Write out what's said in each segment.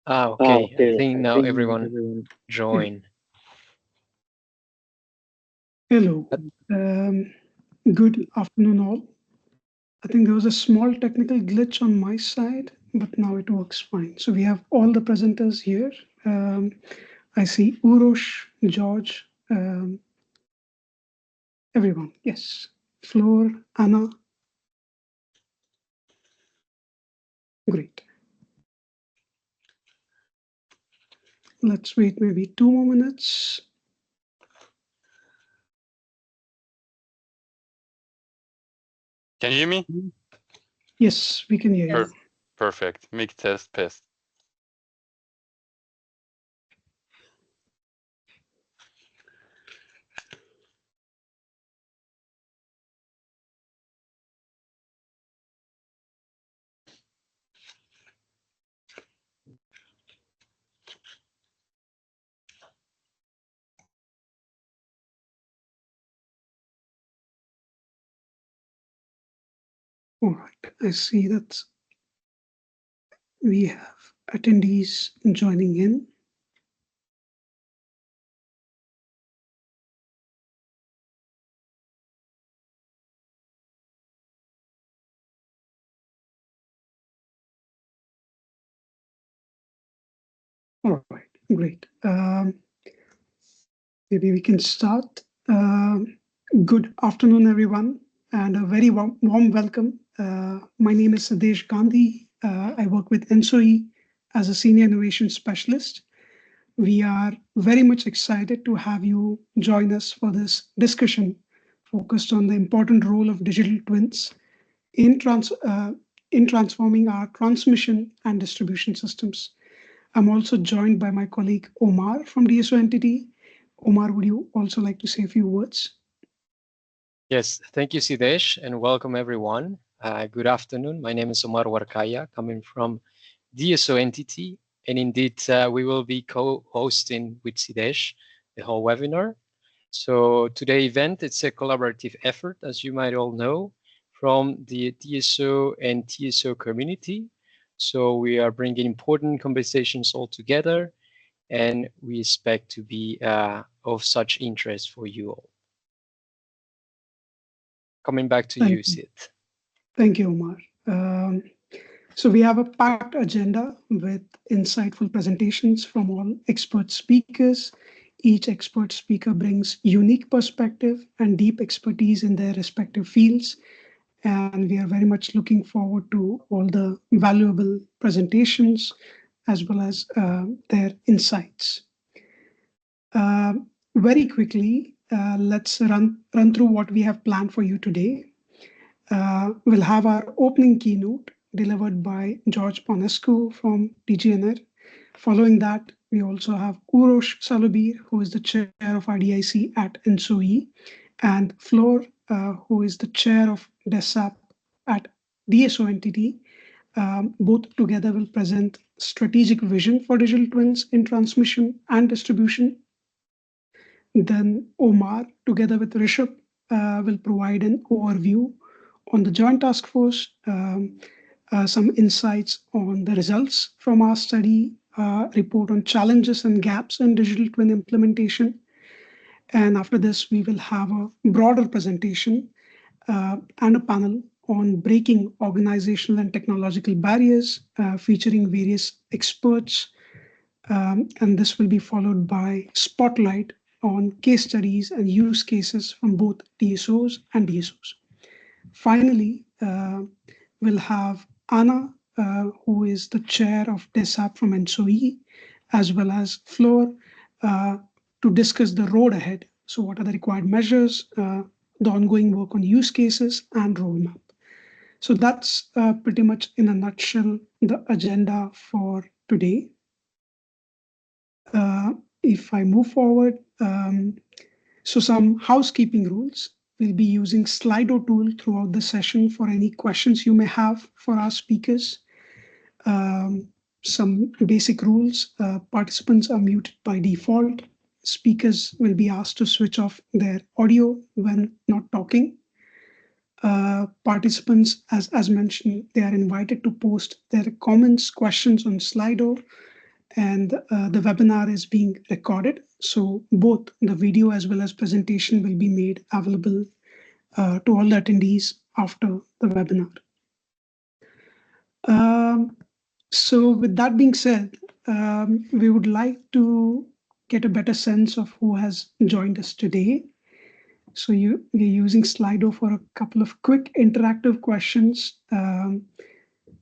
Okay. I Okay, think I now think now everyone everyone. join. Hello. Uh, Good afternoon, all. I think there was a small technical glitch on my side, but now it works fine. So we have all the presenters here. I see Urosh, George, everyone. Yes. Floor, Anna. Great. Let's wait maybe 2 more minutes. Can you hear me? Yes, we can hear you. Perfect. Make test pass. All right. I see that we have attendees joining in. All right, great. Maybe we can start. Good afternoon, everyone, and a very warm welcome. My name is Sadesh Gandhi. I work with ENTSO as a Senior Innovation Specialist. We are very much excited to have you join us for this discussion focused on the important role of digital twins in, in transforming our transmission and distribution systems. I'm also joined by my colleague Omar from DSO entity. Omar, would you also like to say a few words? Yes, thank you, Sidesh, and welcome everyone. Good afternoon. My name is Omar Warkaya, coming from DSO entity, and indeed we will be co-hosting with Sidesh the whole webinar. So today's event, it's a collaborative effort, as you might all know, from the DSO and TSO community. So we are bringing important conversations all together, and we expect to be of such interest for you all. Coming back to you, Sid. Thank you, Omar. So we have a packed agenda with insightful presentations from all expert speakers. Each expert speaker brings unique perspective and deep expertise in their respective fields. And we are very much looking forward to all the valuable presentations as well as their insights. Very quickly, let's run through what we have planned for you today. We'll have our opening keynote delivered by George Ponescu from DGNR. Following that, we also have Urosh Salubir, who is the chair of RDIC at ENTSO, and Flor, who is the chair of DSAP at DSO entity. Both together will present strategic vision for digital twins in transmission and distribution. Then Omar, together with Rishabh, will provide an overview on the Joint Task Force, some insights on the results from our study, report on challenges and gaps in digital twin implementation. And after this, we will have a broader presentation and a panel on breaking organizational and technological barriers, featuring various experts. And this will be followed by spotlight on case studies and use cases from both TSOs and DSOs. Finally, we'll have Anna, who is the chair of DSAP from ENTSO, as well as Flor, to discuss the road ahead. So what are the required measures, the ongoing work on use cases and roadmap. So that's pretty much in a nutshell the agenda for today. If I move forward, so some housekeeping rules. We'll be using Slido tool throughout the session for any questions you may have for our speakers. Some basic rules. Participants are muted by default. Speakers will be asked to switch off their audio when not talking. Participants, as mentioned, they are invited to post their comments, questions on Slido, and the webinar is being recorded. So both the video as well as presentation will be made available to all the attendees after the webinar. So with that being said, we would like to get a better sense of who has joined us today. So we're using Slido for a couple of quick interactive questions.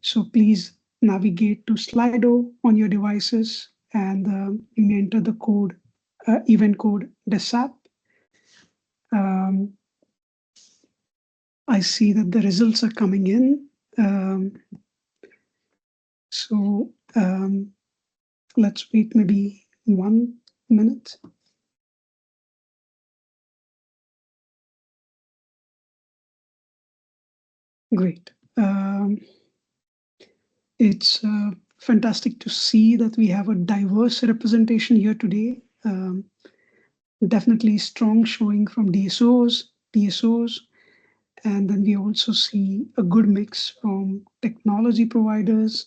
So please navigate to Slido on your devices, and you may enter the code, event code DSAP. I see that the results are coming in. So let's wait maybe 1 minute. Great. It's fantastic to see that we have a diverse representation here today. Definitely strong showing from DSOs, TSOs, and then we also see a good mix from technology providers,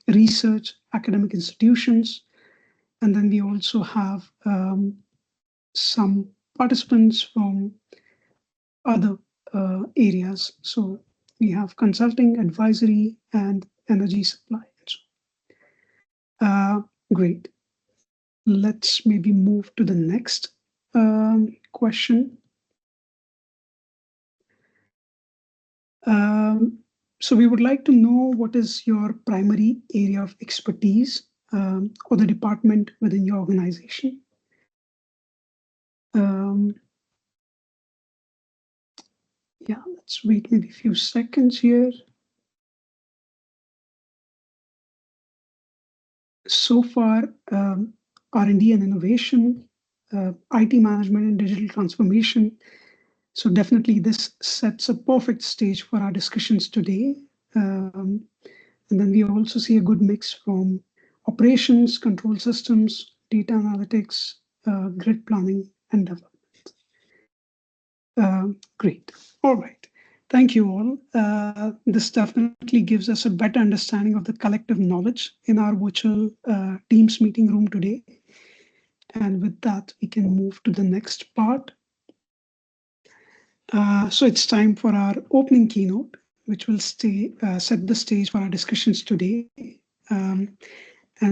research, academic institutions, and then we also have some participants from other areas. So we have consulting, advisory, and energy supply. Great. Let's maybe move to the next question. So we would like to know what is your primary area of expertise or the department within your organization. Yeah, let's wait maybe a few seconds here. So far, R&D and innovation, IT management and digital transformation. So definitely this sets a perfect stage for our discussions today. And then we also see a good mix from operations, control systems, data analytics, grid planning, and development. Great. All right. Thank you all. This definitely gives us a better understanding of the collective knowledge in our virtual Teams meeting room today. And with that, we can move to the next part. So it's time for our opening keynote, which will set the stage for our discussions today. And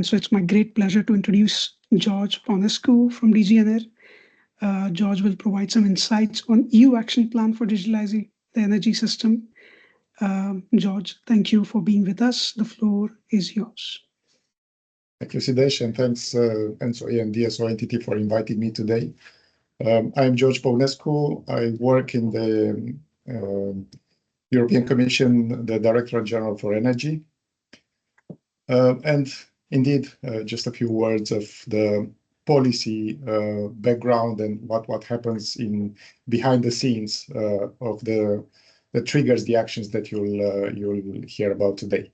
so it's my great pleasure to introduce George Ponescu from DGNR. George will provide some insights on EU action plan for digitalizing the energy system. George, thank you for being with us. The floor is yours. Thank you, Sidesh, and thanks ENTSO and DSO entity for inviting me today. I'm George Ponescu. I work in the European Commission, the Directorate General for Energy. And indeed, just a few words of the policy background and what happens behind the scenes of the triggers the actions that you'll hear about today.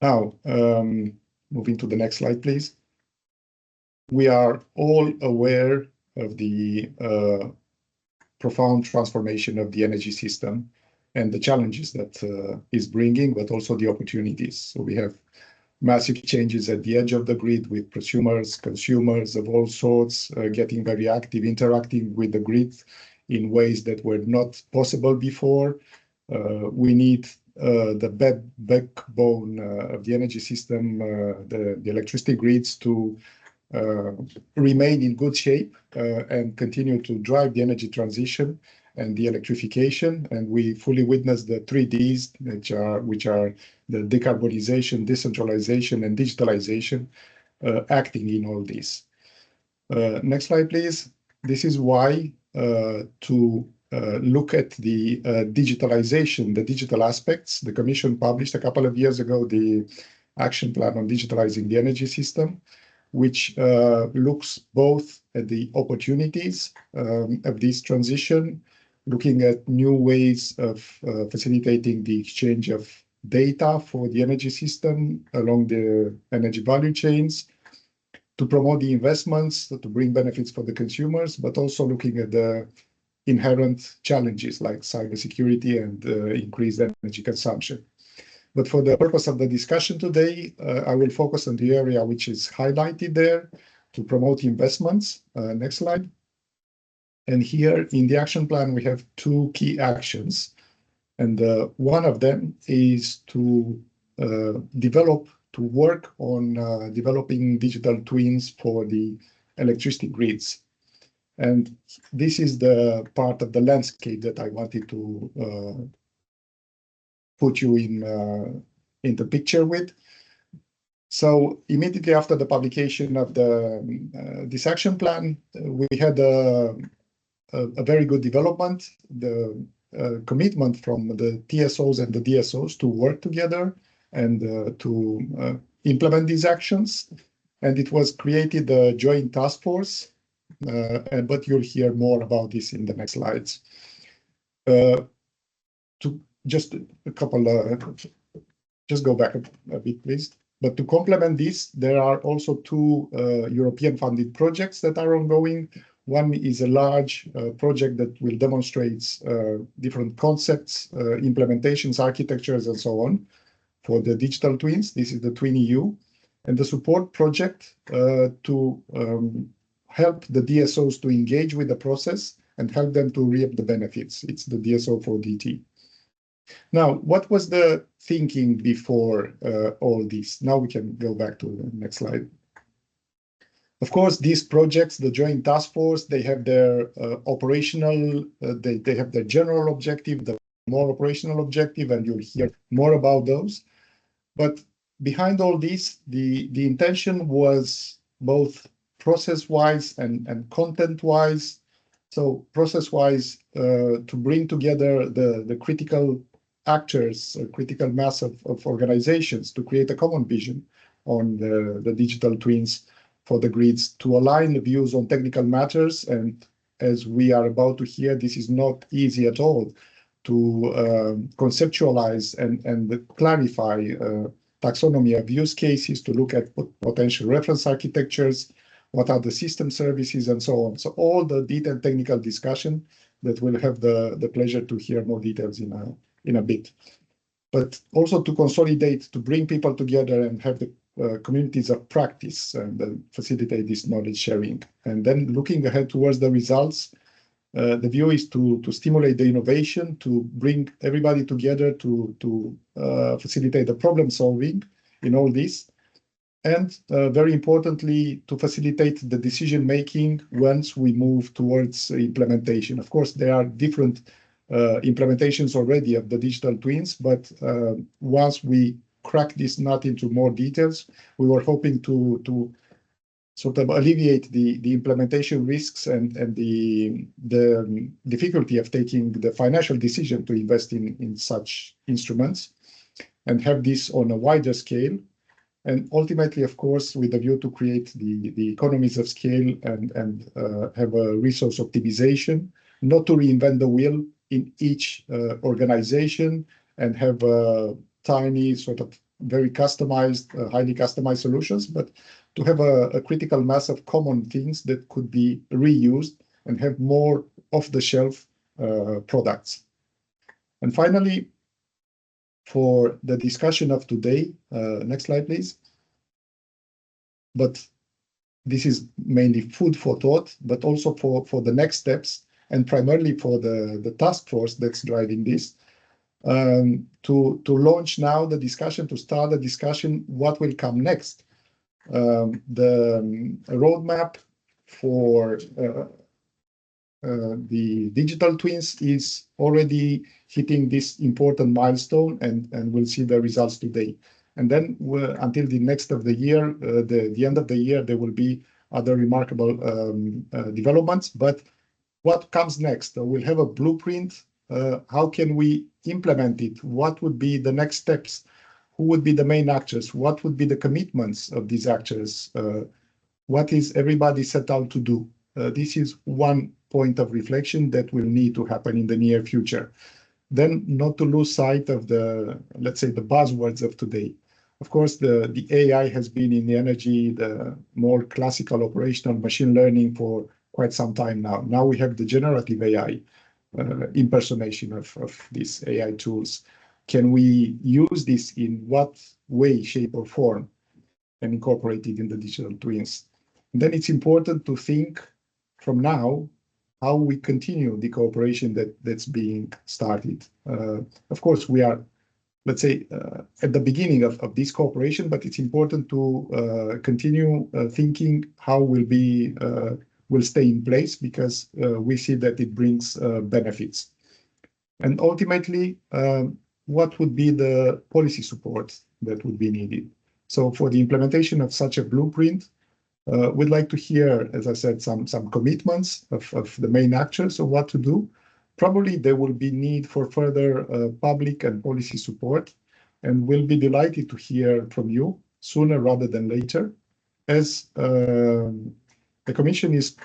Now, moving to the next slide, please. We are all aware of the profound transformation of the energy system and the challenges that is bringing, but also the opportunities. So we have massive changes at the edge of the grid with consumers of all sorts getting very active, interacting with the grid in ways that were not possible before. We need the backbone of the energy system, the electricity grids to remain in good shape and continue to drive the energy transition and the electrification. And we fully witness the 3Ds, which are the decarbonization, decentralization, and digitalization acting in all this. Next slide, please. This is why to look at the digitalization, the digital aspects, the Commission published a couple of years ago the action plan on digitalizing the energy system, which looks both at the opportunities of this transition, looking at new ways of facilitating the exchange of data for the energy system along the energy value chains, to promote the investments, to bring benefits for the consumers, but also looking at the inherent challenges like cybersecurity and increased energy consumption. But for the purpose of the discussion today, I will focus on the area which is highlighted there to promote investments. Next slide. And here in the action plan, we have two key actions. And one of them is to work on developing digital twins for the electricity grids. And this is the part of the landscape that I wanted to put you in the picture with. So immediately after the publication of this action plan, we had a very good development, the commitment from the TSOs and the DSOs to work together and to implement these actions. And it was created a joint task force, but you'll hear more about this in the next slides. To just a couple, just go back a bit, please. But to complement this, there are also two European funded projects that are ongoing. One is a large project that will demonstrate different concepts, implementations, architectures, and so on for the digital twins. This is the Twin EU. And the support project to help the DSOs to engage with the process and help them to reap the benefits. It's the DSO for DT. Now, what was the thinking before all this? Now we can go back to the next slide. Of course, these projects, the joint task force, they have their operational, they have their general objective, the more operational objective, and you'll hear more about those. But behind all this, the intention was both process-wise and content-wise. So process-wise, to bring together the critical actors, a critical mass of organizations to create a common vision on the digital twins for the grids, to align the views on technical matters. And as we are about to hear, this is not easy at all to conceptualize and clarify taxonomy of use cases, to look at potential reference architectures, what are the system services, and so on. So all the detailed technical discussion that we'll have the pleasure to hear more details in a bit. But also to consolidate, to bring people together and have the communities of practice and facilitate this knowledge sharing. And then looking ahead towards the results, the view is to stimulate the innovation, to bring everybody together to facilitate the problem solving in all this. And very importantly, to facilitate the decision making once we move towards implementation. Of course, there are different implementations already of the digital twins, but once we crack this nut into more details, we were hoping to sort of alleviate the implementation risks and the difficulty of taking the financial decision to invest in such instruments and have this on a wider scale. And ultimately, of course, with the view to create the economies of scale and have a resource optimization, not to reinvent the wheel in each organization and have tiny, sort of very customized, highly customized solutions, but to have a critical mass of common things that could be reused and have more off-the-shelf products. And finally, for the discussion of today, next slide, please. But this is mainly food for thought, but also for the next steps, and primarily for the task force that's driving this, to launch now the discussion, to start the discussion, what will come next. The roadmap for the digital twins is already hitting this important milestone, and we'll see the results today. And then until the next of the year, the end of the year, there will be other remarkable developments. But what comes next? We'll have a blueprint. How can we implement it? What would be the next steps? Who would be the main actors? What would be the commitments of these actors? What is everybody set out to do? This is one point of reflection that will need to happen in the near future. Then not to lose sight of the, let's say, the buzzwords of today. Of course, the AI has been in the energy, the more classical operational machine learning for quite some time now. Now we have the generative AI, impersonation of these AI tools. can we use this in what way, shape, or form, and incorporate it in the digital twins? And then it's important to think from now how we continue the cooperation that's being started. Of course, we are, let's say, at the beginning of this cooperation, but it's important to continue thinking how will stay in place, because we see that it brings benefits. And ultimately, what would be the policy support that would be needed? So for the implementation of such a blueprint, we'd like to hear, as I said, some commitments of the main actors of what to do. Probably there will be need for further public and policy support, and we'll be delighted to hear from you sooner rather than later, as the Commission is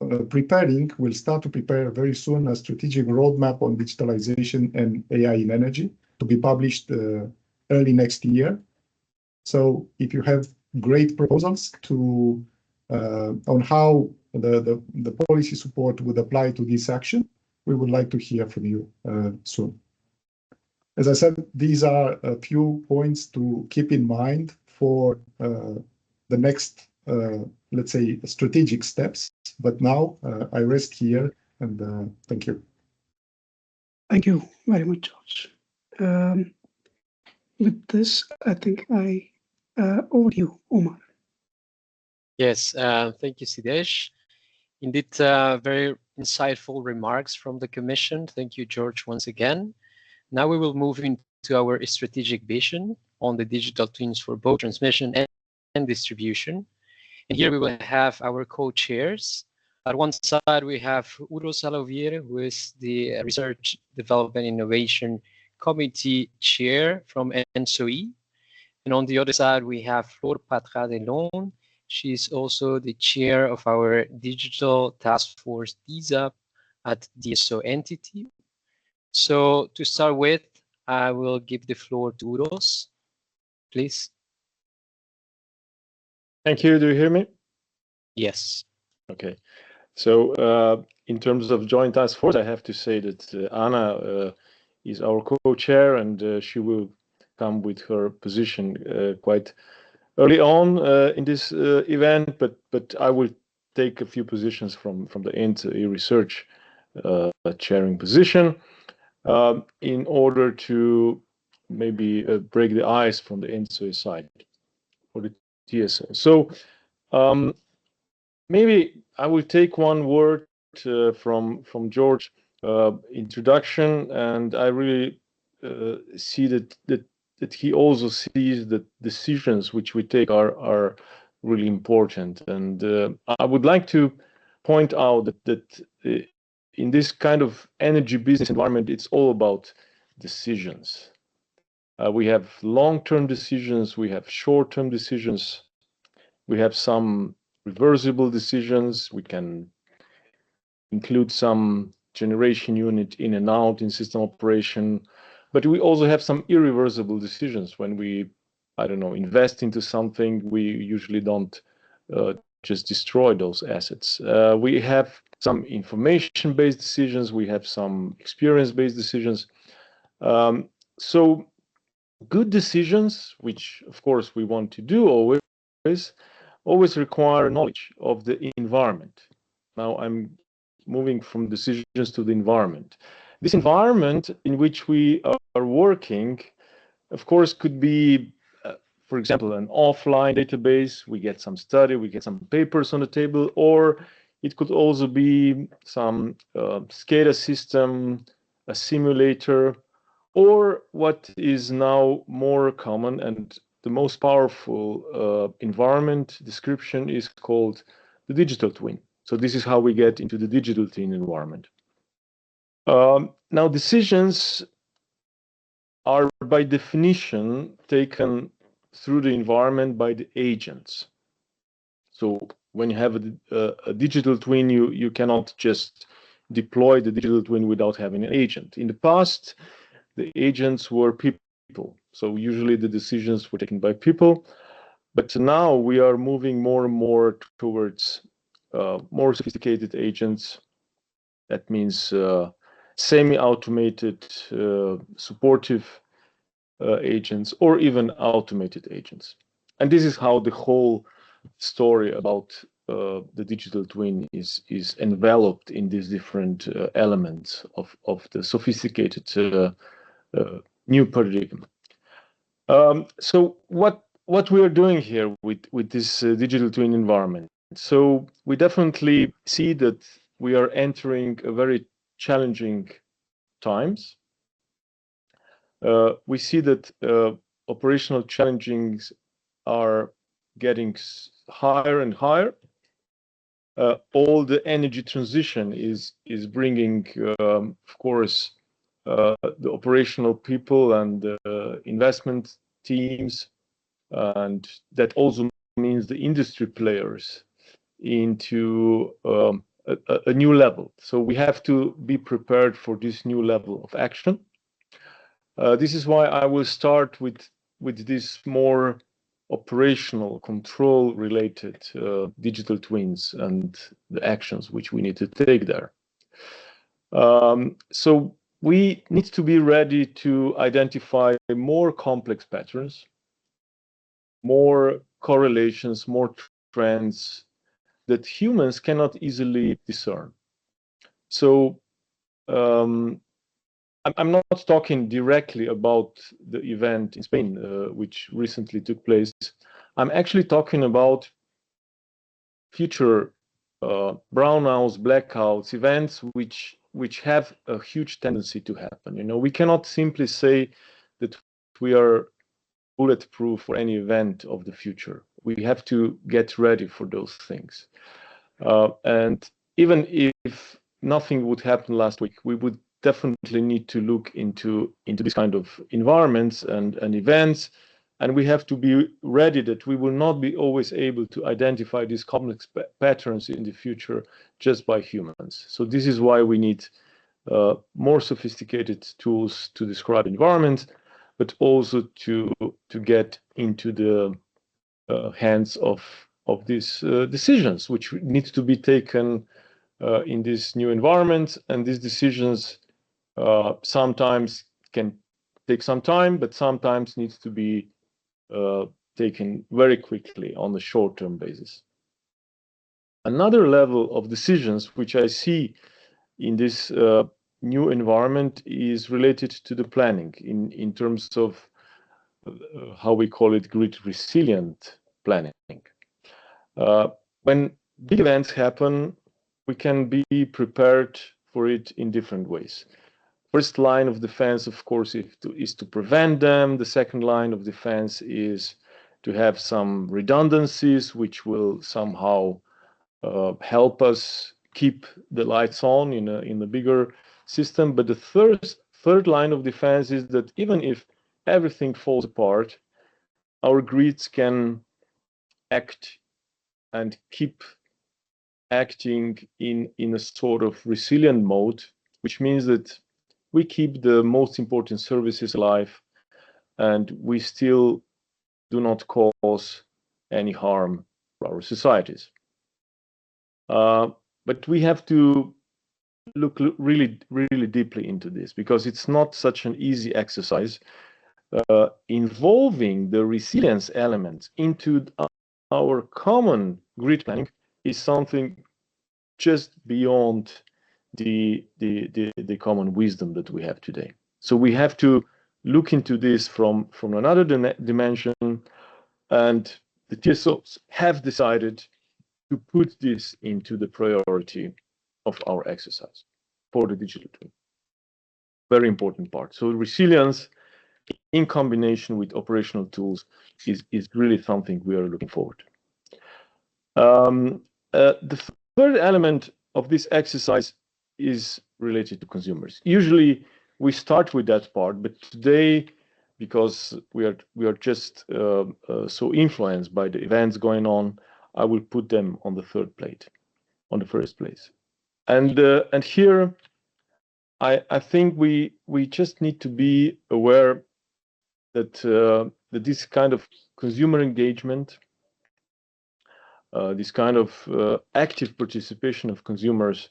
will start to prepare very soon a strategic roadmap on digitalization and AI in energy to be published early next year. So if you have great proposals to on how the policy support would apply to this action, we would like to hear from you soon. As I said, these are a few points to keep in mind for the next, let's say, strategic steps. But now I rest here, and thank you. Thank you very much, George. With this, I think over to you, Omar. Yes, thank you, Sidesh. Indeed, very insightful remarks from the Commission. Thank you, George, once again. Now we will move into our strategic vision on the digital twins for both transmission and distribution. And here we will have our co-chairs. At one side, we have Udo Salovier, who is the Research, Development, Innovation Committee Chair from ENTSO. And on the other side, we have Flor Patra-Delon. She's also the chair of our Digital Task Force DSO at DSO entity. So to start with, I will give the floor to Udos, please. Thank you. Do you hear me? Yes. Okay. So in terms of joint task force, I have to say that Anna is our co-chair, and she will come with her position quite early on in this event, but I will take a few positions from the ENTSO research chairing position in order to maybe break the ice from the ENTSO side for the TSO. So maybe I will take one word from George introduction, and I really see that he also sees that decisions which we take are really important. And I would like to point out that in this kind of energy business environment, it's all about decisions. We have long-term decisions, we have short-term decisions, we have some reversible decisions, we can include some generation unit in and out in system operation, but we also have some irreversible decisions. When we, I don't know, invest into something, we usually don't just destroy those assets. We have some information-based decisions, we have some experience-based decisions. So good decisions, which of course we want to do always require knowledge of the environment. Now I'm moving from decisions to the environment. This environment in which we are working, of course, could be, for example, an offline database. We get some study, we get some papers on the table, or it could also be some SCADA system, a simulator, or what is now more common and the most powerful environment description is called the digital twin. So this is how we get into the digital twin environment. Now, decisions are by definition taken through the environment by the agents. So when you have a digital twin, you cannot just deploy the digital twin without having an agent. In the past, the agents were people. So usually the decisions were taken by people. But now we are moving more and more towards more sophisticated agents. That means semi-automated, supportive agents or even automated agents. And this is how the whole story about the digital twin is enveloped in these different elements of the sophisticated new paradigm. So what we are doing here with this digital twin environment? So we definitely see that we are entering a very challenging times. We see that operational challenges are getting higher and higher. All the energy transition is bringing, of course, the operational people and the investment teams, and that also means the industry players into a new level. So we have to be prepared for this new level of action. This is why I will start with this more operational control related digital twins and the actions which we need to take there. So we need to be ready to identify more complex patterns, more correlations, more trends that humans cannot easily discern. So I'm not talking directly about the event in Spain, which recently took place. I'm actually talking about future brownouts, blackouts, events which have a huge tendency to happen. You know, we cannot simply say that we are bulletproof for any event of the future. We have to get ready for those things. And even if nothing would happen last week, we would definitely need to look into this kind of environments and events. And we have to be ready that we will not be always able to identify these complex patterns in the future just by humans. So this is why we need more sophisticated tools to describe environments, but also to get into the hands of these decisions, which need to be taken in this new environment. And these decisions sometimes can take some time, but sometimes needs to be taken very quickly on a short-term basis. Another level of decisions which I see in this new environment is related to the planning in terms of how we call it grid resilient planning. When big events happen, we can be prepared for it in different ways. First line of defense, of course, is to prevent them. The second line of defense is to have some redundancies, which will somehow help us keep the lights on in a bigger system. But the third line of defense is that even if everything falls apart, our grids can act and keep acting in a sort of resilient mode, which means that we keep the most important services alive and we still do not cause any harm to our societies. But we have to look really, really deeply into this because it's not such an easy exercise. Involving the resilience element into our common grid planning is something just beyond the common wisdom that we have today. So we have to look into this from another dimension, and the TSOs have decided to put this into the priority of our exercise for the digital twin. Very important part. So resilience in combination with operational tools is really something we are looking forward to. The third element of this exercise is related to consumers. Usually we start with that part, but today, because we are just so influenced by the events going on, I will put them on the third plate, on the first place. And here, I think we just need to be aware that that this kind of consumer engagement, this kind of active participation of consumers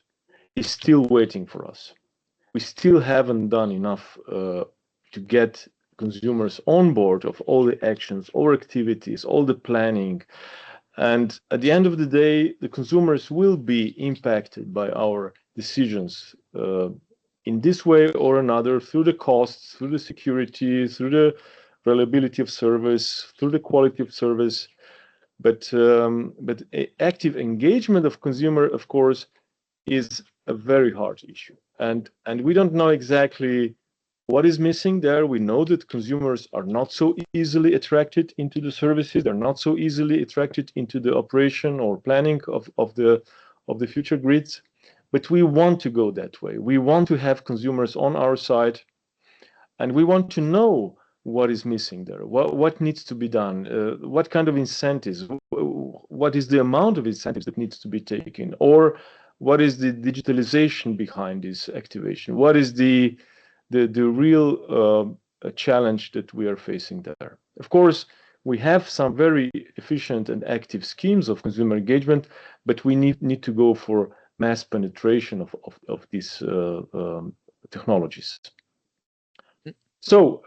is still waiting for us. We still haven't done enough to get consumers on board of all the actions, all activities, all the planning. And at the end of the day, the consumers will be impacted by our decisions in this way or another, through the costs, through the security, through the reliability of service, through the quality of service. But active engagement of consumer, of course, is a very hard issue. And we don't know exactly what is missing there. We know that consumers are not so easily attracted into the services. They're not so easily attracted into the operation or planning of the future grids. But we want to go that way. We want to have consumers on our side, and we want to know what is missing there, what needs to be done, what kind of incentives, what is the amount of incentives that needs to be taken, or what is the digitalization behind this activation, what is the real challenge that we are facing there. Of course, we have some very efficient and active schemes of consumer engagement, but we need to go for mass penetration of these technologies. So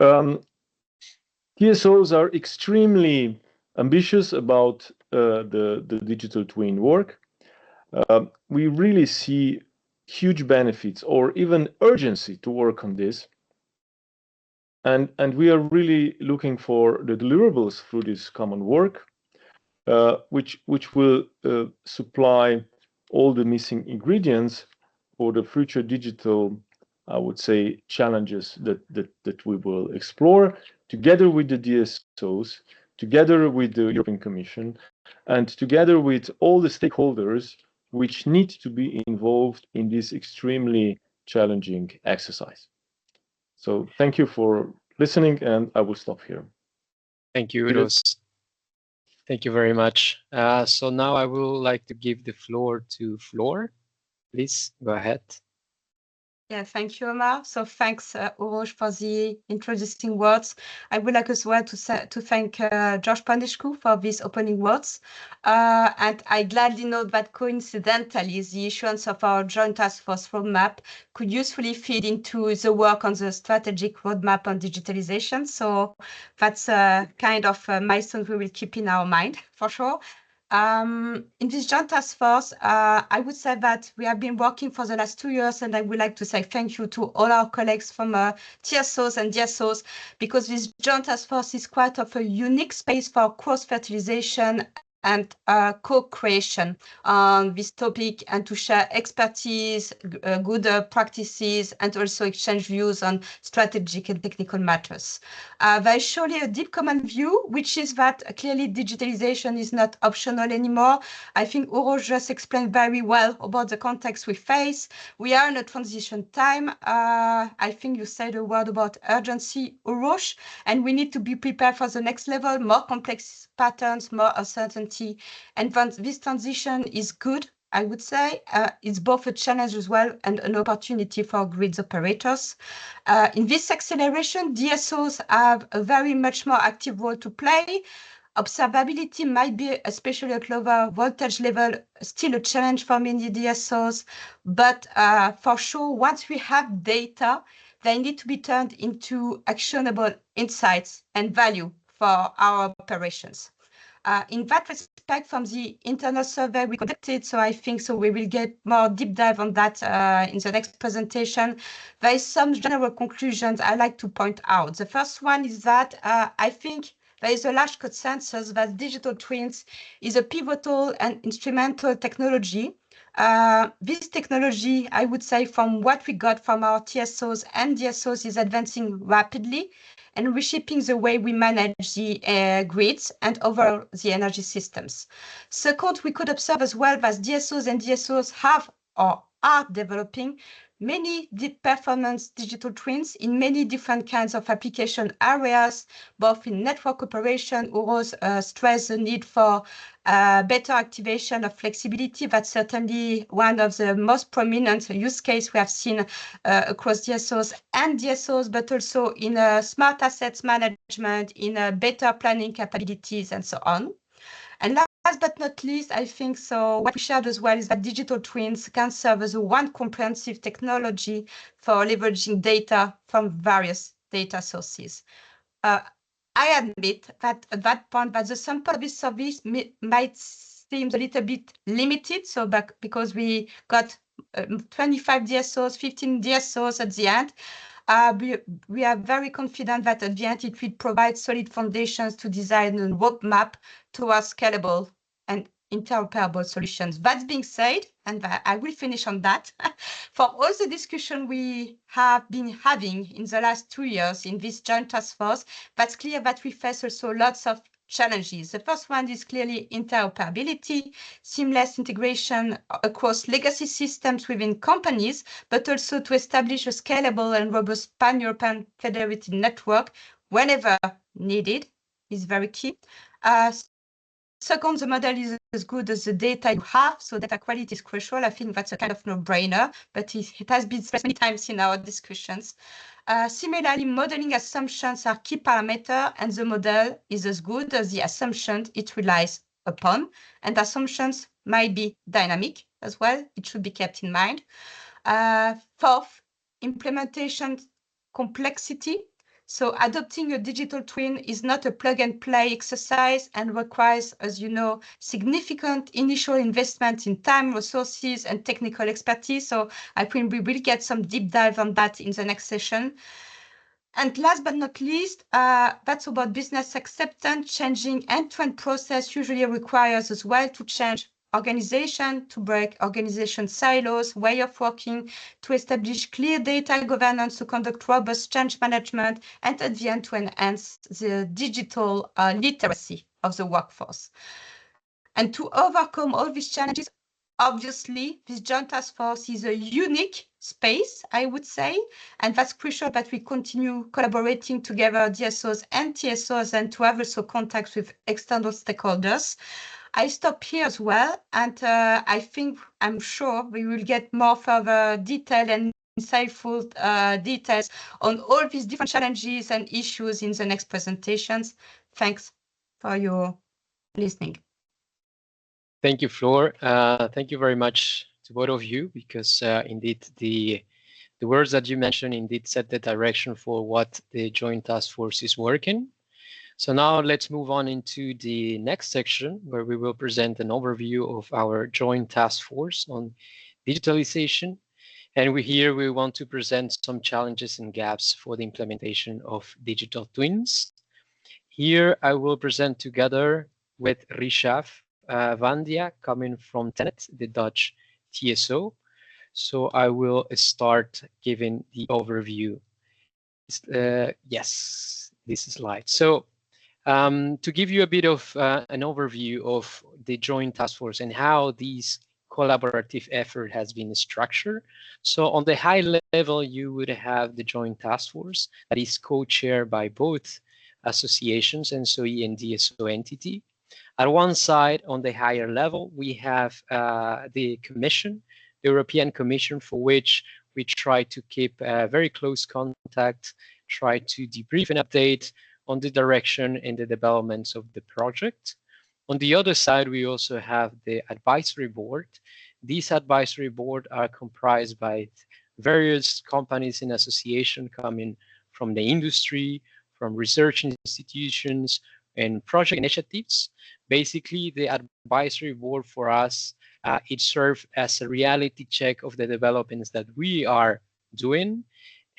TSOs are extremely ambitious about the digital twin work. We really see huge benefits or even urgency to work on this. And we are really looking for the deliverables through this common work, which will supply all the missing ingredients for the future digital, I would say, challenges that we will explore together with the DSOs, together with the European Commission, and together with all the stakeholders which need to be involved in this extremely challenging exercise. So thank you for listening, and I will stop here. Thank you, Uros. Thank you very much. So now I would like to give the floor to Flor. Please go ahead. Yeah, thank you, Omar. So thanks, Uros, for the introducing words. I would like as well to thank George Pandescu for these opening words. And I gladly note that coincidentally, the issuance of our joint task force roadmap could usefully feed into the work on the strategic roadmap on digitalization. So that's a kind of a milestone we will keep in our mind, for sure. In this joint task force, I would say that we have been working for the last 2 years, and I would like to say thank you to all our colleagues from TSOs and DSOs, because this joint task force is quite of a unique space for cross-fertilization and co-creation on this topic, and to share expertise, good practices, and also exchange views on strategic and technical matters. There is surely a deep common view, which is that clearly digitalization is not optional anymore. I think Uros just explained very well about the context we face. We are in a transition time. I think you said a word about urgency, Uros, and we need to be prepared for the next level, more complex patterns, more uncertainty. And this transition is good, I would say. It's both a challenge as well and an opportunity for grids operators. In this acceleration, DSOs have a very much more active role to play. Observability might be, especially at lower voltage level, still a challenge for many DSOs. But for sure, once we have data, they need to be turned into actionable insights and value for our operations. In that respect, from the internal survey we conducted, so I think so we will get more deep dive on that in the next presentation. There is some general conclusions I like to point out. The first one is that I think there is a large consensus that digital twins is a pivotal and instrumental technology. This technology, I would say, from what we got from our TSOs and DSOs, is advancing rapidly and reshaping the way we manage the grids and overall the energy systems. Second, we could observe as well that DSOs and DSOs have or are developing many deep performance digital twins in many different kinds of application areas, both in network operation. Uros stressed the need for better activation of flexibility. That's certainly one of the most prominent use case we have seen across DSOs and DSOs, but also in smart assets management, in better planning capabilities, and so on. And last but not least, I think so what we shared as well is that digital twins can serve as one comprehensive technology for leveraging data from various data sources. I admit that at that point that the sample of this service might seem a little bit limited. So because we got 25 DSOs, 15 DSOs at the end, we are very confident that at the end it will provide solid foundations to design a roadmap towards scalable and interoperable solutions. That being said, and I will finish on that, for all the discussion we have been having in the last 2 years in this joint task force, that's clear that we face also lots of challenges. The first one is clearly interoperability, seamless integration across legacy systems within companies, but also to establish a scalable and robust pan-European federated network whenever needed is very key. Second, the model is as good as the data you have, so data quality is crucial. I think that's a kind of no-brainer, but it has been stressed many times in our discussions. Similarly, modeling assumptions are key parameter, and the model is as good as the assumptions it relies upon, and assumptions might be dynamic as well. It should be kept in mind. Fourth, implementation complexity. So adopting a digital twin is not a plug and play exercise and requires, as you know, significant initial investment in time, resources, and technical expertise. So I think we will get some deep dive on that in the next session. And last but not least, that's about business acceptance. Changing end-to-end process usually requires as well to change organization, to break organization silos, way of working, to establish clear data governance, to conduct robust change management, and at the end to enhance the digital literacy of the workforce. And to overcome all these challenges, obviously, this joint task force is a unique space, I would say, and that's crucial that we continue collaborating together, DSOs and TSOs, and to have also contacts with external stakeholders. I stop here as well, and I'm sure we will get more further detail and insightful details on all these different challenges and issues in the next presentations. Thanks for your listening. Thank you, Flor. Thank you very much to both of you, because indeed the words that you mentioned indeed set the direction for what the Joint Task Force is working. So now let's move on into the next section, where we will present an overview of our Joint Task Force on digitalization. And we want to present some challenges and gaps for the implementation of digital twins. Here I will present together with Rishav Vandia, coming from Tenet, the Dutch TSO. So I will start giving the overview. Yes, this slide. So to give you a bit of an overview of the Joint Task Force and how this collaborative effort has been structured. So on the high level, you would have the Joint Task Force that is co-chaired by both associations, ENTSO and DSO entity. At one side, on the higher level, we have the Commission, the European Commission, for which we try to keep very close contact, try to debrief and update on the direction and the developments of the project. On the other side, we also have the advisory board. These advisory board are comprised by various companies and associations coming from the industry, from research institutions, and project initiatives. Basically, the advisory board for us, it serves as a reality check of the developments that we are doing,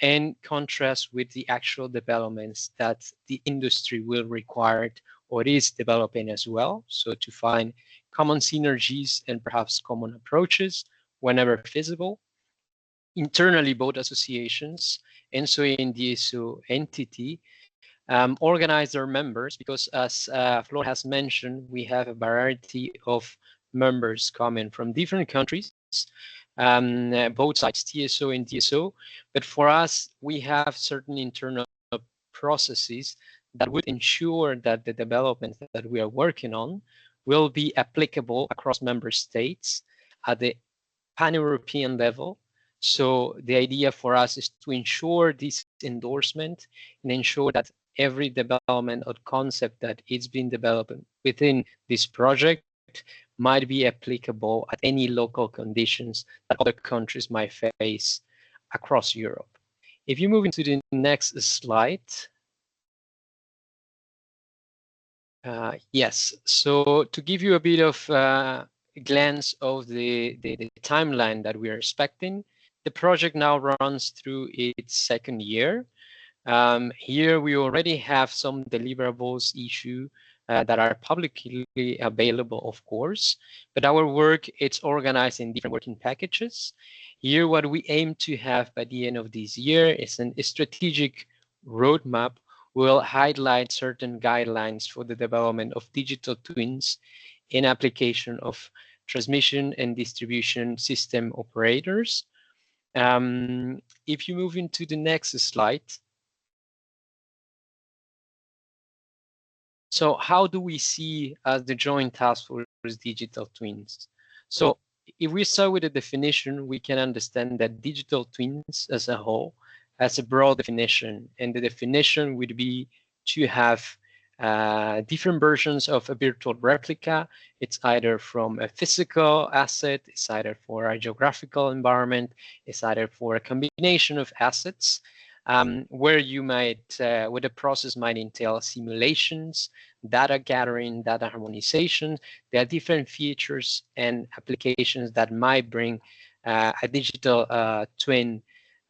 and contrast with the actual developments that the industry will require or is developing as well. So to find common synergies and perhaps common approaches whenever feasible. Internally, both associations, ENTSO and DSO entity, organize their members, because as Flor has mentioned, we have a variety of members coming from different countries, both sides, TSO and DSO. But for us, we have certain internal processes that would ensure that the developments that we are working on will be applicable across member states at the pan-European level. So the idea for us is to ensure this endorsement and ensure that every development or concept that is being developed within this project might be applicable at any local conditions that other countries might face across Europe. If you move into the next slide, Yes, so to give you a bit of glance of the timeline that we are expecting, the project now runs through its second year. Here we already have some deliverables issue that are publicly available, of course, but our work it's organized in different working packages. Here what we aim to have by the end of this year is a strategic roadmap will highlight certain guidelines for the development of digital twins in application of transmission and distribution system operators. If you move into the next slide. So how do we see as the joint task force digital twins? So if we start with the definition, we can understand that digital twins as a whole has a broad definition, and the definition would be to have different versions of a virtual replica. It's either from a physical asset, it's either for a geographical environment, it's either for a combination of assets. Where you might, where the process might entail simulations, data gathering, data harmonization. There are different features and applications that might bring a digital twin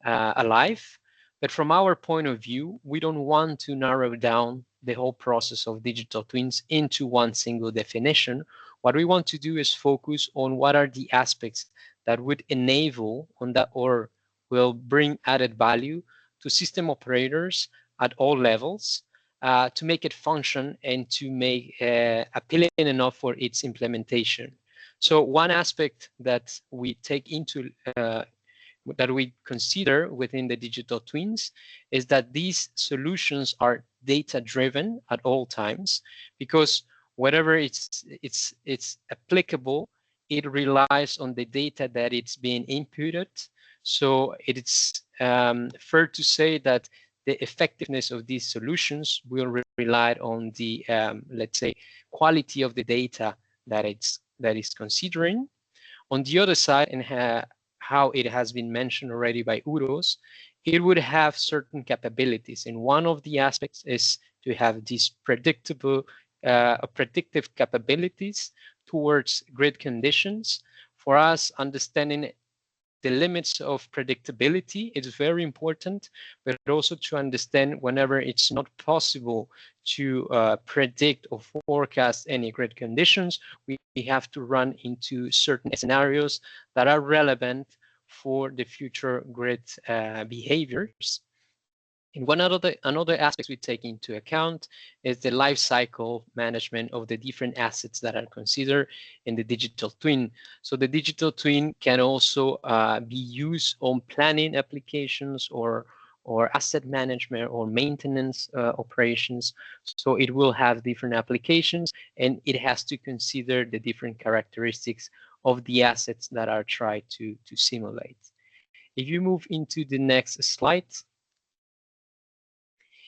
alive. But from our point of view, we don't want to narrow down the whole process of digital twins into one single definition. What we want to do is focus on what are the aspects that would enable on that or will bring added value to system operators at all levels to make it function and to make appealing enough for its implementation. So one aspect that we take into that we consider within the digital twins is that these solutions are data driven at all times, because whatever it's applicable, it relies on the data that it's being inputted. So it's fair to say that the effectiveness of these solutions will rely on the let's say quality of the data that is considering. On the other side, and how it has been mentioned already by Uros, it would have certain capabilities, and one of the aspects is to have these predictive capabilities towards grid conditions. For us, understanding the limits of predictability is very important, but also to understand whenever it's not possible to predict or forecast any grid conditions, we have to run into certain scenarios that are relevant for the future grid behaviors. And another aspect we take into account is the life cycle management of the different assets that are considered in the digital twin. So the digital twin can also be used on planning applications or asset management or maintenance operations. So it will have different applications, and it has to consider the different characteristics of the assets that are tried to simulate. If you move into the next slide.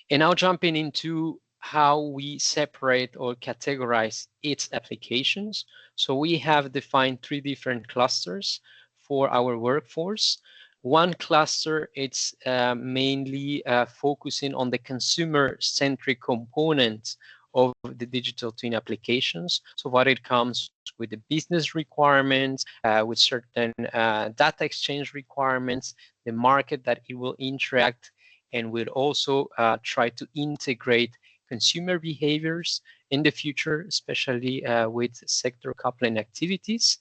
And now jumping into how we separate or categorize its applications. So we have defined 3 different clusters for our workforce. One cluster, it's mainly focusing on the consumer-centric components of the digital twin applications. So what it comes with the business requirements, with certain data exchange requirements, the market that it will interact, and we'll also try to integrate consumer behaviors in the future, especially with sector coupling activities.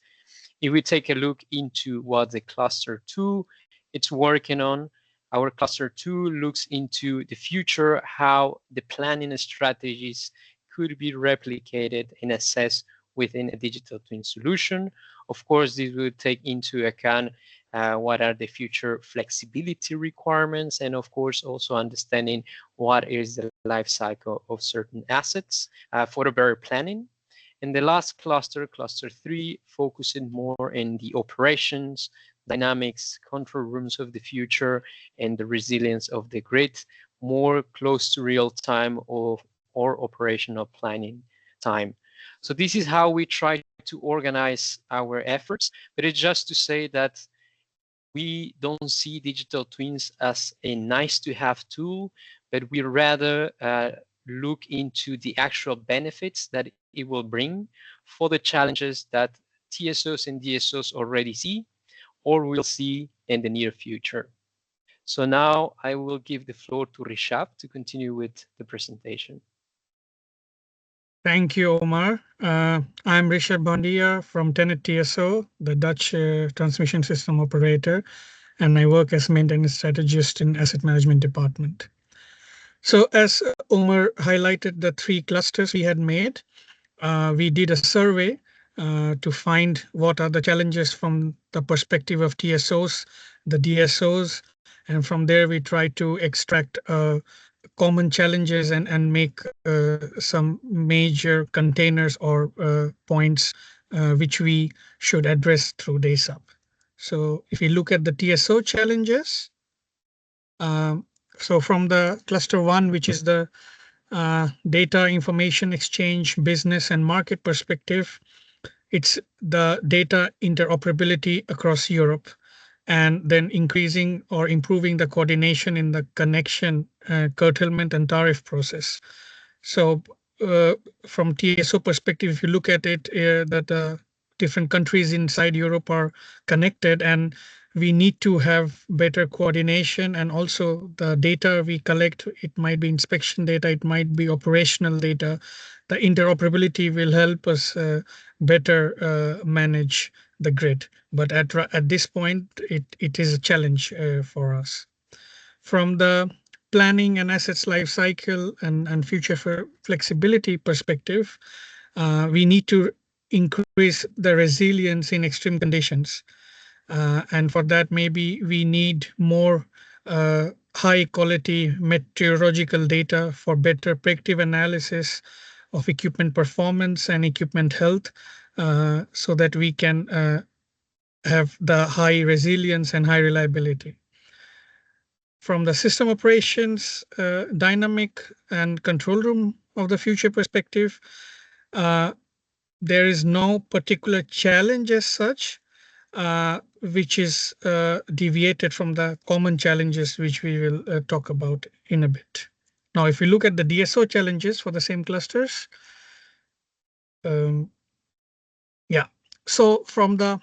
If we take a look into what the cluster 2 it's working on, our cluster 2 looks into the future, how the planning strategies could be replicated and assessed within a digital twin solution. Of course, this will take into account what are the future flexibility requirements, and of course also understanding what is the life cycle of certain assets for a better planning. And the last cluster, cluster 3, focusing more in the operations, dynamics, control rooms of the future, and the resilience of the grid, more close to real time or operational planning time. So this is how we try to organize our efforts, but it's just to say that we don't see digital twins as a nice to have tool, but we rather look into the actual benefits that it will bring for the challenges that TSOs and DSOs already see or will see in the near future. So now I will give the floor to Rishab to continue with the presentation. Thank you, Omar. I'm Rishab Bandia from Tenet TSO, the Dutch transmission system operator, and I work as maintenance strategist in asset management department. So as Omar highlighted the three clusters we had made, we did a survey to find what are the challenges from the perspective of TSOs, the DSOs, and from there we tried to extract common challenges and make some major containers or points which we should address through DSO. So if we look at the TSO challenges, so from the cluster one, which is the data information exchange, business and market perspective, it's the data interoperability across Europe, and then increasing or improving the coordination in the connection, curtailment and tariff process. So from TSO perspective, if you look at it, that different countries inside Europe are connected, and we need to have better coordination, and also the data we collect, it might be inspection data, it might be operational data. The interoperability will help us better manage the grid. But at this point, it is a challenge for us. From the planning and assets life cycle and future for flexibility perspective, we need to increase the resilience in extreme conditions. And for that, maybe we need more high quality meteorological data for better predictive analysis of equipment performance and equipment health, so that we can have the high resilience and high reliability. From the system operations, dynamic and control room of the future perspective, there is no particular challenge as such, which is deviated from the common challenges which we will talk about in a bit. Now, if we look at the DSO challenges for the same clusters, so from the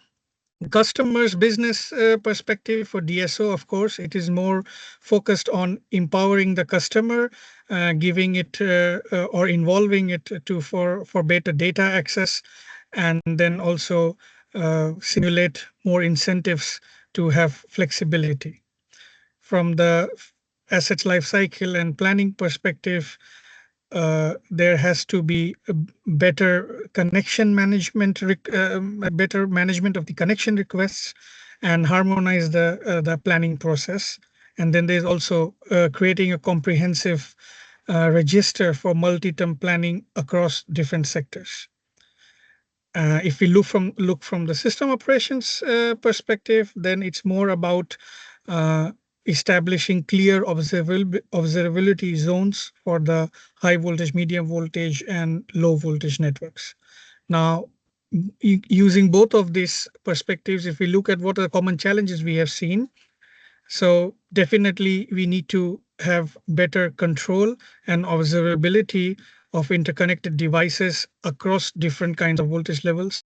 customer's business perspective for DSO, of course, it is more focused on empowering the customer, giving it or involving it to for better data access, and then also simulate more incentives to have flexibility. From the assets life cycle and planning perspective, there has to be a better connection management, better management of the connection requests, and harmonize the planning process. And then there's also creating a comprehensive register for multi-term planning across different sectors. If we look from the system operations perspective, then it's more about establishing clear observability zones for the high voltage, medium voltage, and low voltage networks. Now, using both of these perspectives, if we look at what are the common challenges we have seen, so definitely we need to have better control and observability of interconnected devices across different kinds of voltage levels.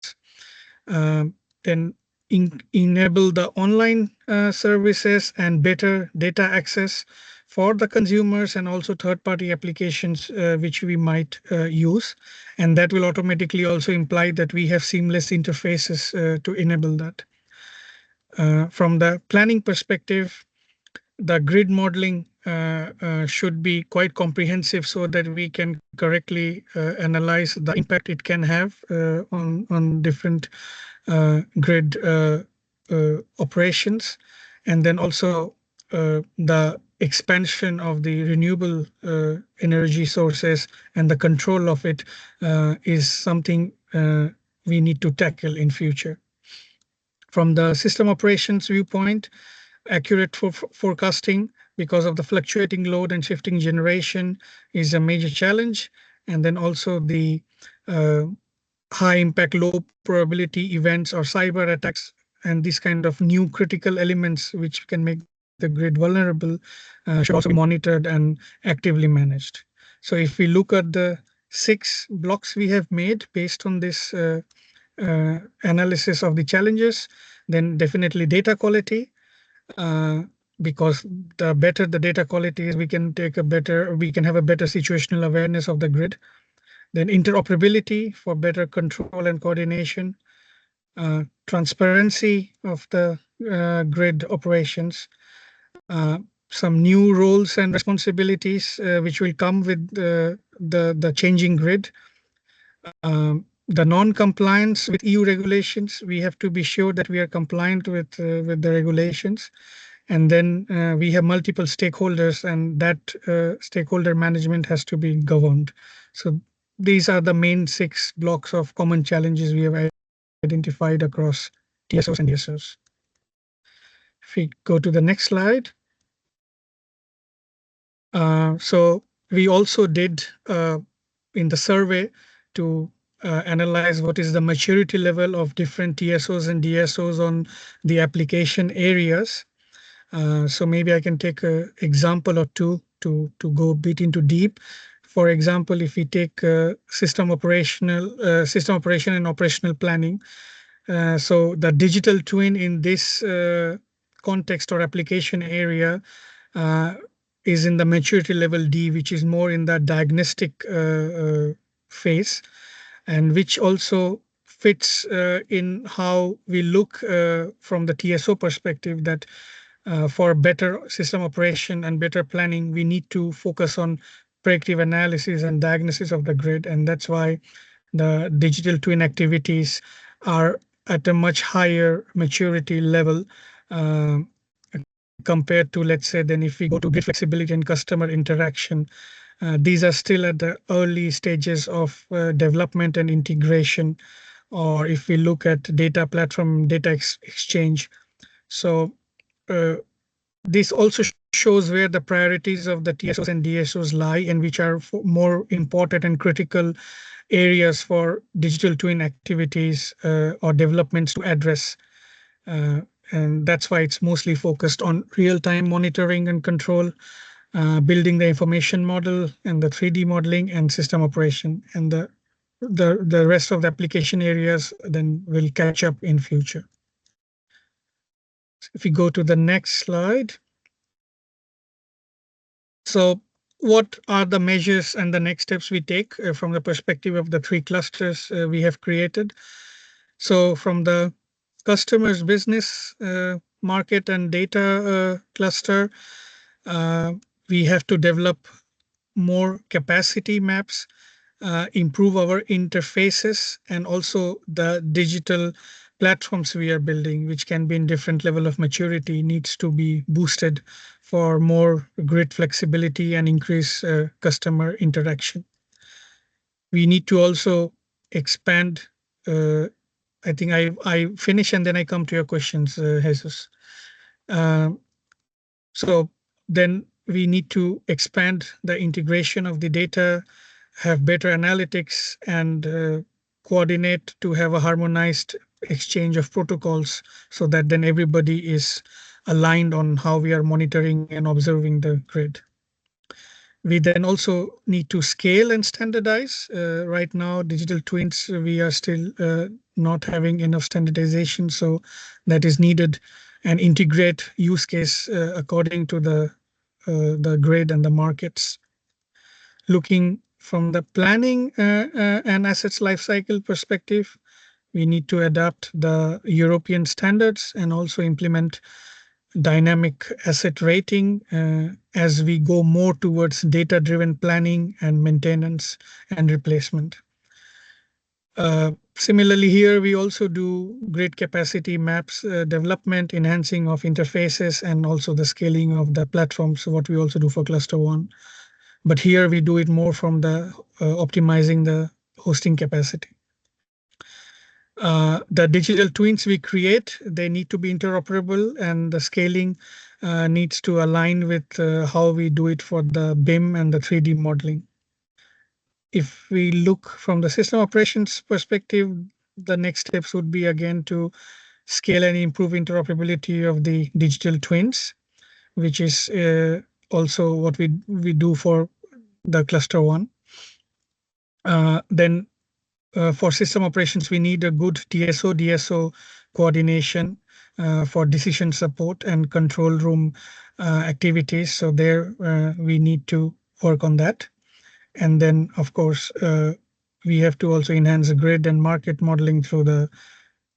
Then enable the online services and better data access for the consumers and also third-party applications which we might use. And that will automatically also imply that we have seamless interfaces to enable that. From the planning perspective, the grid modeling should be quite comprehensive so that we can correctly analyze the impact it can have on different grid operations. And then also the expansion of the renewable energy sources and the control of it is something we need to tackle in future. From the system operations viewpoint, accurate forecasting because of the fluctuating load and shifting generation is a major challenge. And then also the high impact, low probability events or cyber attacks and these kind of new critical elements which can make the grid vulnerable should also be monitored and actively managed. So if we look at the 6 blocks we have made based on this analysis of the challenges, then definitely data quality, because the better the data quality is, we can have a better situational awareness of the grid. Then interoperability for better control and coordination, transparency of the grid operations, some new roles and responsibilities which will come with the changing grid. The non-compliance with EU regulations, we have to be sure that we are compliant with the regulations. And then we have multiple stakeholders, and that stakeholder management has to be governed. So these are the main 6 blocks of common challenges we have identified across TSOs and DSOs. If we go to the next slide. So we also did in the survey to analyze what is the maturity level of different TSOs and DSOs on the application areas. So maybe I can take an example or two to go a bit into deep. For example, if we take system operation and operational planning, so the digital twin in this context or application area is in the maturity level D, which is more in the diagnostic phase, and which also fits in how we look from the TSO perspective, that for better system operation and better planning, we need to focus on predictive analysis and diagnosis of the grid. And that's why the digital twin activities are at a much higher maturity level compared to, let's say, then if we go to grid flexibility and customer interaction. These are still at the early stages of development and integration, or if we look at data platform, data exchange. So this also shows where the priorities of the TSOs and DSOs lie, and which are more important and critical areas for digital twin activities or developments to address. And that's why it's mostly focused on real-time monitoring and control, building the information model and the 3D modeling and system operation. And the rest of the application areas then will catch up in future. If we go to the next slide. So what are the measures and the next steps we take from the perspective of the 3 clusters we have created? So from the customers, business, market and data cluster, we have to develop more capacity maps, improve our interfaces, and also the digital platforms we are building, which can be in different level of maturity, needs to be boosted for more grid flexibility and increase customer interaction. We need to also expand. I think I finish and then I come to your questions, Jesus. So then we need to expand the integration of the data, have better analytics, and coordinate to have a harmonized exchange of protocols, so that then everybody is aligned on how we are monitoring and observing the grid. We then also need to scale and standardize. Right now, digital twins, we are still not having enough standardization, so that is needed, and integrate use case according to the grid and the markets. Looking from the planning and assets lifecycle perspective, we need to adapt the European standards and also implement dynamic asset rating as we go more towards data-driven planning and maintenance and replacement. Similarly, here we also do grid capacity maps development, enhancing of interfaces, and also the scaling of the platforms, what we also do for cluster 1. But here we do it more from the optimizing the hosting capacity. The digital twins we create, they need to be interoperable, and the scaling needs to align with how we do it for the BIM and the 3D modeling. If we look from the system operations perspective, the next steps would be again to scale and improve interoperability of the digital twins, which is also what we do for the cluster 1. Then for system operations, we need a good TSO, DSO coordination for decision support and control room activities. So there we need to work on that. And then, of course, we have to also enhance the grid and market modeling through the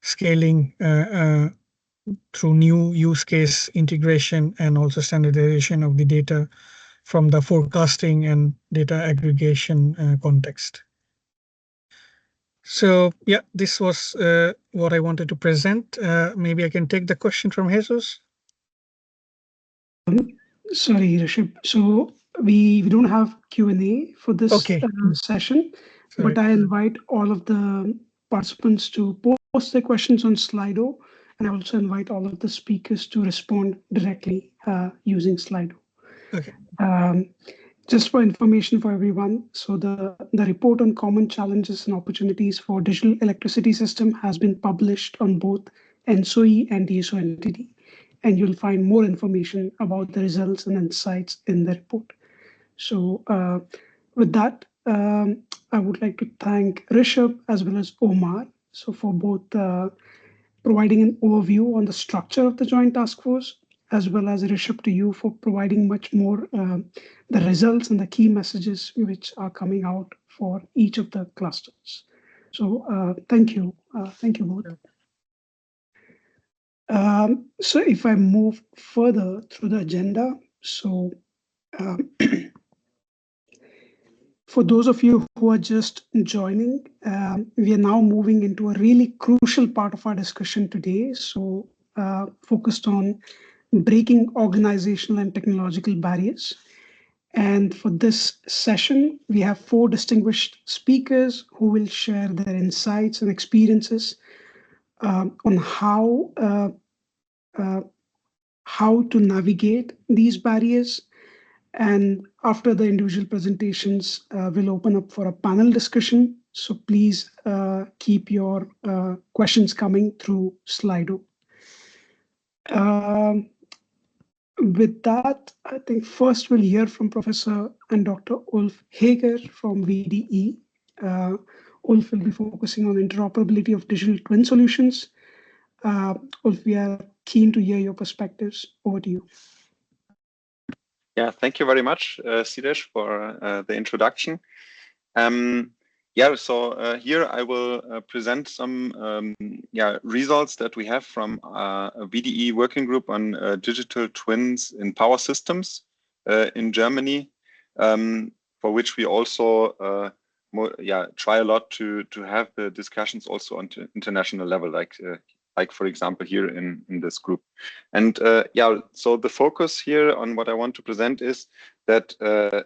scaling through new use case integration and also standardization of the data from the forecasting and data aggregation context. So yeah, this was what I wanted to present. Maybe I can take the question from Jesus. Sorry, Rishabh. So we don't have Q&A for this session, Sorry. but I invite all of the participants to post their questions on Slido, and I also invite all of the speakers to respond directly using Slido. Okay. Just for information for everyone, so the report on common challenges and opportunities for digital electricity system has been published on both ENTSO and DSO entity, and you'll find more information about the results and insights in the report. So with that, I would like to thank Rishabh as well as Omar, so for both providing an overview on the structure of the joint task force, as well as Rishabh to you for providing much more the results and the key messages which are coming out for each of the clusters. So thank you both. So if I move further through the agenda, so for those of you who are just joining, we are now moving into a really crucial part of our discussion today. So focused on breaking organizational and technological barriers. And for this session, we have 4 distinguished speakers who will share their insights and experiences on how to navigate these barriers. And after the individual presentations, we'll open up for a panel discussion. So please keep your questions coming through Slido. With that, I think first we'll hear from Professor and Dr. Ulf Hager from VDE. Ulf will be focusing on interoperability of digital twin solutions. Ulf, we are keen to hear your perspectives. Over to you. Yeah, thank you very much, Sidesh, for the introduction. So here I will present some results that we have from a VDE working group on digital twins in power systems in Germany, for which we also try a lot to have the discussions also on international level, like for example here in this group. And so the focus here on what I want to present is that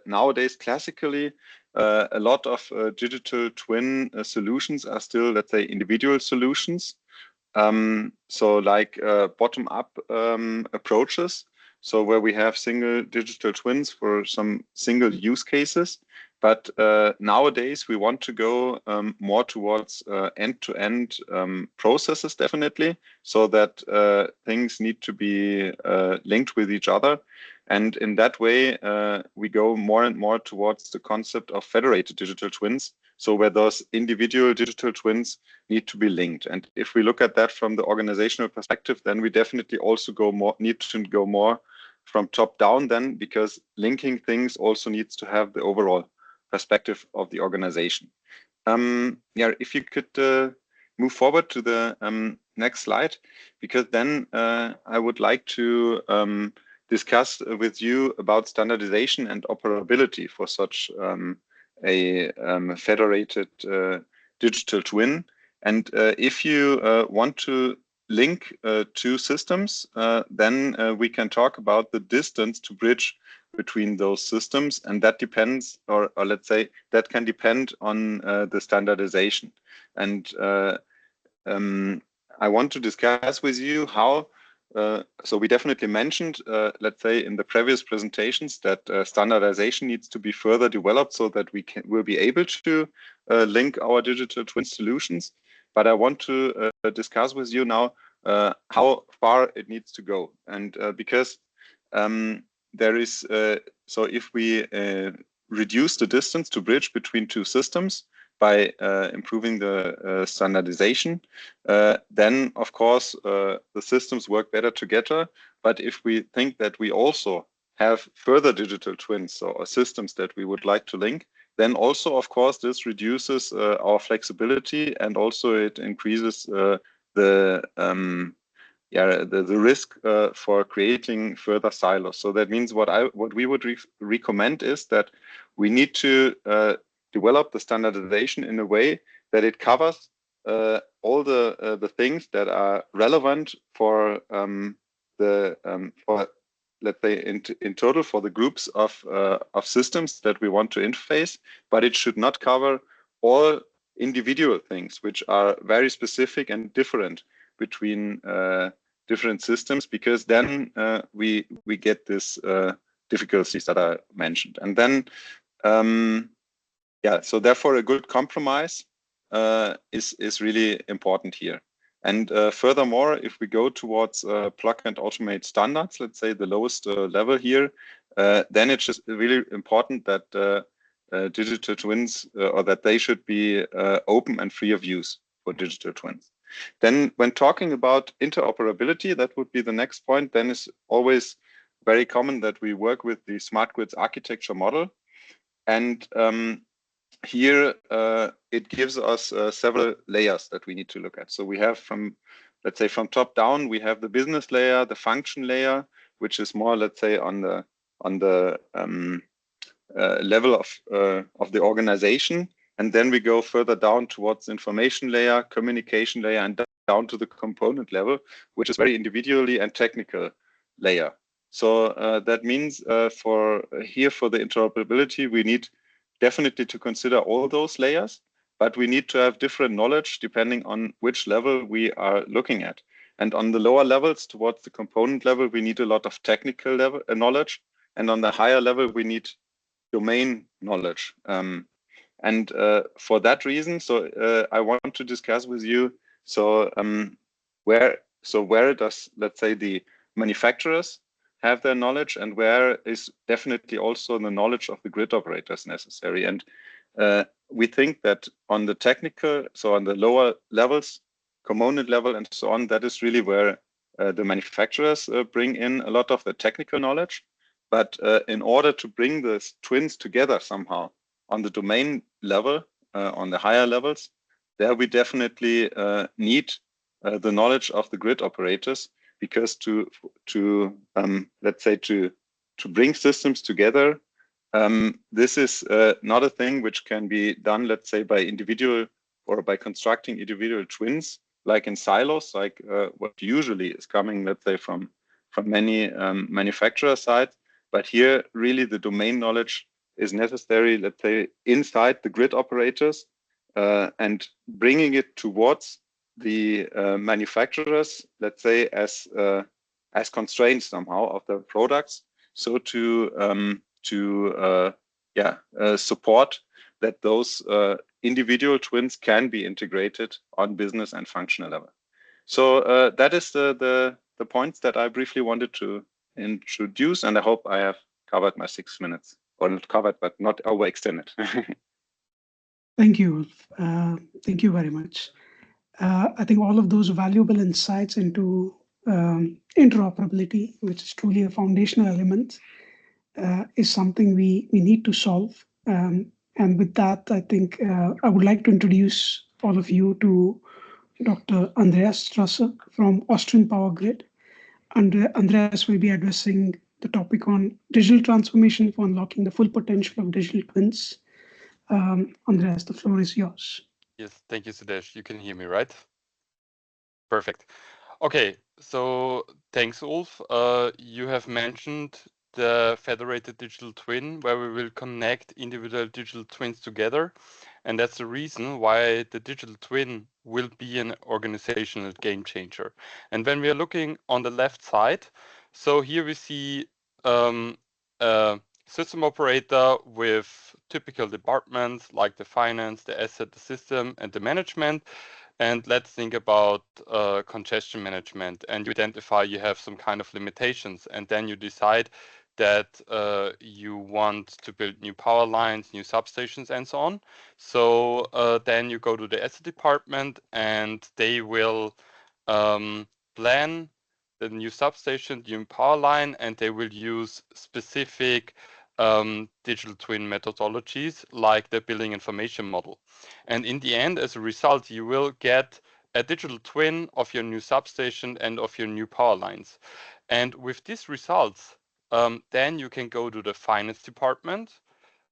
nowadays classically a lot of digital twin solutions are still, let's say, individual solutions. So like bottom-up approaches, so where we have single digital twins for some single use cases. But nowadays we want to go more towards end-to-end processes, definitely, so that things need to be linked with each other. And in that way, we go more and more towards the concept of federated digital twins. So where those individual digital twins need to be linked. And if we look at that from the organizational perspective, then we definitely also need to go more from top down then, because linking things also needs to have the overall perspective of the organization. If you could move forward to the next slide, because then I would like to discuss with you about standardization and operability for such a federated digital twin. And if you want to link 2 systems, then we can talk about the distance to bridge between those systems, and that depends, or let's say that can depend on the standardization. And I want to discuss with you how. So we definitely mentioned, let's say, in the previous presentations that standardization needs to be further developed so that we'll be able to link our digital twin solutions. But I want to discuss with you now how far it needs to go, and because there is so if we reduce the distance to bridge between two systems by improving the standardization, then of course the systems work better together. But if we think that we also have further digital twins or systems that we would like to link, then also of course this reduces our flexibility, and also it increases the risk for creating further silos. So that means what we would recommend is that we need to develop the standardization in a way that it covers all the things that are relevant for let's say in total for the groups of systems that we want to interface, but it should not cover all individual things which are very specific and different between different systems, because then we get this difficulties that I mentioned. And then so therefore a good compromise is really important here. And furthermore, if we go towards plug and automate standards, let's say the lowest level here, then it's just really important that digital twins or that they should be open and free of use for digital twins. Then when talking about interoperability, that would be the next point, then it's always very common that we work with the smart grids architecture model. And here it gives us several layers that we need to look at. So we have let's say from top down, we have the business layer, the function layer, which is more, let's say, on the level of the organization. And then we go further down towards information layer, communication layer, and down to the component level, which is very individually and technical layer. So that means for the interoperability, we need definitely to consider all those layers, but we need to have different knowledge depending on which level we are looking at. And on the lower levels towards the component level, we need a lot of technical level knowledge. And on the higher level, we need domain knowledge. And for that reason, so I want to discuss with you, so where does, let's say, the manufacturers have their knowledge, and where is definitely also the knowledge of the grid operators necessary. And we think that on the technical, so on the lower levels, component level and so on, that is really where the manufacturers bring in a lot of the technical knowledge. But in order to bring the twins together somehow on the domain level, on the higher levels, there we definitely need the knowledge of the grid operators, because to let's say to bring systems together, this is not a thing which can be done, let's say, by individual or by constructing individual twins like in silos, like what usually is coming, let's say, from many manufacturer sides. But here really the domain knowledge is necessary, let's say, inside the grid operators, and bringing it towards the manufacturers, let's say, as constraints somehow of the products, so to support that those individual twins can be integrated on business and functional level. So that is the points that I briefly wanted to introduce, and I hope I have covered my 6 minutes, or not covered, but not overextended. Thank you, Ulf. Thank you very much. I think all of those valuable insights into interoperability, which is truly a foundational element, is something we need to solve. And with that, I think I would like to introduce all of you to Dr. Andreas Strasser from Austrian Power Grid. Andreas will be addressing the topic on digital transformation for unlocking the full potential of digital twins. Andreas, the floor is yours. Yes, thank you, Sudesh. You can hear me, right? Perfect. Okay, so thanks, Ulf. You have mentioned the federated digital twin, where we will connect individual digital twins together. And that's the reason why the digital twin will be an organizational game changer. And when we are looking on the left side, so here we see a system operator with typical departments like the finance, the asset, the system, and the management. And let's think about congestion management, and you identify you have some kind of limitations, and then you decide that you want to build new power lines, new substations, and so on. So then you go to the asset department, and they will plan the new substation, the new power line, and they will use specific digital twin methodologies like the building information model. And in the end, as a result, you will get a digital twin of your new substation and of your new power lines. And with these results, then you can go to the finance department,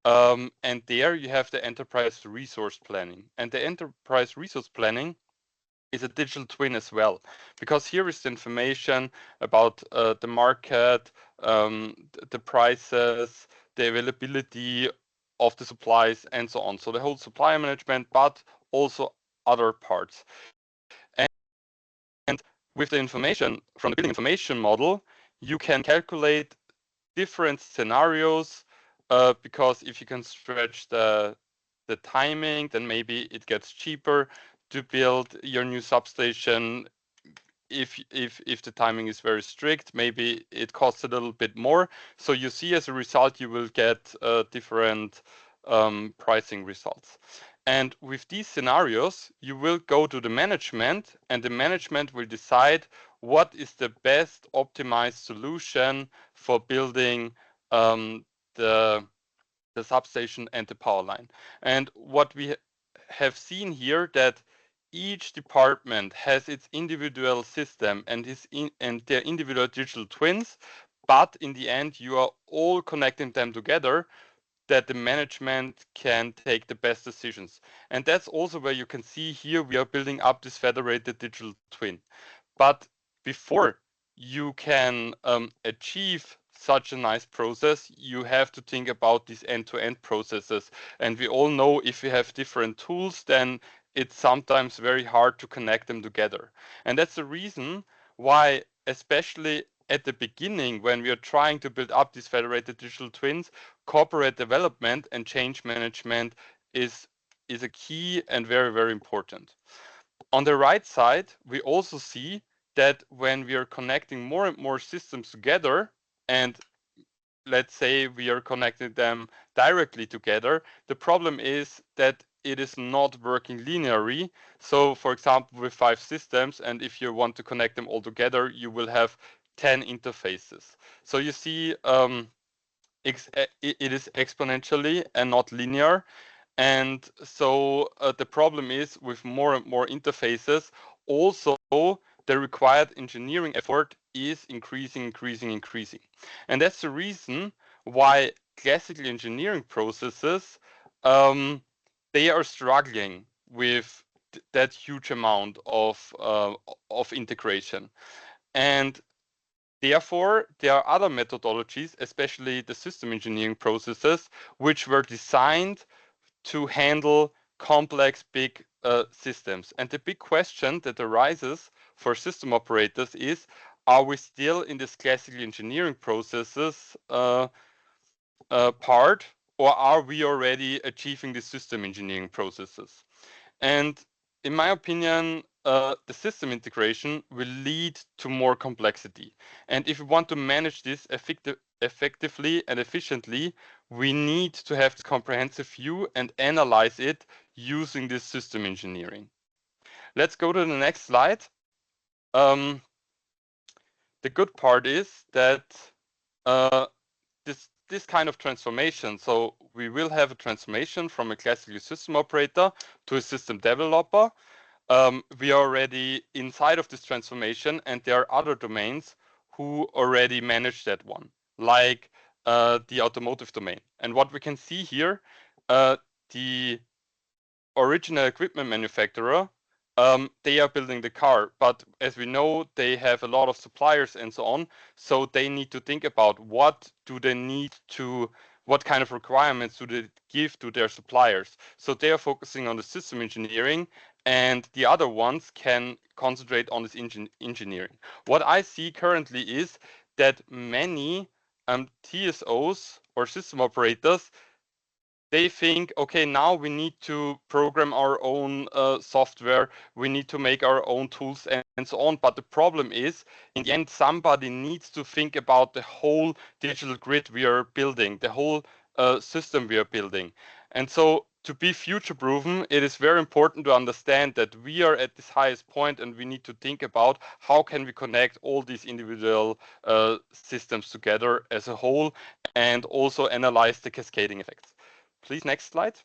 and there you have the enterprise resource planning. And the enterprise resource planning is a digital twin as well, because here is the information about the market, the prices, the availability of the supplies, and so on. So the whole supply management, but also other parts. And with the information from the building information model, you can calculate different scenarios, because if you can stretch the timing, then maybe it gets cheaper to build your new substation. If the timing is very strict, maybe it costs a little bit more. So you see, as a result, you will get different pricing results. And with these scenarios, you will go to the management, and the management will decide what is the best optimized solution for building the substation and the power line. And what we have seen here, that each department has its individual system and their individual digital twins, but in the end, you are all connecting them together, that the management can take the best decisions. And that's also where you can see here we are building up this federated digital twin. But before you can achieve such a nice process, you have to think about these end-to-end processes. And we all know, if you have different tools, then it's sometimes very hard to connect them together. And that's the reason why, especially at the beginning, when we are trying to build up these federated digital twins, corporate development and change management is a key and very, very important. On the right side, we also see that when we are connecting more and more systems together, and let's say we are connecting them directly together, the problem is that it is not working linearly. So for example, with 5 systems, and if you want to connect them all together, you will have 10 interfaces. So you see, it is exponentially and not linear. And so the problem is, with more and more interfaces, also the required engineering effort is increasing. And that's the reason why classical engineering processes, they are struggling with that huge amount of integration. And therefore, there are other methodologies, especially the system engineering processes, which were designed to handle complex big systems. And the big question that arises for system operators is, are we still in this classical engineering processes part, or are we already achieving the system engineering processes? And in my opinion, the system integration will lead to more complexity. And if we want to manage this effectively and efficiently, we need to have this comprehensive view and analyze it using this system engineering. Let's go to the next slide. The good part is that this kind of transformation, so we will have a transformation from a classical system operator to a system developer. We are already inside of this transformation, and there are other domains who already manage that one, like the automotive domain. And what we can see here, the original equipment manufacturer, they are building the car, but as we know, they have a lot of suppliers and so on. So they need to think about what kind of requirements do they give to their suppliers. So they are focusing on the system engineering, and the other ones can concentrate on this engineering. What I see currently is that many TSOs or system operators, they think, okay, now we need to program our own software, we need to make our own tools and and so on. But the problem is, in the end, somebody needs to think about the whole digital grid we are building, the whole system we are building. And so to be future-proven, it is very important to understand that we are at this highest point and we need to think about how can we connect all these individual systems together as a whole and also analyze the cascading effects. Please, next slide.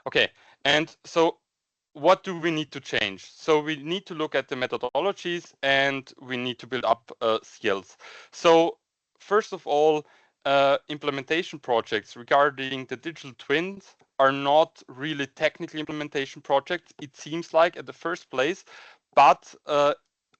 Okay, and so what do we need to change? So we need to look at the methodologies and we need to build up skills. So first of all, implementation projects regarding the digital twins are not really technical implementation projects, it seems like at the first place, but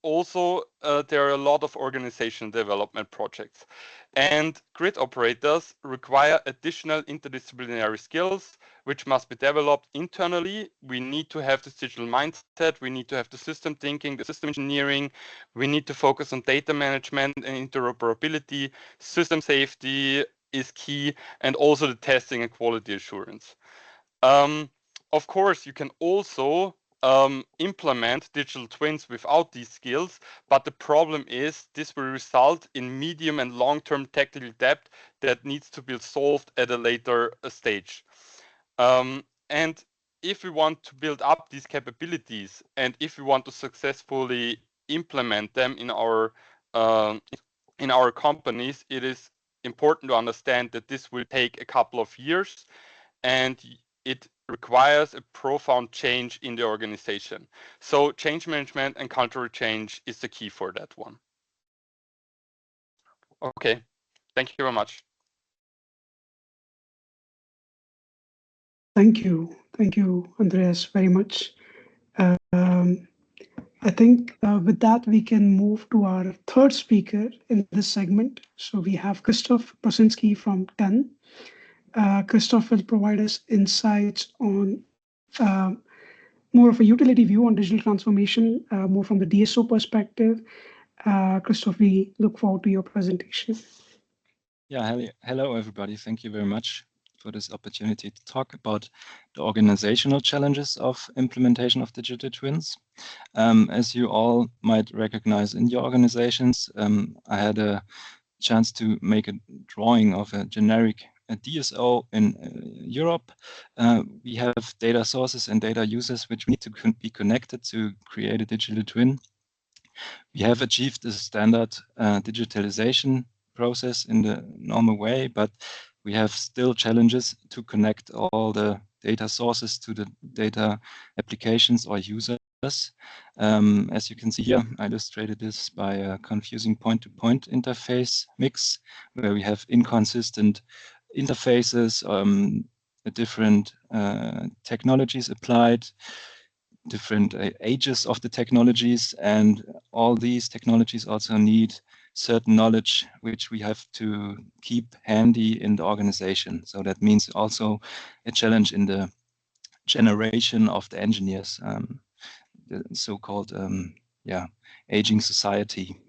also there are a lot of organization development projects. And grid operators require additional interdisciplinary skills which must be developed internally. We need to have this digital mindset, we need to have the system thinking, the system engineering, we need to focus on data management and interoperability, system safety is key, and also the testing and quality assurance. Of course, you can also implement digital twins without these skills, but the problem is this will result in medium and long-term technical debt that needs to be solved at a later stage. And if we want to build up these capabilities and if we want to successfully implement them in our companies, it is important to understand that this will take a couple of years and it requires a profound change in the organization. So change management and cultural change is the key for that one. Okay, thank you very much. Thank you, Andreas, very much. I think with that, we can move to our third speaker in this segment. So we have Christoph Prosinski from TEN. Christoph will provide us insights on more of a utility view on digital transformation, more from the DSO perspective. Christoph, we look forward to your presentation. Yeah, hello everybody. Thank you very much for this opportunity to talk about the organizational challenges of implementation of digital twins. As you all might recognize in your organizations, I had a chance to make a drawing of a generic DSO in Europe. We have data sources and data users which need to be connected to create a digital twin. We have achieved a standard digitalization process in the normal way, but we have still challenges to connect all the data sources to the data applications or users. As you can see here, I illustrated this by a confusing point-to-point interface mix, where we have inconsistent interfaces, different technologies applied, different ages of the technologies, and all these technologies also need certain knowledge which we have to keep handy in the organization. So that means also a challenge in the generation of the engineers, the so-called aging society.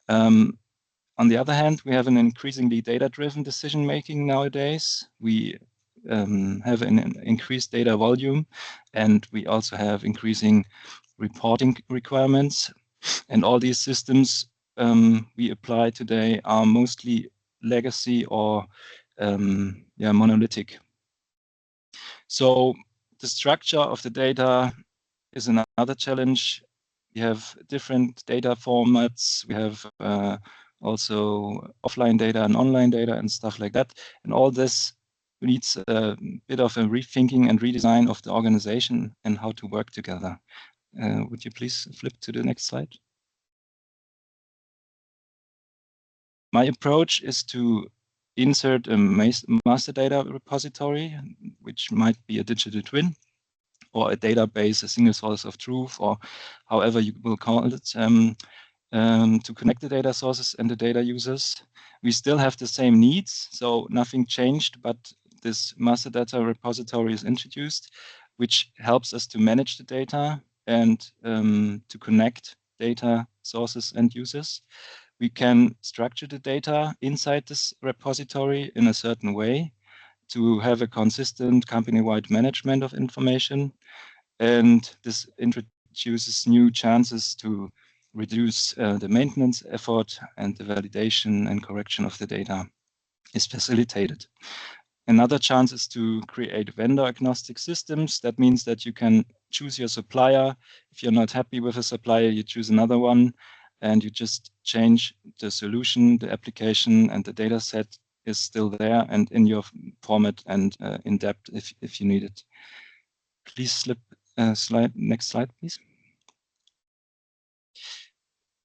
On the other hand, we have an increasingly data-driven decision-making nowadays. We have an increased data volume, and we also have increasing reporting requirements. And all these systems we apply today are mostly legacy or monolithic. So the structure of the data is another challenge. We have different data formats. We have also offline data and online data and stuff like that. And all this needs a bit of a rethinking and redesign of the organization and how to work together. Would you please flip to the next slide? My approach is to insert a master data repository, which might be a digital twin or a database, a single source of truth, or however you will call it, to connect the data sources and the data users. We still have the same needs, so nothing changed, but this master data repository is introduced, which helps us to manage the data and to connect data sources and users. We can structure the data inside this repository in a certain way to have a consistent company-wide management of information. And this introduces new chances to reduce the maintenance effort, and the validation and correction of the data is facilitated. Another chance is to create vendor agnostic systems. That means that you can choose your supplier. If you're not happy with a supplier, you choose another one, and you just change the solution, the application, and the data set is still there and in your format and in depth if you need it. Please next slide, please.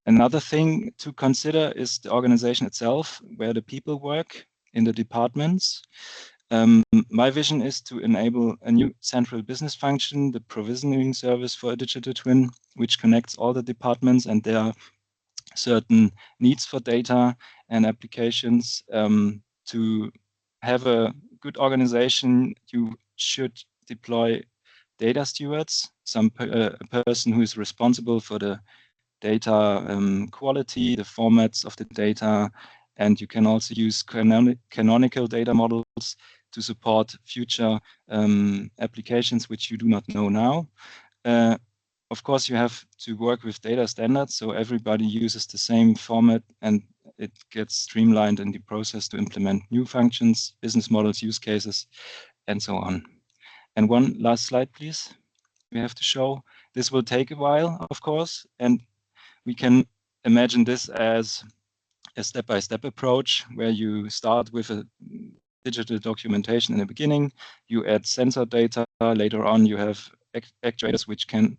Another thing to consider is the organization itself, where the people work in the departments. My vision is to enable a new central business function, the provisioning service for a digital twin, which connects all the departments, and there are certain needs for data and applications. To have a good organization, you should deploy data stewards, a person who is responsible for the data quality, the formats of the data, and you can also use canonical data models to support future applications which you do not know now. Of course, you have to work with data standards, so everybody uses the same format and it gets streamlined in the process to implement new functions, business models, use cases, and so on. And one last slide, please. We have to show. This will take a while, of course, and we can imagine this as a step-by-step approach where you start with a digital documentation in the beginning, you add sensor data, later on you have actuators which can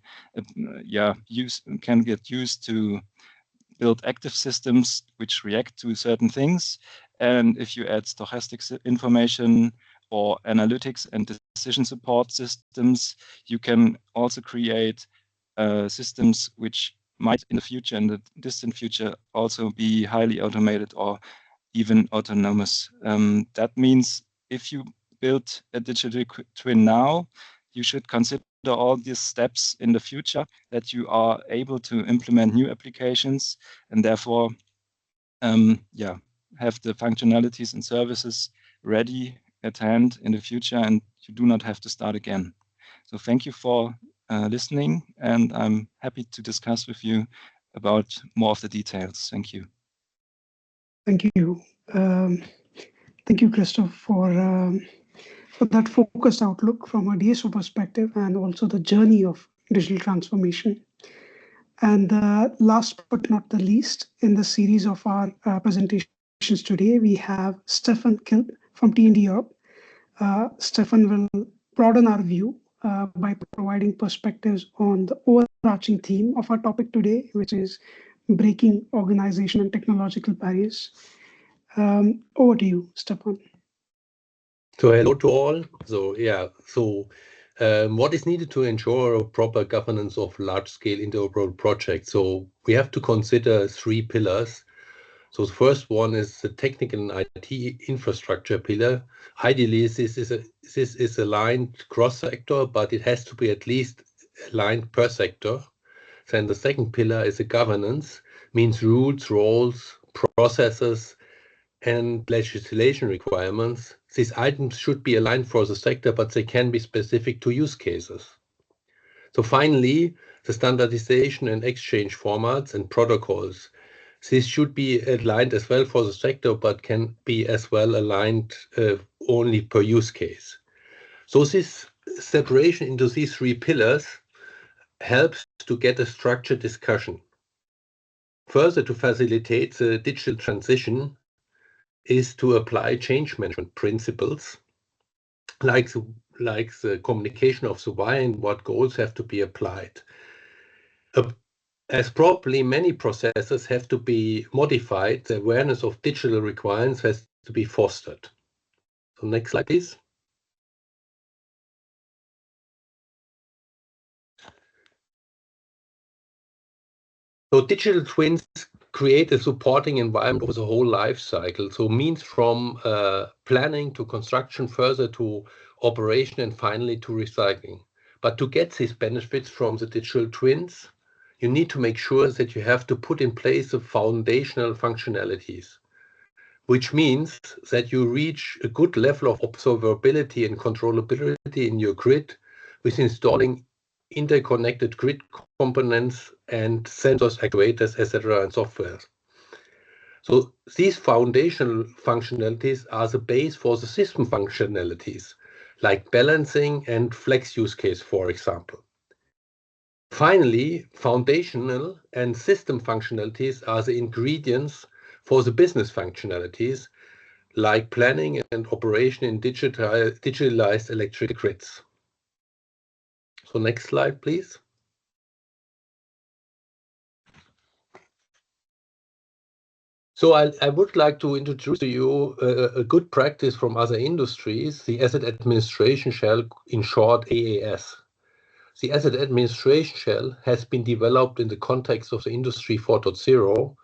get used to build active systems which react to certain things. And if you add stochastic information or analytics and decision support systems, you can also create systems which might in the future, in the distant future, also be highly automated or even autonomous. That means if you build a digital twin now, you should consider all these steps in the future, that you are able to implement new applications and therefore have the functionalities and services ready at hand in the future, and you do not have to start again. So thank you for listening, and I'm happy to discuss with you about more of the details. Thank you. Thank you. Thank you, Christoph, for that focused outlook from a DSO perspective and also the journey of digital transformation. And last but not the least, in the series of our presentations today, we have Stefan Kilp from T&D Europe. Stefan will broaden our view by providing perspectives on the overarching theme of our topic today, which is breaking organization and technological barriers. Over to you, Stefan. So hello to all. What is needed to ensure a proper governance of large-scale interoperable projects? So we have to consider 3 pillars. So the first one is the technical and IT infrastructure pillar. Ideally, this is aligned cross-sector, but it has to be at least aligned per sector. Then the second pillar is the governance, means rules, roles, processes, and legislation requirements. These items should be aligned for the sector, but they can be specific to use cases. So finally, the standardization and exchange formats and protocols. This should be aligned as well for the sector, but can be as well aligned only per use case. So this separation into these 3 pillars helps to get a structured discussion. Further, to facilitate the digital transition is to apply change management principles, like the communication of the why and what goals have to be applied. As probably many processes have to be modified, the awareness of digital requirements has to be fostered. So next slide, please. So digital twins create a supporting environment over the whole life cycle. So means from planning to construction, further to operation, and finally to recycling. But to get these benefits from the digital twins, you need to make sure that you have to put in place the foundational functionalities, which means that you reach a good level of observability and controllability in your grid with installing interconnected grid components and sensors, actuators, etc., and software. So these foundational functionalities are the base for the system functionalities, like balancing and flex use case, for example. Finally, foundational and system functionalities are the ingredients for the business functionalities, like planning and operation in digitalized electric grids. So next slide, please. So I would like to introduce to you a good practice from other industries, the Asset Administration Shell, in short AAS. The Asset Administration Shell has been developed in the context of the Industry 4.0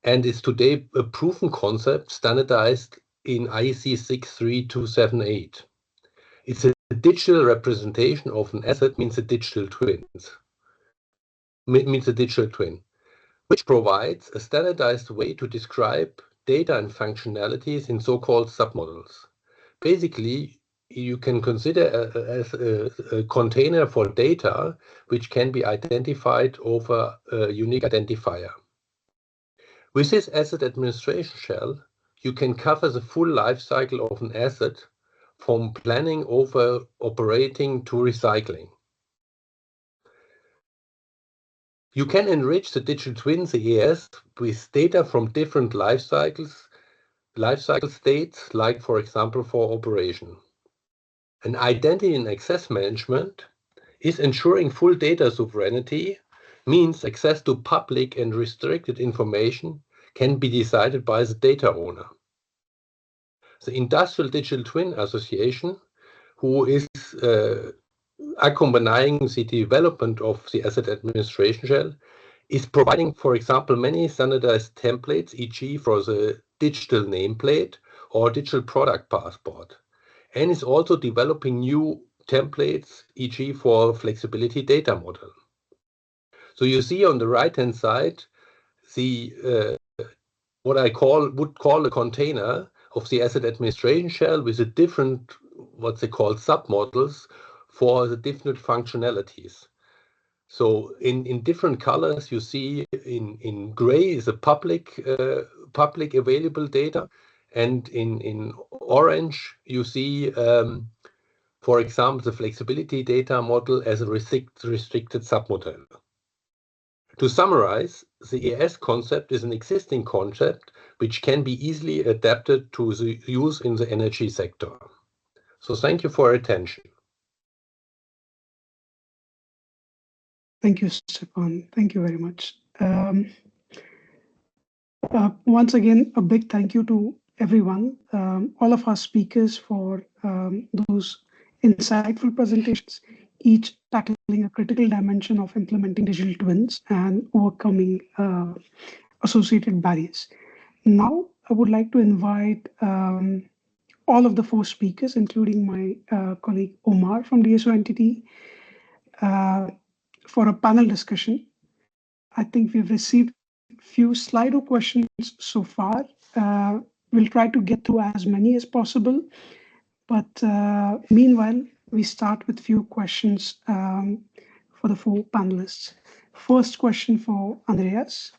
and is today a proven concept standardized in IEC 63278. It's a digital representation of an asset, means a digital twin, which provides a standardized way to describe data and functionalities in so-called submodels. Basically, you can consider as a container for data which can be identified over a unique identifier. With this asset administration shell, you can cover the full life cycle of an asset from planning over operating to recycling. You can enrich the digital twins EAS with data from different life cycle states, like for example for operation. An identity and access management is ensuring full data sovereignty, means access to public and restricted information can be decided by the data owner. The Industrial Digital Twin Association, who is accompanying the development of the asset administration shell, is providing, for example, many standardized templates, e.g. for the digital nameplate or digital product passport, and is also developing new templates, e.g. for flexibility data model. So you see on the right-hand side, the what I would call a container of the asset administration shell with a different, what they call submodels for the different functionalities. So in different colors, you see in gray is a public available data, and in orange you see, for example, the flexibility data model as a restricted submodel. To summarize, the EAS concept is an existing concept which can be easily adapted to the use in the energy sector. So thank you for your attention. Thank you, Stefan. Thank you very much. Once again, a big thank you to everyone, all of our speakers for those insightful presentations, each tackling a critical dimension of implementing digital twins and overcoming associated barriers. Now, I would like to invite all of the 4 speakers, including my colleague Omar from DSO entity, for a panel discussion. I think we've received few Slido questions so far. We'll try to get through as many as possible, but meanwhile, we start with few questions for the 4 panelists. First question for Andreas.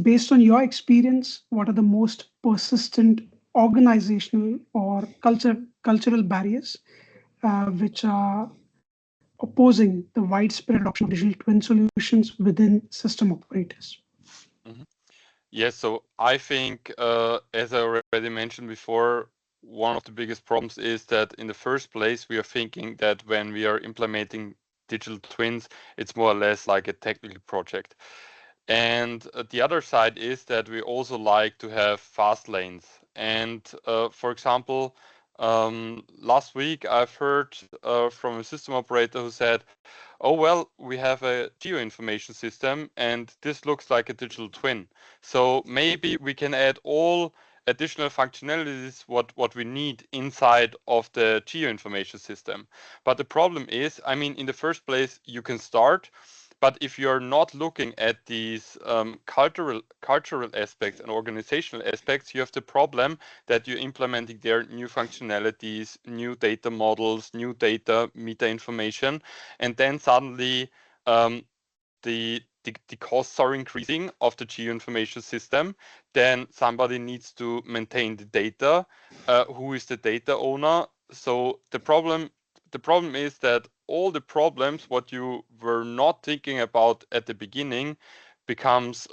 Based on your experience, what are the most persistent organizational or cultural barriers which are opposing the widespread adoption of digital twin solutions within system operators? Yes, so I think, as I already mentioned before, one of the biggest problems is that in the first place, we are thinking that when we are implementing digital twins, it's more or less like a technical project. And the other side is that we also like to have fast lanes. And for example, last week I've heard from a system operator who said, oh, well, we have a geoinformation system and this looks like a digital twin. So maybe we can add all additional functionalities what we need inside of the geoinformation system. But the problem is, I mean, in the first place, you can start, But if you're not looking at these cultural aspects and organizational aspects, you have the problem that you're implementing there new functionalities, new data models, new data, meta information, and then suddenly the costs are increasing of the geoinformation system. Then somebody needs to maintain the data. Who is the data owner? So the problem is that all the problems what you were not thinking about at the beginning becomes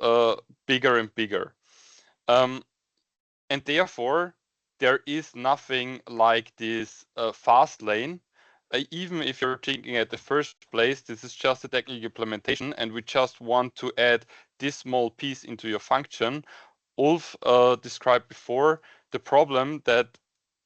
bigger and bigger. And therefore, there is nothing like this fast lane. Even if you're thinking at the first place, this is just a technical implementation, and we just want to add this small piece into your function. Ulf described before the problem that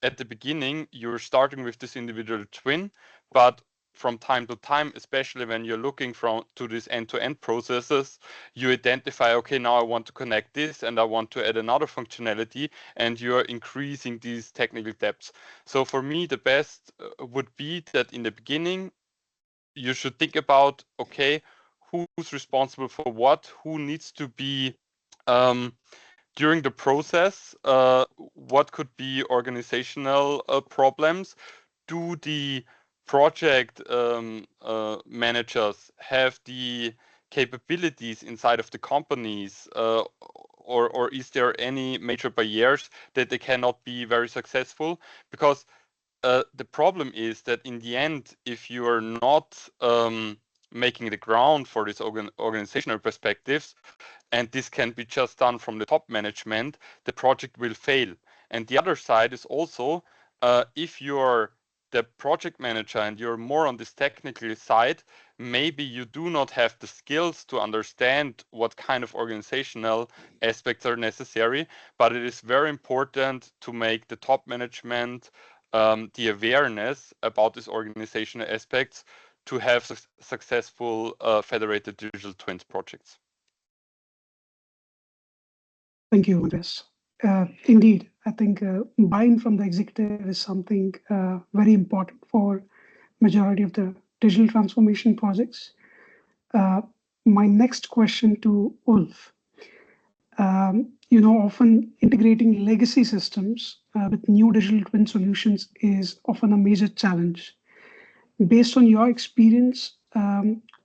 at the beginning you're starting with this individual twin, but from time to time, especially when you're looking to these end-to-end processes, you identify, okay, now I want to connect this and I want to add another functionality, and you're increasing these technical depths. So for me, the best would be that in the beginning, you should think about, okay, who's responsible for what, who needs to be during the process, what could be organizational problems? Do the project managers have the capabilities inside of the companies, or is there any major barriers that they cannot be very successful? Because the problem is that in the end, if you are not making the ground for these organizational perspectives, and this can be just done from the top management, the project will fail. And the other side is also, if you're the project manager and you're more on this technical side, maybe you do not have the skills to understand what kind of organizational aspects are necessary, but it is very important to make the top management the awareness about these organizational aspects to have successful federated digital twins projects. Thank you, Andres. Indeed, I think buy-in from the executive is something very important for majority of the digital transformation projects. My next question to Ulf. Often integrating legacy systems with new digital twin solutions is often a major challenge. Based on your experience,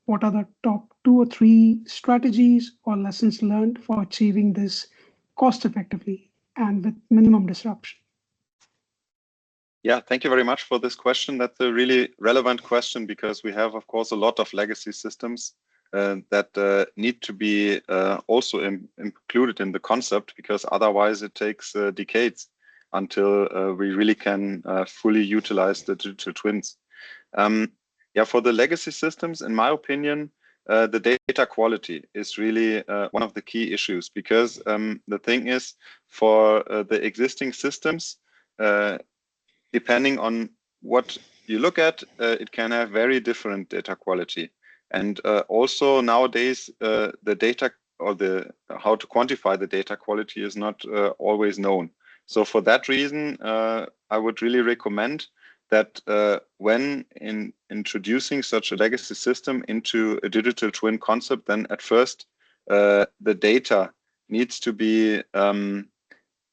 what are the top 2 or 3 strategies or lessons learned for achieving this cost effectively and with minimum disruption? Yeah, thank you very much for this question. That's a really relevant question because we have, of course, a lot of legacy systems that need to be also included in the concept, because otherwise it takes decades until we really can fully utilize the digital twins. Yeah, for the legacy systems, in my opinion, the data quality is really one of the key issues, because the thing is, for the existing systems, depending on what you look at, it can have very different data quality. And also nowadays, the data or how to quantify the data quality is not always known. So for that reason, I would really recommend that when introducing such a legacy system into a digital twin concept, then at first the data needs to be, or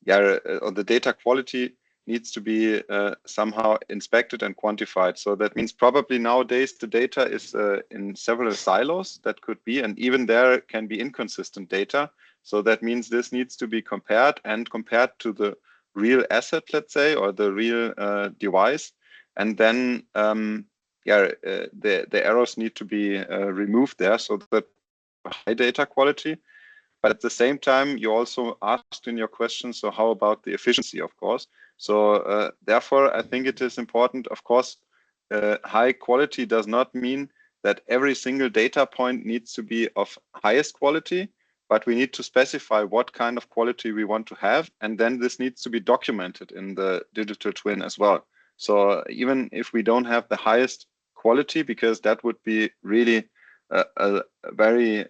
the data quality needs to be somehow inspected and quantified. So that means probably nowadays the data is in several silos that could be, and even there can be inconsistent data. So that means this needs to be compared to the real asset, let's say, or the real device. And then, the errors need to be removed there, so that high data quality. But at the same time, you also asked in your question, so how about the efficiency, of course? So therefore, I think it is important, of course, high quality does not mean that every single data point needs to be of highest quality, but we need to specify what kind of quality we want to have. And then this needs to be documented in the digital twin as well. So even if we don't have the highest quality, because that would be really very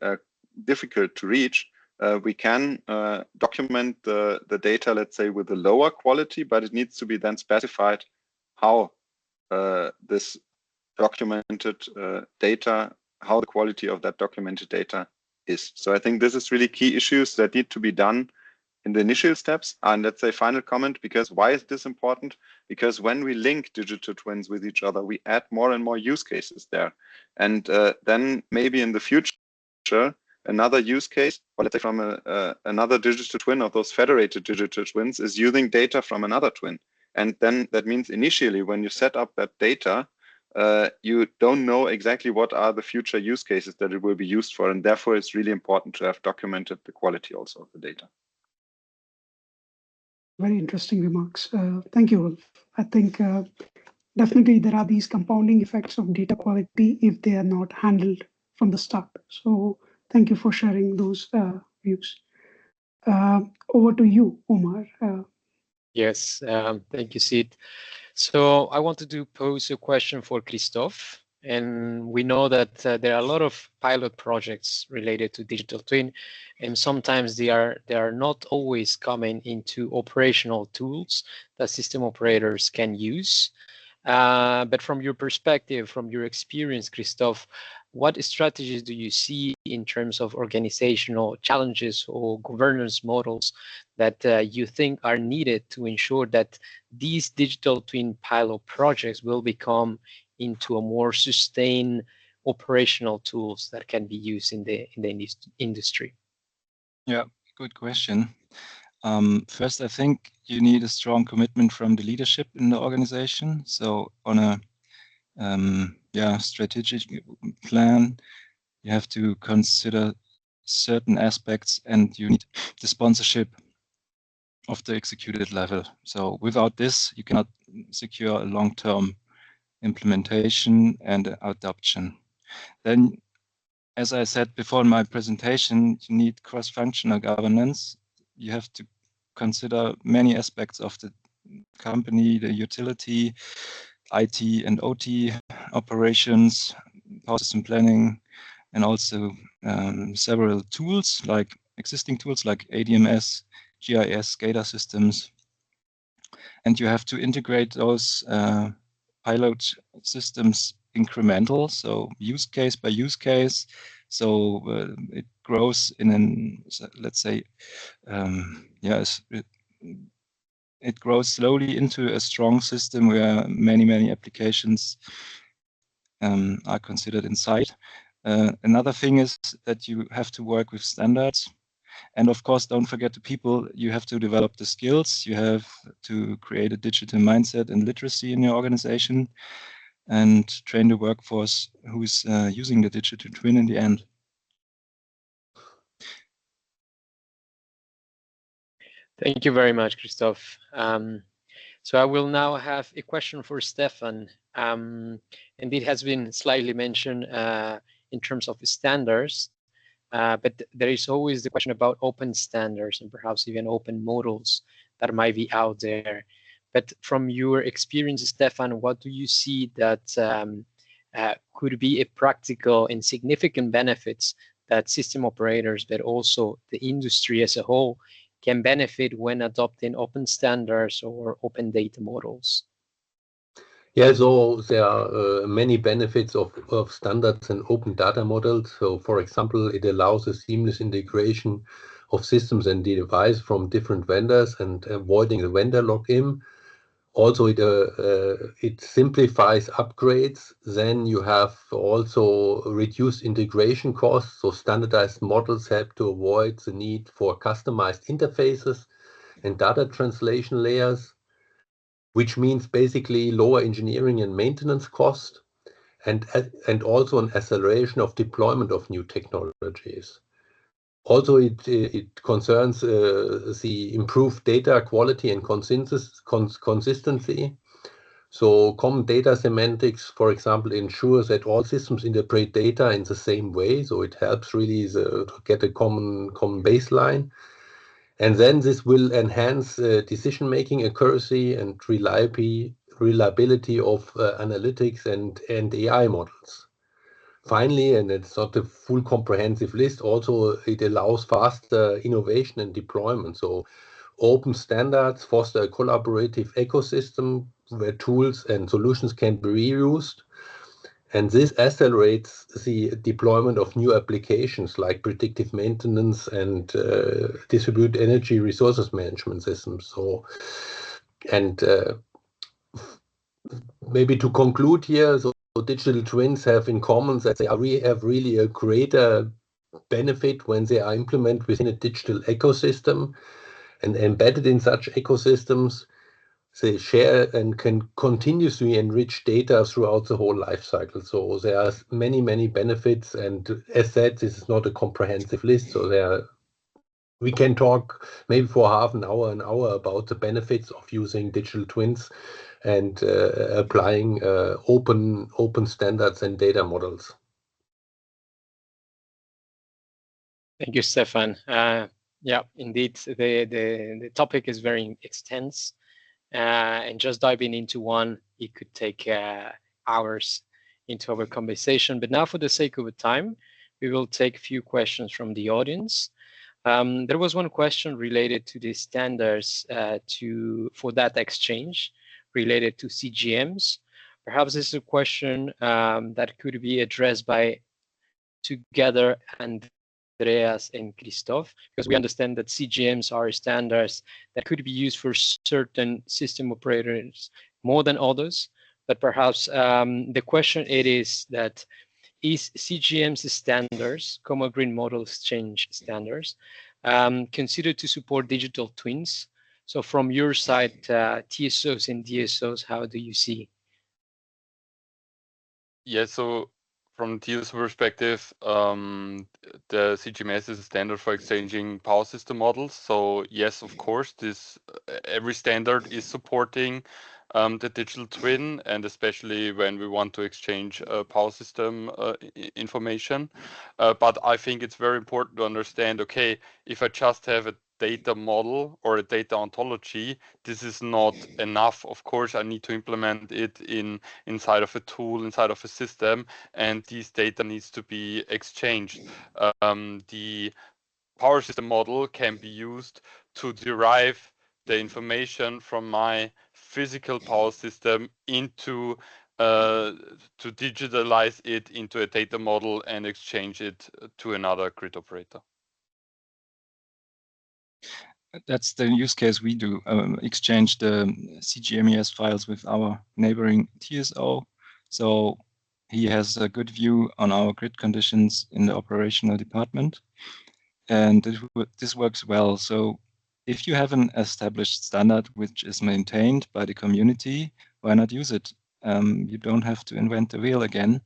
difficult to reach, we can document the data, let's say, with a lower quality, but it needs to be then specified how this documented data how the quality of that documented data is. So I think this is really key issues that need to be done in the initial steps. And let's say final comment, because why is this important? Because when we link digital twins with each other, we add more and more use cases there. And then maybe in the future, another use case, or let's say from another digital twin of those federated digital twins is using data from another twin. And then that means initially when you set up that data, you don't know exactly what are the future use cases that it will be used for. And therefore, it's really important to have documented the quality also of the data. Very interesting remarks. Thank you, Wolf. I think definitely there are these compounding effects of data quality if they are not handled from the start. So thank you for sharing those views. Over to you, Omar. Yes, thank you, Sid. So I wanted to pose a question for Christophe. And we know that there are a lot of pilot projects related to digital twin, and sometimes they are not always coming into operational tools that system operators can use. But from your perspective, from your experience, Christophe, what strategies do you see in terms of organizational challenges or governance models that you think are needed to ensure that these digital twin pilot projects will become into a more sustained operational tools that can be used in the industry? Yeah, good question. First, I think you need a strong commitment from the leadership in the organization. So on a strategic plan, you have to consider certain aspects, and you need the sponsorship of the executed level. So without this, you cannot secure a long-term implementation and adoption. Then, as I said before in my presentation, you need cross-functional governance. You have to consider many aspects of the company, the utility, IT and OT operations, power system planning, and also several tools like existing tools like ADMS, GIS, SCADA systems. And you have to integrate those pilot systems incremental, so use case by use case. So it grows in an, let's say, it grows slowly into a strong system where many applications are considered inside. Another thing is that you have to work with standards. And of course, don't forget the people. You have to develop the skills. You have to create a digital mindset and literacy in your organization and train the workforce who's using the digital twin in the end. Thank you very much, Christophe. So I will now have a question for Stefan. And it has been slightly mentioned in terms of standards, but there is always the question about open standards and perhaps even open models that might be out there. But from your experience, Stefan, what do you see that could be a practical and significant benefits that system operators, but also the industry as a whole, can benefit when adopting open standards or open data models? Yeah, so there are many benefits of standards and open data models. So, for example, it allows a seamless integration of systems and devices from different vendors and avoiding the vendor lock-in. Also, it simplifies upgrades. Then you have also reduced integration costs. So standardized models help to avoid the need for customized interfaces and data translation layers, which means basically lower engineering and maintenance cost, and also an acceleration of deployment of new technologies. Also, it concerns the improved data quality and consistency. So common data semantics, for example, ensures that all systems interpret data in the same way. So it helps really to get a common baseline. And then this will enhance decision-making accuracy and reliability of analytics and AI models. Finally, and it's not a full comprehensive list, also it allows faster innovation and deployment. So open standards foster a collaborative ecosystem where tools and solutions can be reused. And this accelerates the deployment of new applications like predictive maintenance and distributed energy resources management systems. So, and maybe to conclude here, so digital twins have in common that they have really a greater benefit when they are implemented within a digital ecosystem and embedded in such ecosystems. They share and can continuously enrich data throughout the whole life cycle. So there are many, many benefits. And as said, this is not a comprehensive list. So we can talk maybe for half an hour about the benefits of using digital twins and applying open standards and data models. Thank you, Stefan. Yeah, indeed, the topic is very extensive. And just diving into one, it could take hours into our conversation. But now, for the sake of the time, we will take a few questions from the audience. There was one question related to the standards for data exchange related to CGMs. Perhaps this is a question that could be addressed by together Andreas and Christoph, because we understand that CGMs are standards that could be used for certain system operators more than others. But perhaps the question it is that is CGM's standards, Common Grid Model Exchange standards, considered to support digital twins? So from your side, TSOs and DSOs, how do you see? Yeah, so from TSO perspective, the CGMS is a standard for exchanging power system models. So yes, of course, every standard is supporting the digital twin, and especially when we want to exchange power system information. But I think it's very important to understand, okay, if I just have a data model or a data ontology, this is not enough. Of course, I need to implement it inside of a tool, inside of a system, and these data needs to be exchanged. The power system model can be used to derive the information from my physical power system into to digitalize it into a data model and exchange it to another grid operator. That's the use case we do, exchange the CGMES files with our neighboring TSO. So he has a good view on our grid conditions in the operational department. And this works well. So if you have an established standard which is maintained by the community, why not use it? You don't have to invent the wheel again.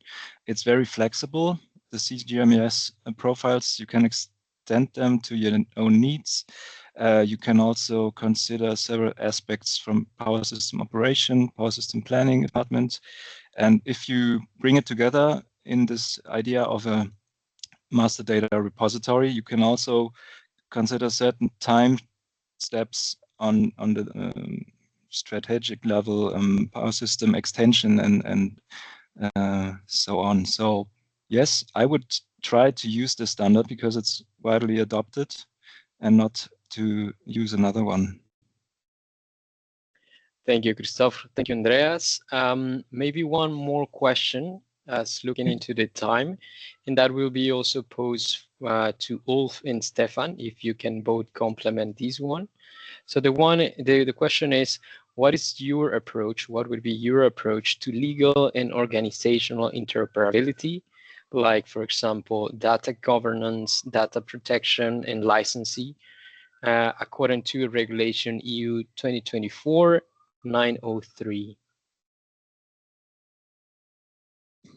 It's very flexible. The CGMES profiles, you can extend them to your own needs. You can also consider several aspects from power system operation, power system planning department. And if you bring it together in this idea of a master data repository, you can also consider certain time steps on the strategic level, power system extension and so on. So yes, I would try to use the standard because it's widely adopted and not to use another one. Thank you, Christoph. Thank you, Andreas. Maybe one more question as looking into the time, and that will be also posed to Ulf and Stefan, if you can both complement this one. So the question is, what is your approach? What would be your approach to legal and organizational interoperability? Like, for example, data governance, data protection, and licensing, according to Regulation EU 2024/903.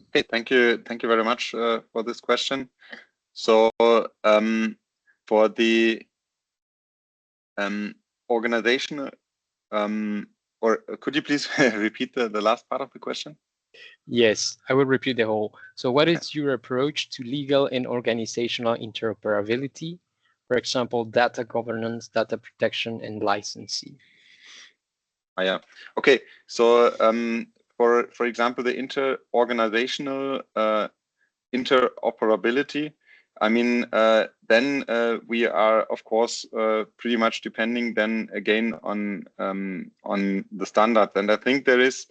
Okay, thank you very much for this question. So for the organizational, or could you please repeat the last part of the question? Yes, I will repeat the whole. So what is your approach to legal and organizational interoperability? For example, data governance, data protection, and licensing. Yeah. Okay. So for example, the inter-organizational interoperability, I mean, then we are, of course, pretty much depending then again on the standards. And I think there is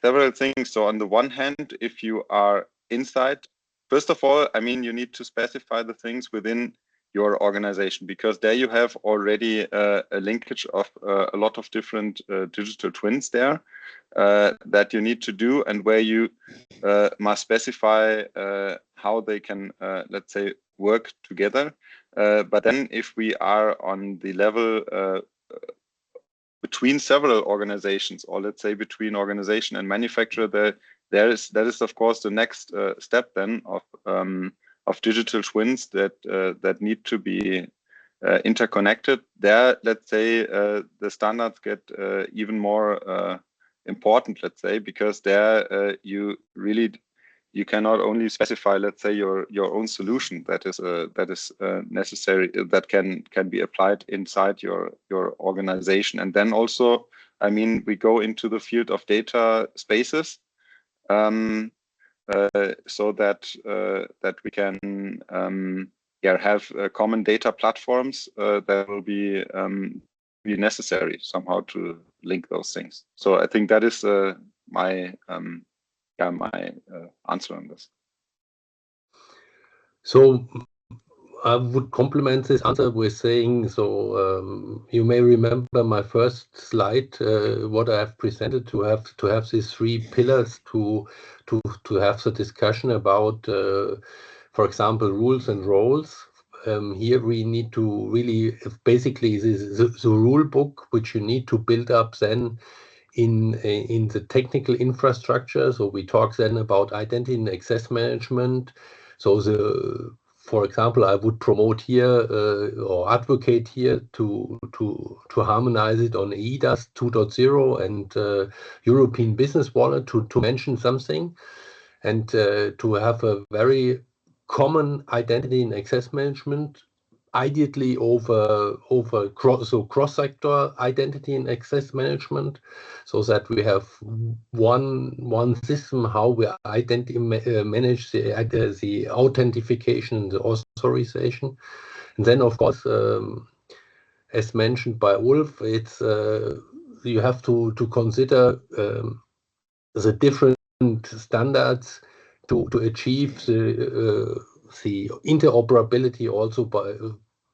several things. So on the one hand, if you are inside, first of all, I mean, you need to specify the things within your organization, because there you have already a linkage of a lot of different digital twins there that you need to do, and where you must specify how they can, let's say, work together. But then if we are on the level between several organizations, or let's say between organization and manufacturer, that is of course the next step then of digital twins that need to be interconnected. There, let's say, the standards get even more important, let's say, because there you cannot only specify, let's say, your own solution that is necessary, that can be applied inside your organization. And then also, I mean, we go into the field of data spaces, so that we can have common data platforms that will be necessary somehow to link those things. So I think that is my answer on this. So I would complement this answer with saying, so you may remember my first slide, what I have presented, to have these three pillars to have the discussion about, for example, rules and roles. Here we need to really, basically, this is the rule book which you need to build up then in the technical infrastructure. So we talk then about identity and access management. So for example, I would promote here or advocate here to harmonize it on eIDAS 2.0 and European Business Wallet, to mention something, and to have a very common identity and access management, ideally over cross-sector identity and access management, so that we have one system how we manage the authentication and the authorization. And then, of course, as mentioned by Ulf, it's you have to consider the different standards to achieve the interoperability also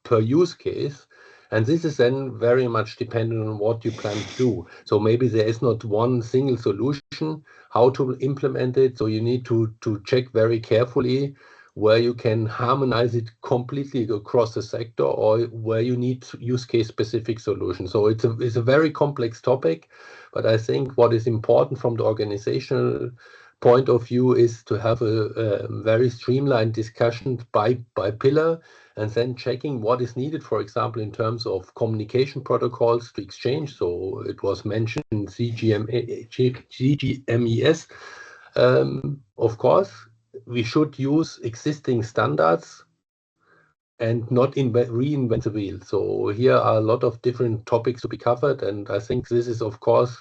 per use case. And this is then very much dependent on what you plan to do. So maybe there is not one single solution how to implement it. So you need to check very carefully where you can harmonize it completely across the sector, or where you need use case specific solutions. So it's a very complex topic, but I think what is important from the organizational point of view is to have a very streamlined discussion by pillar, and then checking what is needed, for example, in terms of communication protocols to exchange. So it was mentioned GGMES. Of course, we should use existing standards and not reinvent the wheel. So here are a lot of different topics to be covered, and I think this is, of course,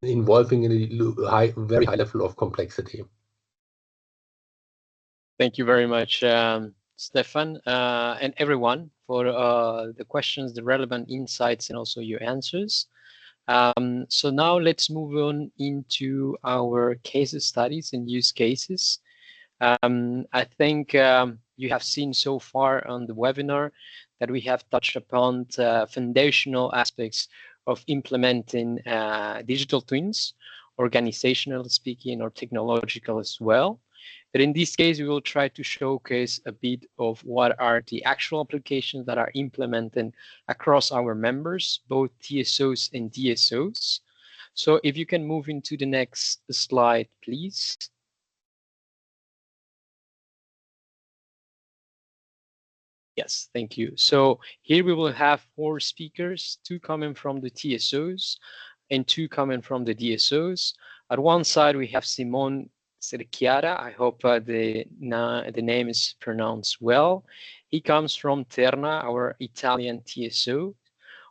involving a very high level of complexity. Thank you very much, Stefan, and everyone, for the questions, the relevant insights, and also your answers. So now let's move on into our case studies and use cases. I think you have seen so far on the webinar that we have touched upon the foundational aspects of implementing digital twins, organizational speaking or technological as well. But in this case, we will try to showcase a bit of what are the actual applications that are implemented across our members, both TSOs and DSOs. So if you can move into the next slide, please. Yes, thank you. So here we will have 4 speakers, 2 coming from the TSOs and 2 coming from the DSOs. At one side, we have Simone Cerchiara. I hope the name is pronounced well. He comes from Terna, our Italian TSO.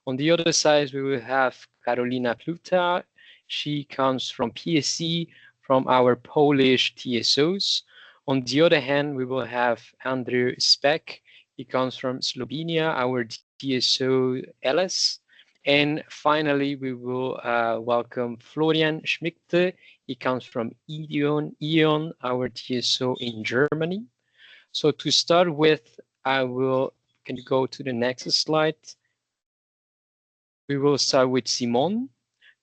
On the other side, we will have Carolina Pluta. She comes from PSE, from our Polish TSOs. On the other hand, we will have Andrew Speck. He comes from Slovenia, our TSO LS. And finally, we will welcome Florian Schmickte. He comes from E.ON, our TSO in Germany. So to start with, can you go to the next slide? We will start with Simon,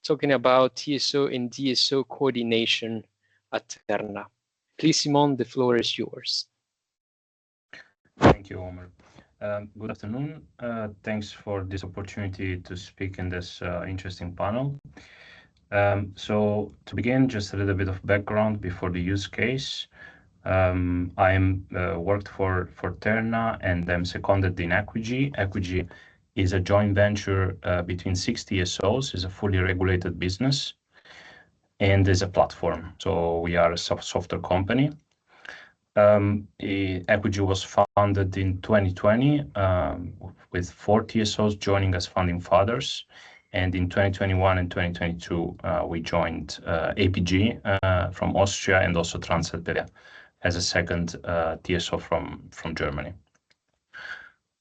talking about TSO and DSO coordination at Terna. Please, Simon, the floor is yours. Thank you, Omar. Good afternoon. Thanks for this opportunity to speak in this interesting panel. So to begin, just a little bit of background before the use case. I worked for Terna and I'm seconded in Equigi. Equigi is a joint venture between 6 TSOs, is a fully regulated business, and is a platform. So we are a software company. Equigi was founded in 2020 with 4 TSOs joining as founding fathers. And in 2021 and 2022, we joined APG from Austria and also Transalpia as a second TSO from Germany.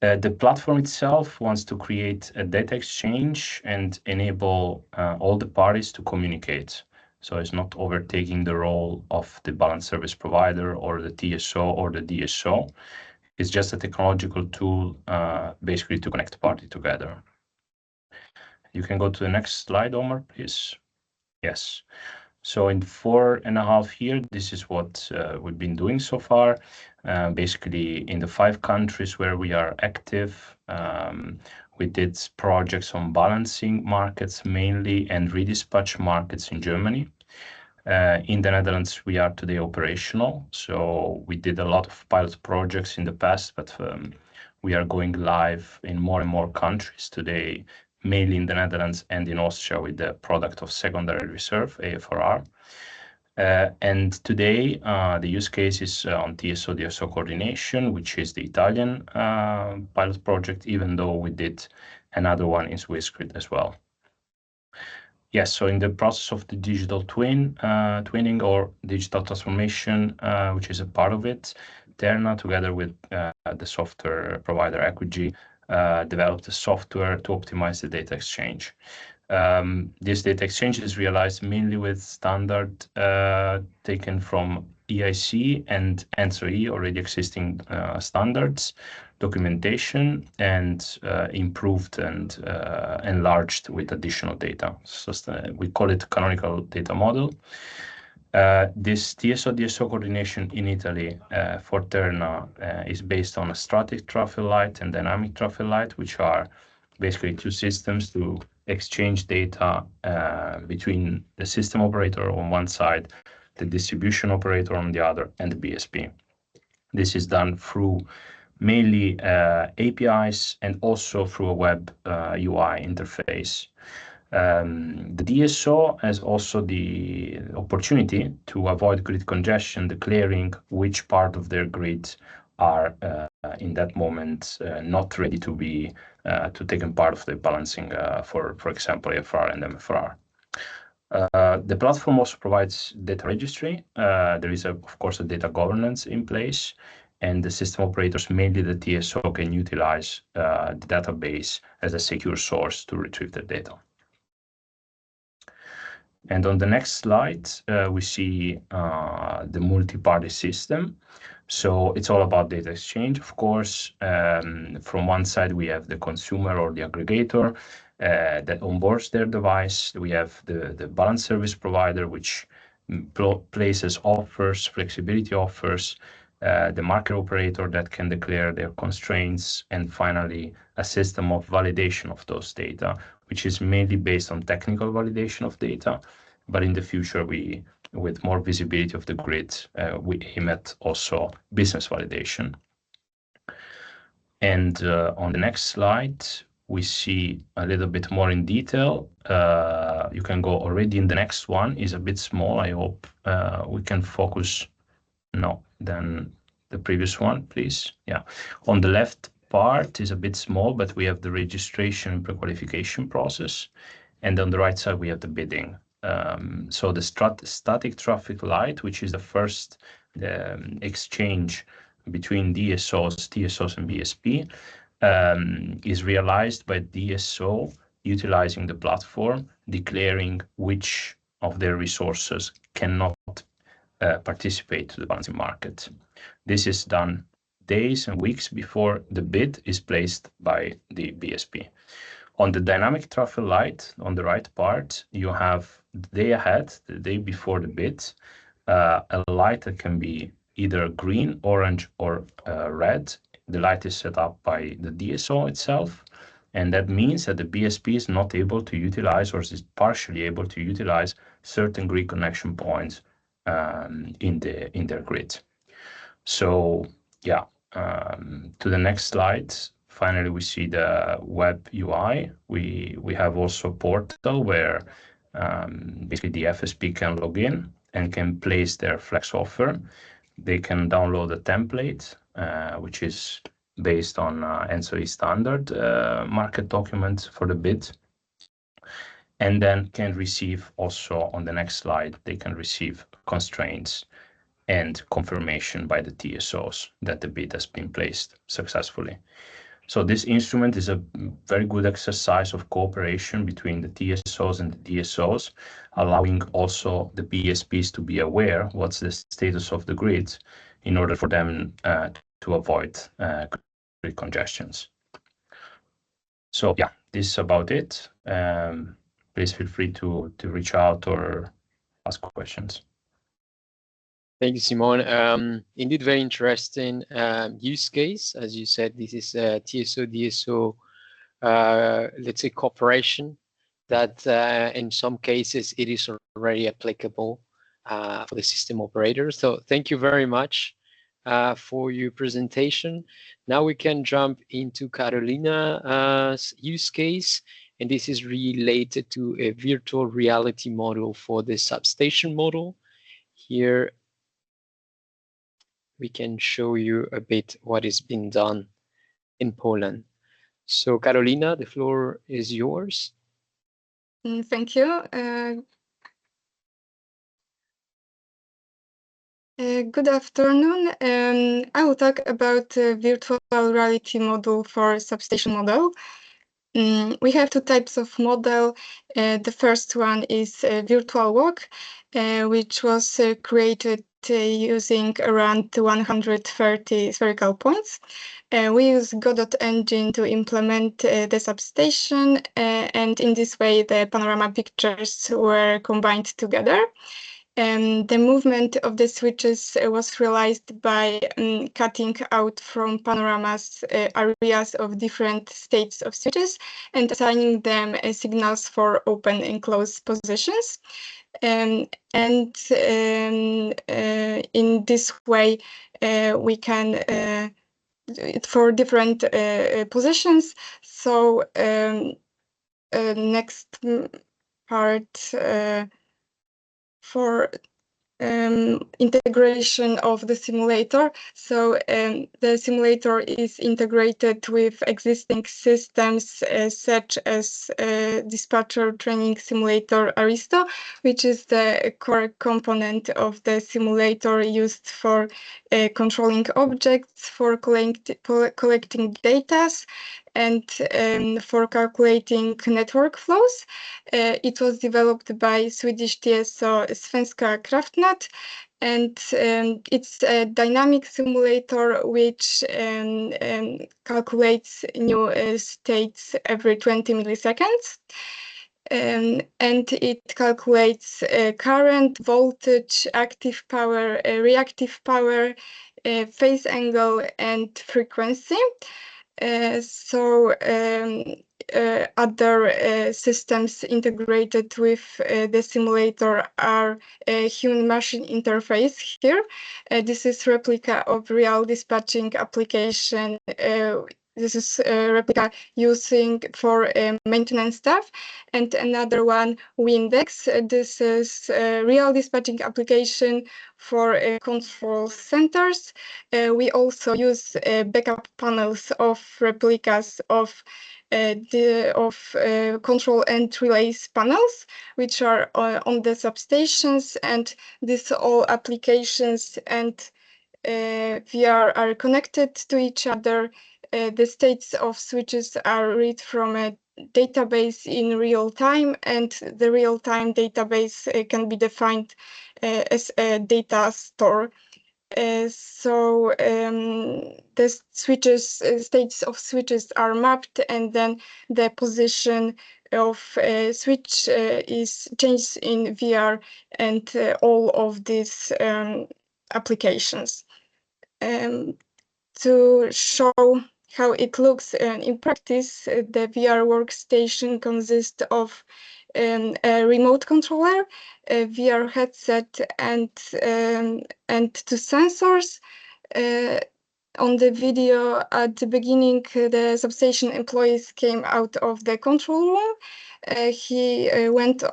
The platform itself wants to create a data exchange and enable all the parties to communicate. So it's not overtaking the role of the balance service provider or the TSO or the DSO. It's just a technological tool basically to connect parties together. You can go to the next slide, Omar, please. Yes. So in 4.5 years, this is what we've been doing so far. Basically, in the 5 countries where we are active, we did projects on balancing markets mainly and redispatch markets in Germany. In the Netherlands, we are today operational. So we did a lot of pilot projects in the past, but we are going live in more and more countries today, mainly in the Netherlands and in Austria with the product of secondary reserve, AFRR. And today, the use case is on TSO-DSO coordination, which is the Italian pilot project, even though we did another one in Swissgrid as well. Yes, so in the process of the digital twinning or digital transformation, which is a part of it, Terna, together with the software provider Equigi, developed a software to optimize the data exchange. This data exchange is realized mainly with standard taken from EIC and ENTSO already existing standards, documentation, and improved and enlarged with additional data. So we call it canonical data model. This TSO-DSO coordination in Italy for Terna is based on a static traffic light and dynamic traffic light, which are basically 2 systems to exchange data between the system operator on one side, the distribution operator on the other, and the BSP. This is done through mainly APIs and also through a web UI interface. The DSO has also the opportunity to avoid grid congestion, declaring which part of their grid are in that moment not ready to be to take part of the balancing for example, AFR and MFR. The platform also provides data registry. There is, of course, a data governance in place, and the system operators, mainly the TSO, can utilize the database as a secure source to retrieve the data. And on the next slide, we see the multi-party system. So it's all about data exchange, of course. From one side, we have the consumer or the aggregator that onboards their device. We have the balance service provider, which places offers, flexibility offers, the market operator that can declare their constraints, and finally, a system of validation of those data, which is mainly based on technical validation of data. But in the future, with more visibility of the grid, we aim at also business validation. And on the next slide, we see a little bit more in detail. You can go already in the next one. Is a bit small. I hope we can focus. No, then the previous one, please. Yeah, on the left part is a bit small, but we have the registration and pre-qualification process. And on the right side, we have the bidding. So the static traffic light, which is the first exchange between DSOs, TSOs, and BSP, is realized by DSO utilizing the platform, declaring which of their resources cannot participate to the balancing market. This is done days and weeks before the bid is placed by the BSP. On the dynamic traffic light on the right part, you have the day ahead, the day before the bid, a light that can be either green, orange, or red. The light is set up by the DSO itself, and that means that the BSP is not able to utilize, or is partially able to utilize, certain grid connection points in their grid. So yeah, to the next slide. Finally, we see the web UI. We have also a portal where basically the FSP can log in and can place their flex offer. They can download a template, which is based on ENTSO standard market document for the bid, and then can receive also on the next slide, they can receive constraints and confirmation by the TSOs that the bid has been placed successfully. So this instrument is a very good exercise of cooperation between the TSOs and the DSOs, allowing also the BSPs to be aware what's the status of the grid in order for them to avoid grid congestions. So yeah, this is about it. Please feel free to reach out or ask questions. Thank you, Simon. Indeed, very interesting use case. As you said, this is a TSO, DSO, let's say, cooperation that in some cases it is already applicable for the system operator. So thank you very much for your presentation. Now we can jump into Carolina's use case, and this is related to a virtual reality model for the substation model. Here we can show you a bit what is being done in Poland. So Carolina, the floor is yours. Thank you. Good afternoon. I will talk about virtual reality model for substation model. We have two types of model. The first one is virtual walk, which was created using around 130 spherical points. We use Godot engine to implement the substation, and in this way the panorama pictures were combined together. The movement of the switches was realized by cutting out from panoramas areas of different states of switches and assigning them signals for open and closed positions. In this way, we can for different positions. So next part for integration of the simulator. So the simulator is integrated with existing systems such as dispatcher training simulator Aristo, which is the core component of the simulator used for controlling objects, for collecting data, and for calculating network flows. It was developed by Swedish TSO Svenska Kraftnät, and it's a dynamic simulator which calculates new states every 20 milliseconds. And it calculates current, voltage, active power, reactive power, phase angle, and frequency. Other systems integrated with the simulator are a human-machine interface here. This is replica of real dispatching application. This is a replica using for maintenance staff, and another one, Windex. This is a real dispatching application for control centers. We also use backup panels of replicas of control and relays panels, which are on the substations, and these all applications and VR are connected to each other. The states of switches are read from a database in real time, and the real-time database can be defined as a data store. So the switches, states of switches are mapped, and then the position of switch is changed in VR, and all of these applications. To show how it looks in practice, the VR workstation consists of a remote controller, a VR headset, and two sensors. On the video at the beginning, the substation employees came out of the control room. He went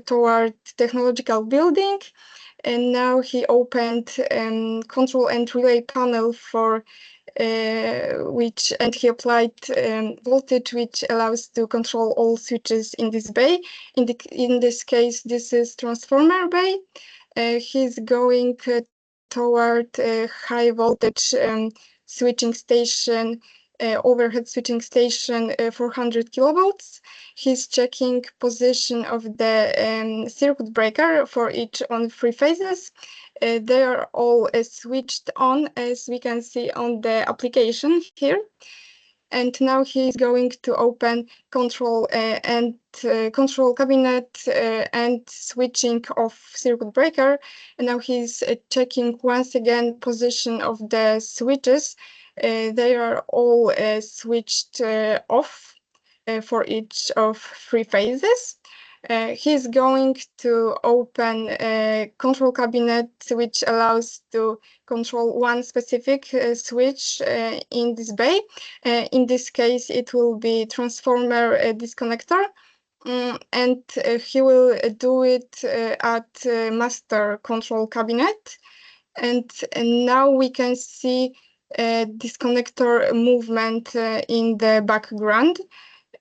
toward technological building, and now he opened control and relay panel for which, and he applied voltage, which allows to control all switches in this bay. In this case, this is transformer bay. He's going toward a high voltage switching station, overhead switching station, 400 kilovolts. He's checking position of the circuit breaker for each on 3 phases. They are all switched on, as we can see on the application here. And now he's going to open control and control cabinet and switching of circuit breaker. And now he's checking once again position of the switches. They are all switched off for each of 3 phases. He's going to open a control cabinet, which allows to control one specific switch in this bay. In this case, it will be transformer disconnector. And he will do it at master control cabinet. And now we can see disconnector movement in the background.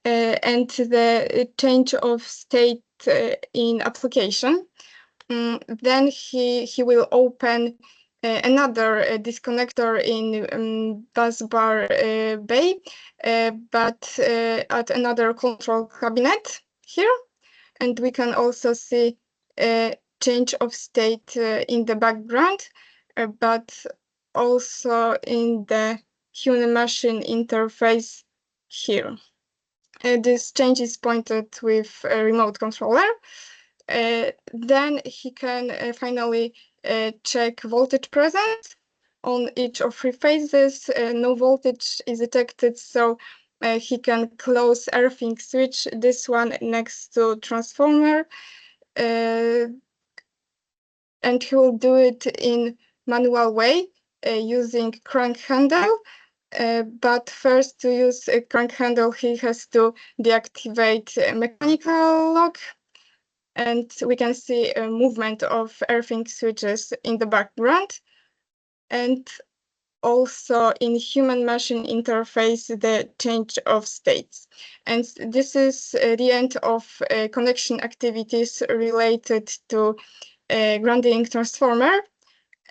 And the change of state in application. Then he will open another disconnector in busbar bay, but at another control cabinet here. And we can also see a change of state in the background, but also in the human-machine interface here. This change is pointed with a remote controller. Then he can finally check voltage present on each of 3 phases. No voltage is detected, so he can close earthing switch, this one next to transformer. And he will do it in manual way using crank handle. But first, to use a crank handle, he has to deactivate a mechanical lock. And we can see a movement of earthing switches in the background. And also in human-machine interface, the change of states. And this is the end of connection activities related to grounding transformer.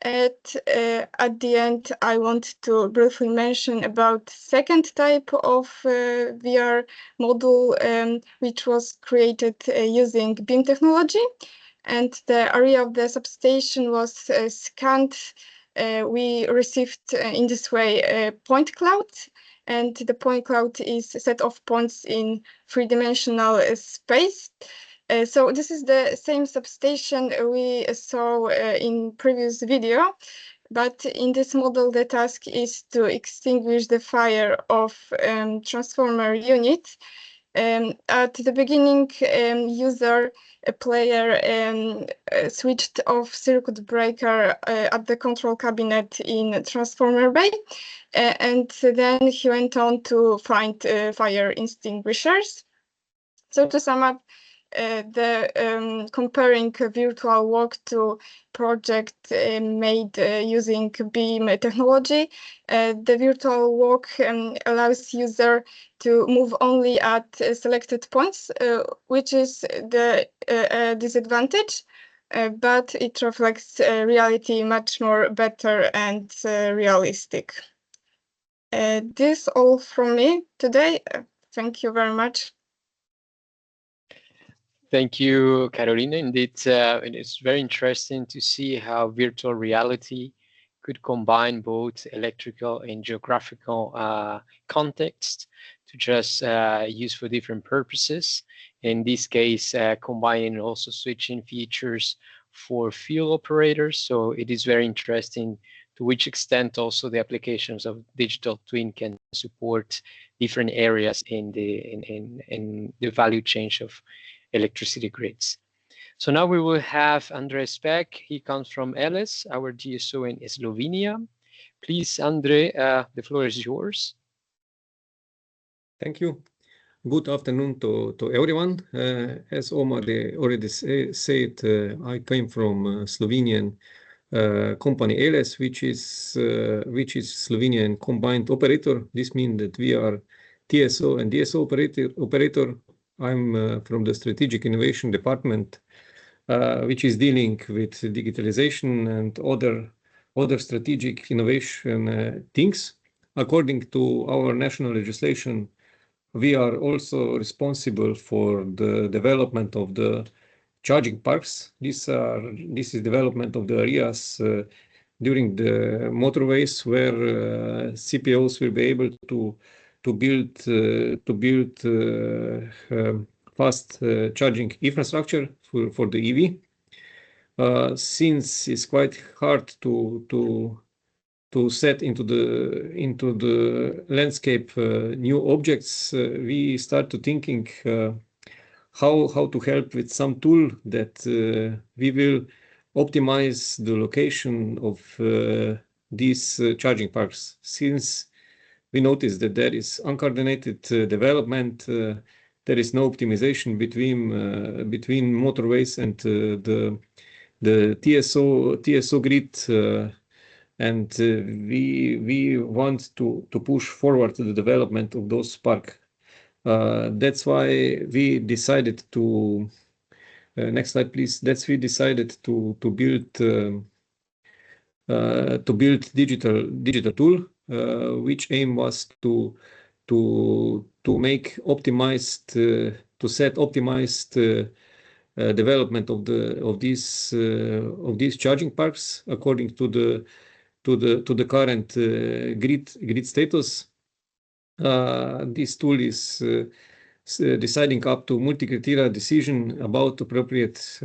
At the end, I want to briefly mention about second type of VR module, which was created using beam technology. And the area of the substation was scanned. We received in this way a point cloud. And the point cloud is a set of points in 3-dimensional space. So this is the same substation we saw in previous video, but in this model, the task is to extinguish the fire of transformer unit. At the beginning, user player switched off circuit breaker at the control cabinet in transformer bay, and then he went on to find fire extinguishers. So to sum up, the comparing virtual walk to project made using beam technology. The virtual walk allows user to move only at selected points, which is the disadvantage, but it reflects reality much more better and realistic. This all from me today. Thank you very much. Thank you, Carolina. Indeed, it's very interesting to see how virtual reality could combine both electrical and geographical context to just use for different purposes. In this case, combining also switching features for field operators. So it is very interesting to which extent also the applications of digital twin can support different areas in the value chain of electricity grids. So now we will have Andres Peck. He comes from ELES, our DSO in Slovenia. Please, Andre, the floor is yours. Thank you. Good afternoon to everyone. As Omar already said, I came from Slovenian company ELES, which is Slovenian combined operator. This means that we are TSO and DSO operator. I'm from the strategic innovation department, which is dealing with digitalization and other strategic innovation things. According to our national legislation, we are also responsible for the development of the charging parks. This is development of the areas during the motorways where CPOs will be able to build fast charging infrastructure for the EV. Since it's quite hard to set into the landscape new objects, we start to thinking how to help with some tool that we will optimize the location of these charging parks. Since we noticed that there is uncoordinated development, there is no optimization between motorways and the TSO grid, and we want to push forward the development of those parks. That's why we decided to next slide, please. We decided to build digital tool, which aim was to make optimized to set optimized development of these charging parks according to the current grid status. This tool is deciding up to multi-criteria decision about appropriate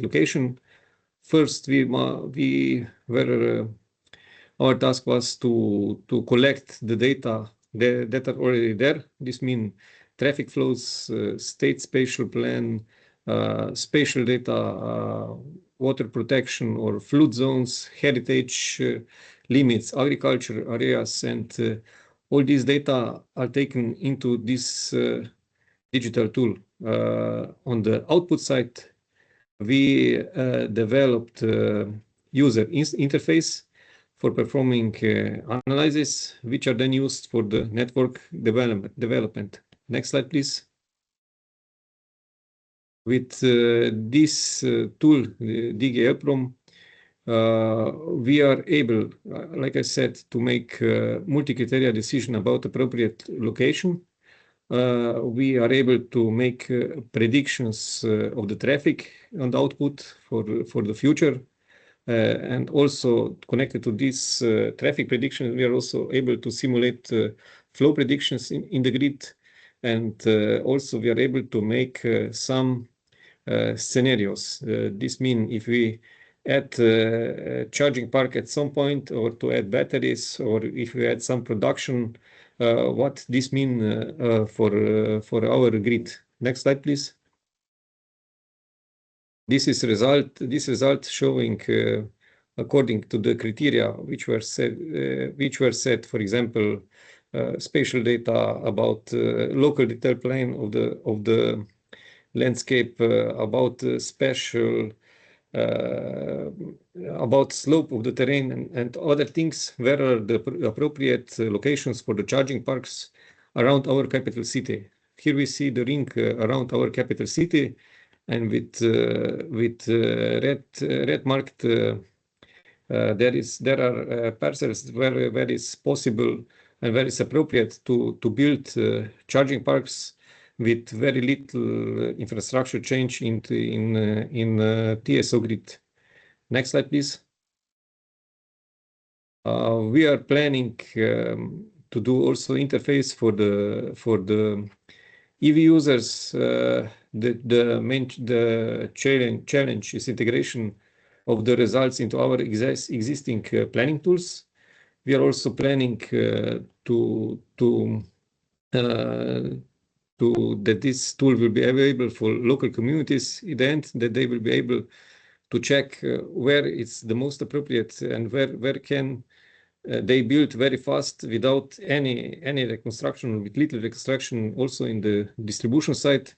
location. First, our task was to collect the data that are already there. This means traffic flows, state spatial plan, spatial data, water protection or flood zones, heritage limits, agriculture areas, and all these data are taken into this digital tool. On the output side, we developed user interface for performing analysis, which are then used for the network development. Next slide, please. With this tool, DGLPROM, we are able, like I said, to make multi-criteria decision about appropriate location. We are able to make predictions of the traffic on the output for the future. And also connected to this traffic prediction, we are also able to simulate flow predictions in the grid. And also we are able to make some scenarios. This means if we add charging park at some point, or to add batteries, or if we add some production, what this means for our grid. Next slide, please. This is result showing according to the criteria which were set, for example, spatial data about local detail plane of the landscape, about spatial about slope of the terrain and other things. Where are the appropriate locations for the charging parks around our capital city? Here we see the ring around our capital city, and with red marked there are parcels where it's possible and where it's appropriate to build charging parks with very little infrastructure change in TSO grid. Next slide, please. We are planning to do also interface for the EV users. The challenge is integration of the results into our existing planning tools. We are also planning that this tool will be available for local communities in the end, that they will be able to check where it's the most appropriate and where can they build very fast without any reconstruction, with little reconstruction also in the distribution side,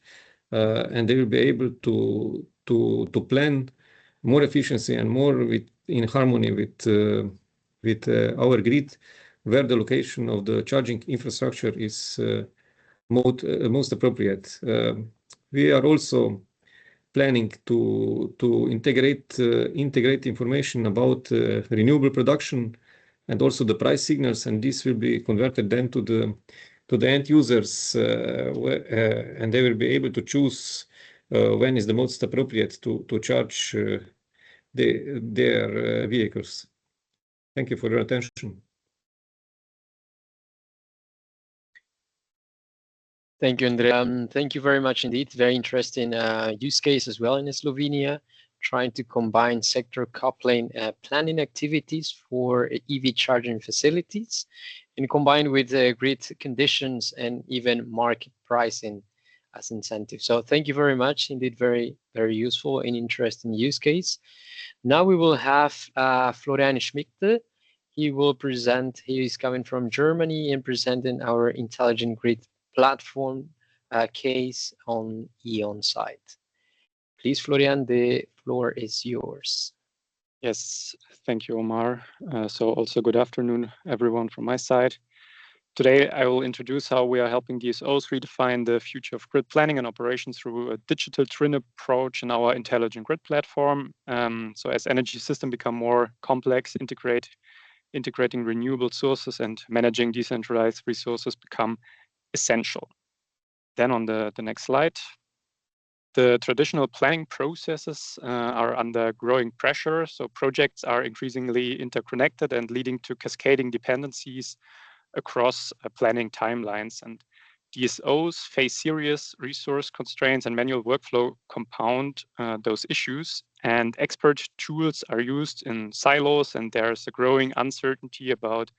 and they will be able to plan more efficiency and more in harmony with our grid, where the location of the charging infrastructure is most appropriate. We are also planning to integrate information about renewable production and also the price signals, and this will be converted then to the end users, and they will be able to choose when is the most appropriate to charge their vehicles. Thank you for your attention. Thank you, Andrea. Thank you very much indeed. Very interesting use case as well in Slovenia, trying to combine sector coupling planning activities for EV charging facilities and combined with grid conditions and even market pricing as incentive. So thank you very much. Indeed, very, very useful and interesting use case. Now we will have Florian Schmichte. He will present, he is coming from Germany and presenting our intelligent grid platform case on E.ON side. Please, Florian, the floor is yours. Yes, thank you, Omar. So also good afternoon, everyone from my side. Today, I will introduce how we are helping DSOs redefine the future of grid planning and operations through a digital twin approach in our intelligent grid platform. So as energy systems become more complex, integrating renewable sources and managing decentralized resources become essential. Then on the next slide, the traditional planning processes are under growing pressure. So projects are increasingly interconnected and leading to cascading dependencies across planning timelines. And DSOs face serious resource constraints, and manual workflow compound those issues. And expert tools are used in silos, and there's a growing uncertainty about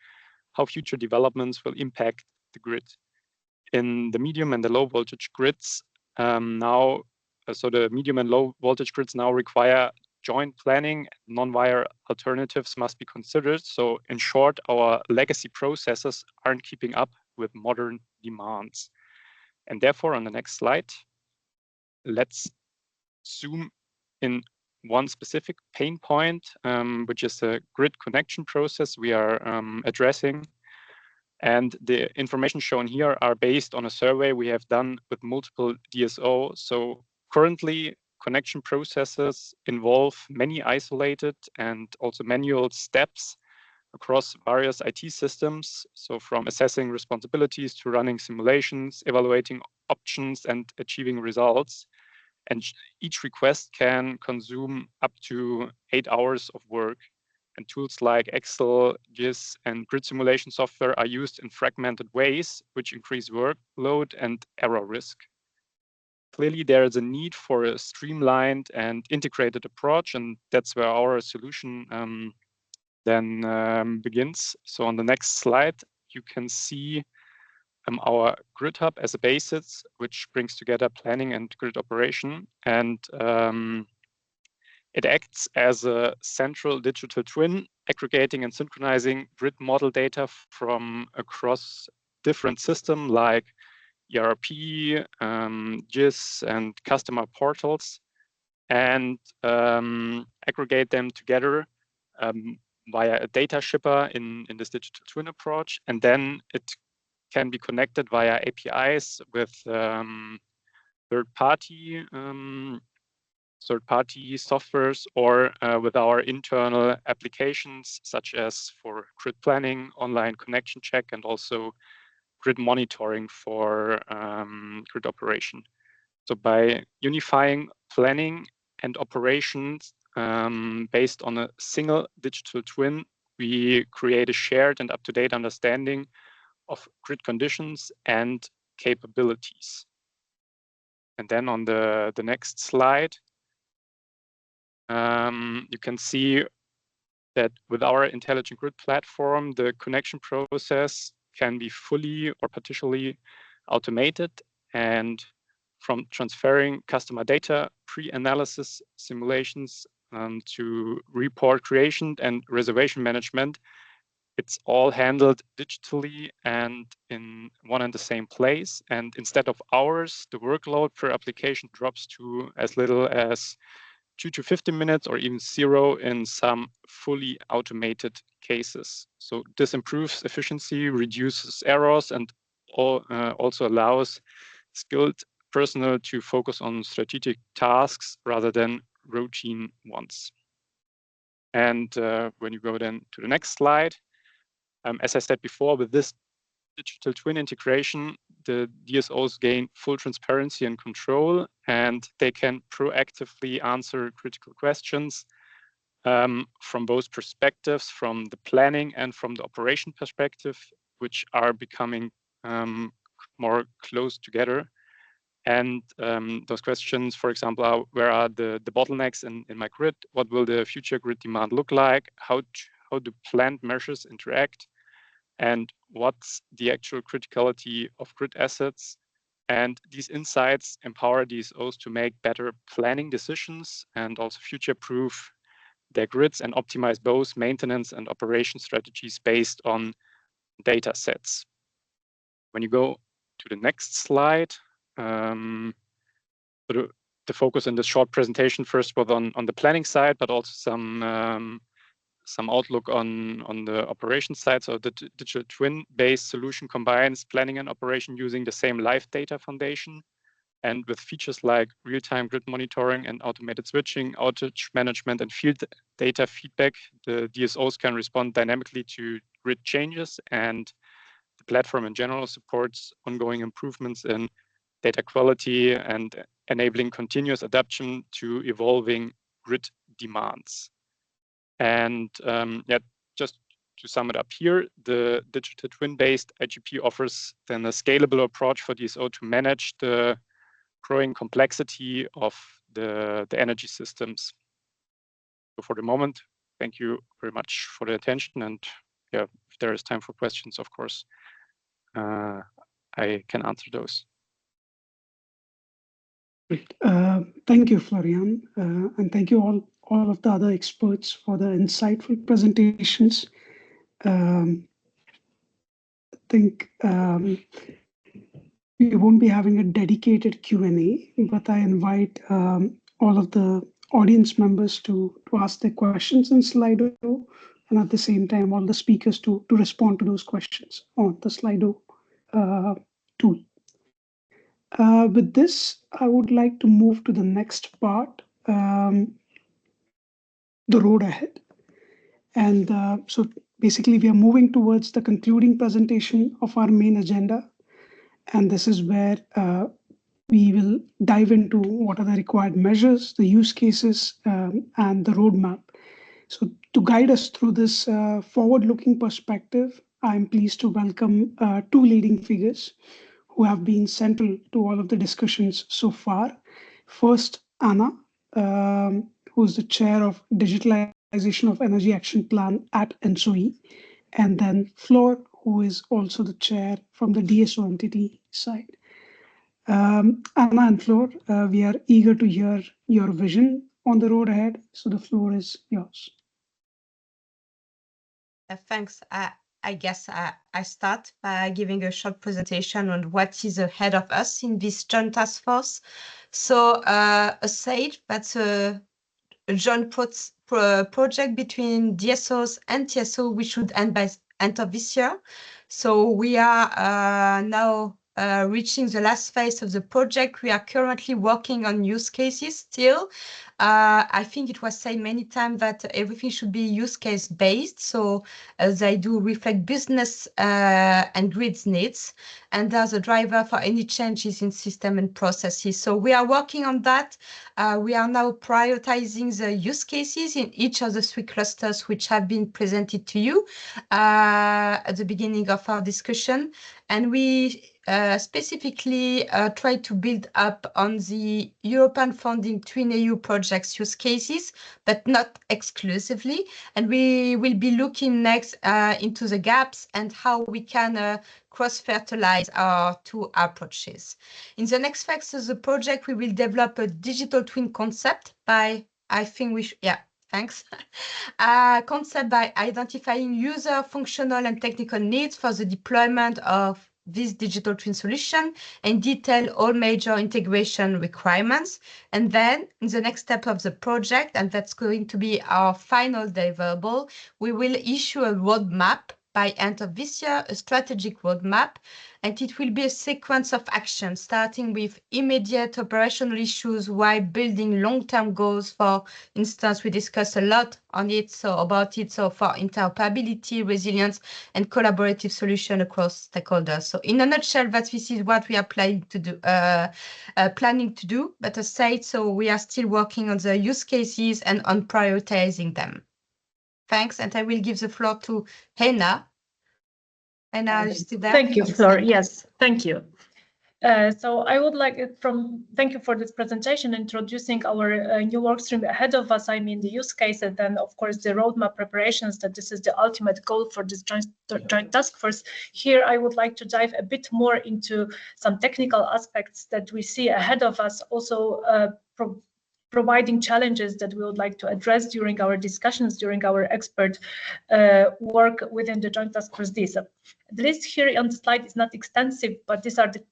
how future developments will impact the grid. In the medium and the low voltage grids so the medium and low voltage grids now require joint planning. Non-wire alternatives must be considered. So in short, our legacy processes aren't keeping up with modern demands. And therefore, on the next slide, let's zoom in one specific pain point, which is the grid connection process we are addressing. And the information shown here are based on a survey we have done with multiple DSO. So currently, connection processes involve many isolated and also manual steps across various IT systems. So from assessing responsibilities to running simulations, evaluating options, and achieving results. And each request can consume up to 8 hours of work. And tools like Excel, GIS, and grid simulation software are used in fragmented ways, which increase workload and error risk. Clearly, there is a need for a streamlined and integrated approach, and that's where our solution then begins. So on the next slide, you can see our grid hub as a basis, which brings together planning and grid operation. And it acts as a central digital twin, aggregating and synchronizing grid model data from across different systems like ERP, GIS, and customer portals, and aggregate them together via a data shipper in this digital twin approach. And then it can be connected via APIs with third-party softwares or with our internal applications, such as for grid planning, online connection check, and also grid monitoring for grid operation. So by unifying planning and operations based on a single digital twin, we create a shared and up-to-date understanding of grid conditions and capabilities. And then on the next slide, you can see that with our intelligent grid platform, the connection process can be fully or partially automated, and from transferring customer data, pre-analysis simulations to report creation and reservation management, it's all handled digitally and in one and the same place. And instead of hours, the workload per application drops to as little as 2 to 15 minutes or even 0 in some fully automated cases. So this improves efficiency, reduces errors, and also allows skilled personnel to focus on strategic tasks rather than routine ones. And when you go then to the next slide, as I said before, with this digital twin integration, the DSOs gain full transparency and control, and they can proactively answer critical questions from both perspectives, from the planning and from the operation perspective, which are becoming more close together. And those questions, for example, are where are the bottlenecks in my grid? What will the future grid demand look like? How do planned measures interact? And what's the actual criticality of grid assets? And these insights empower DSOs to make better planning decisions and also future-proof their grids and optimize both maintenance and operation strategies based on data sets. When you go to the next slide, the focus in this short presentation first was on the planning side, but also some outlook on the operation side. So the digital twin-based solution combines planning and operation using the same live data foundation. And with features like real-time grid monitoring and automated switching, outage management, and field data feedback, the DSOs can respond dynamically to grid changes, and the platform in general supports ongoing improvements in data quality and enabling continuous adaptation to evolving grid demands. And just to sum it up here, the digital twin-based IGP offers then a scalable approach for DSO to manage the growing complexity of the energy systems. So for the moment, thank you very much for the attention. And yeah, if there is time for questions, of course, I can answer those. Great. Thank you, Florian, and thank you all of the other experts for the insightful presentations. I think we won't be having a dedicated Q&A, but I invite all of the audience members to ask their questions in Slido, and at the same time, all the speakers to respond to those questions on the Slido tool. With this, I would like to move to the next part, the road ahead. And so basically, we are moving towards the concluding presentation of our main agenda. And this is where we will dive into what are the required measures, the use cases, and the roadmap. So to guide us through this forward-looking perspective, I'm pleased to welcome two leading figures who have been central to all of the discussions so far. First, Anna, who's the chair of Digitalization of Energy Action Plan at ENTSO, and then Flor, who is also the chair from the DSO entity side. Anna and Flor, we are eager to hear your vision on the road ahead, so the floor is yours. Thanks. I guess I start by giving a short presentation on what is ahead of us in this joint task force. So a SAGE, that's a joint project between DSOs and TSO, which should end by end of this year. So we are now reaching the last phase of the project. We are currently working on use cases still. I think it was said many times that everything should be use case based. So they do reflect business and grids needs, and there's a driver for any changes in system and processes. So we are working on that. We are now prioritizing the use cases in each of the 3 clusters which have been presented to you at the beginning of our discussion. And we specifically try to build up on the European funding Twin EU projects use cases, but not exclusively. And we will be looking next into the gaps and how we can cross-fertilize our 2 approaches. In the next phase of the project, we will develop a digital twin concept by, I think we should, yeah, thanks. Concept by identifying user, functional and technical needs for the deployment of this digital twin solution and detail all major integration requirements. And then in the next step of the project, and that's going to be our final deliverable, we will issue a roadmap by end of this year, a strategic roadmap, and it will be a sequence of actions starting with immediate operational issues while building long-term goals. For instance, we discussed a lot on it, so about it, so for interoperability, resilience, and collaborative solution across stakeholders. So in a nutshell, this is what we are planning to do. But as said, so we are still working on the use cases and on prioritizing them. Thanks, and I will give the floor to Henna. And are you still there? Thank you, Fleur. Yes, thank you. So I would like thank you for this presentation, introducing our new workstream ahead of us. I mean the use case, and then of course the roadmap preparations, that this is the ultimate goal for this joint task force. Here I would like to dive a bit more into some technical aspects that we see ahead of us, also providing challenges that we would like to address during our discussions, during our expert work within the joint task force DSO. The list here on the slide is not extensive, but these are the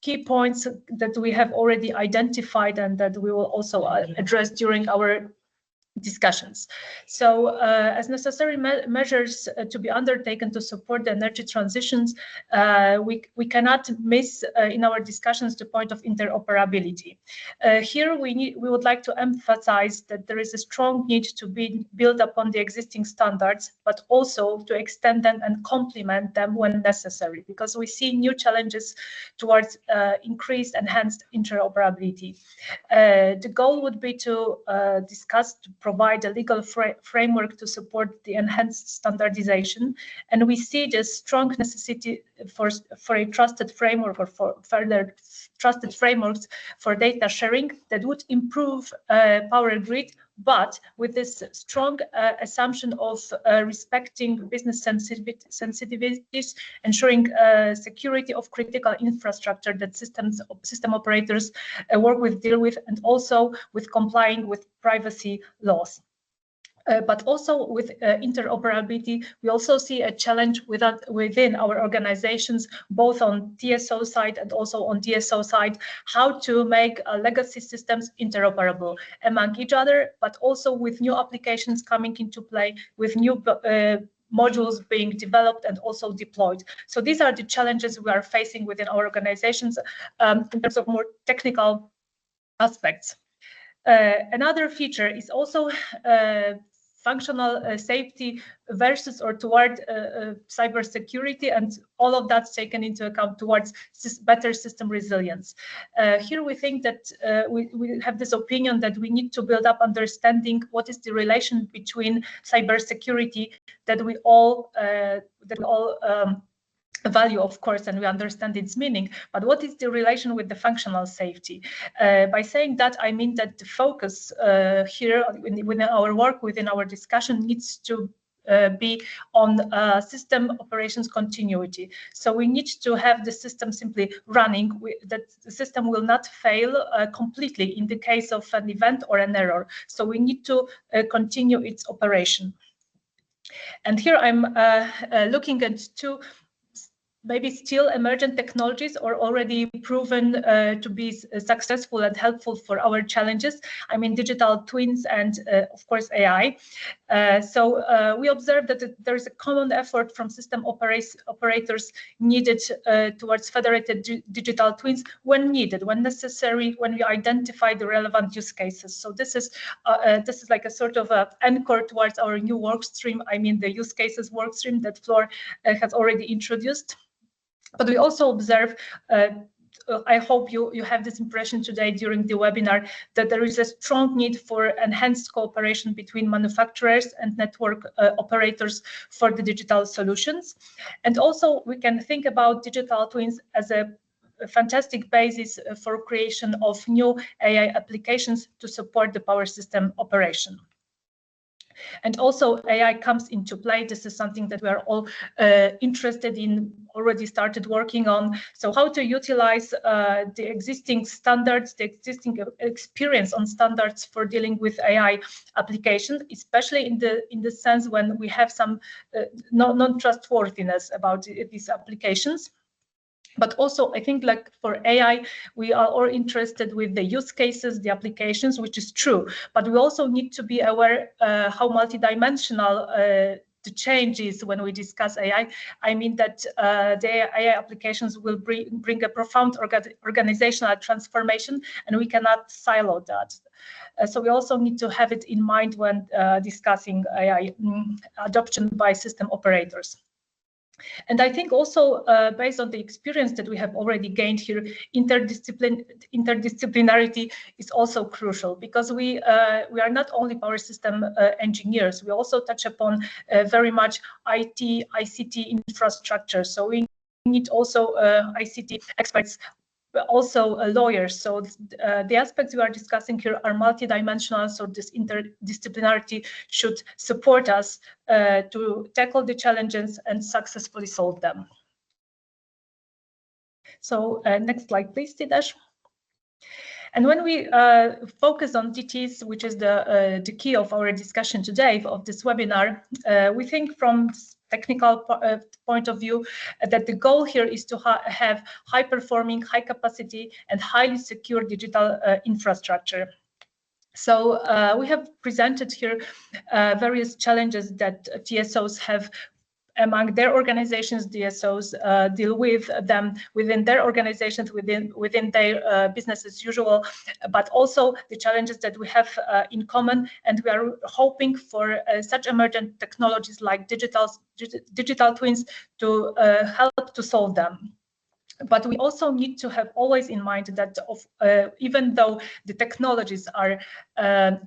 key points that we have already identified and that we will also address during our discussions. So as necessary measures to be undertaken to support the energy transitions, we cannot miss in our discussions the point of interoperability. Here we would like to emphasize that there is a strong need to build upon the existing standards, but also to extend them and complement them when necessary, because we see new challenges towards increased, enhanced interoperability. The goal would be to discuss, to provide a legal framework to support the enhanced standardization, and we see the strong necessity for a trusted framework, or for further trusted frameworks for data sharing that would improve power grid, but with this strong assumption of respecting business sensitivities, ensuring security of critical infrastructure that system operators deal with, and also with complying with privacy laws. But also with interoperability, we also see a challenge within our organizations, both on TSO side and also on DSO side, how to make legacy systems interoperable among each other, but also with new applications coming into play, with new modules being developed and also deployed. So these are the challenges we are facing within our organizations in terms of more technical aspects. Another feature is also functional safety versus or toward cybersecurity, and all of that's taken into account towards better system resilience. Here we think that we have this opinion that we need to build up understanding what is the relation between cybersecurity that we all value, of course, and we understand its meaning, but what is the relation with the functional safety? By saying that, I mean that the focus here within our work, within our discussion, needs to be on system operations continuity. So we need to have the system simply running, that the system will not fail completely in the case of an event or an error. So we need to continue its operation. And here I'm looking at two maybe still emergent technologies or already proven to be successful and helpful for our challenges. I mean, digital twins and, of course, AI. So we observe that there is a common effort from system operators needed towards federated digital twins when needed, when necessary, when we identify the relevant use cases. So this is like a sort of a anchor towards our new work stream. I mean, the use cases work stream that Flor has already introduced. But we also observe, I hope you have this impression today during the webinar, that there is a strong need for enhanced cooperation between manufacturers and network operators for the digital solutions. And also we can think about digital twins as a fantastic basis for creation of new AI applications to support the power system operation. And also AI comes into play. This is something that we are all interested in, already started working on. So how to utilize the existing standards, the existing experience on standards for dealing with AI applications, especially in the sense when we have some non-trustworthiness about these applications. But also, I think, like for AI, we are all interested with the use cases, the applications, which is true. But we also need to be aware how multidimensional the change is when we discuss AI. I mean that the AI applications will bring a profound organizational transformation, and we cannot silo that. So we also need to have it in mind when discussing AI adoption by system operators. And I think also, based on the experience that we have already gained here, interdisciplinarity is also crucial, because we are not only power system engineers, we also touch upon very much IT, ICT infrastructure. So we need also ICT experts, but also lawyers. So the aspects we are discussing here are multidimensional, so this interdisciplinarity should support us to tackle the challenges and successfully solve them. So next slide, please, Tidesh. And when we focus on DTs, which is the key of our discussion today, of this webinar, we think from technical point of view that the goal here is to have high-performing, high-capacity, and highly secure digital infrastructure. So we have presented here various challenges that TSOs have among their organizations. DSOs deal with them within their organizations, within their business as usual, but also the challenges that we have in common. And we are hoping for such emergent technologies like digital twins to help to solve them. But we also need to have always in mind that even though the technologies are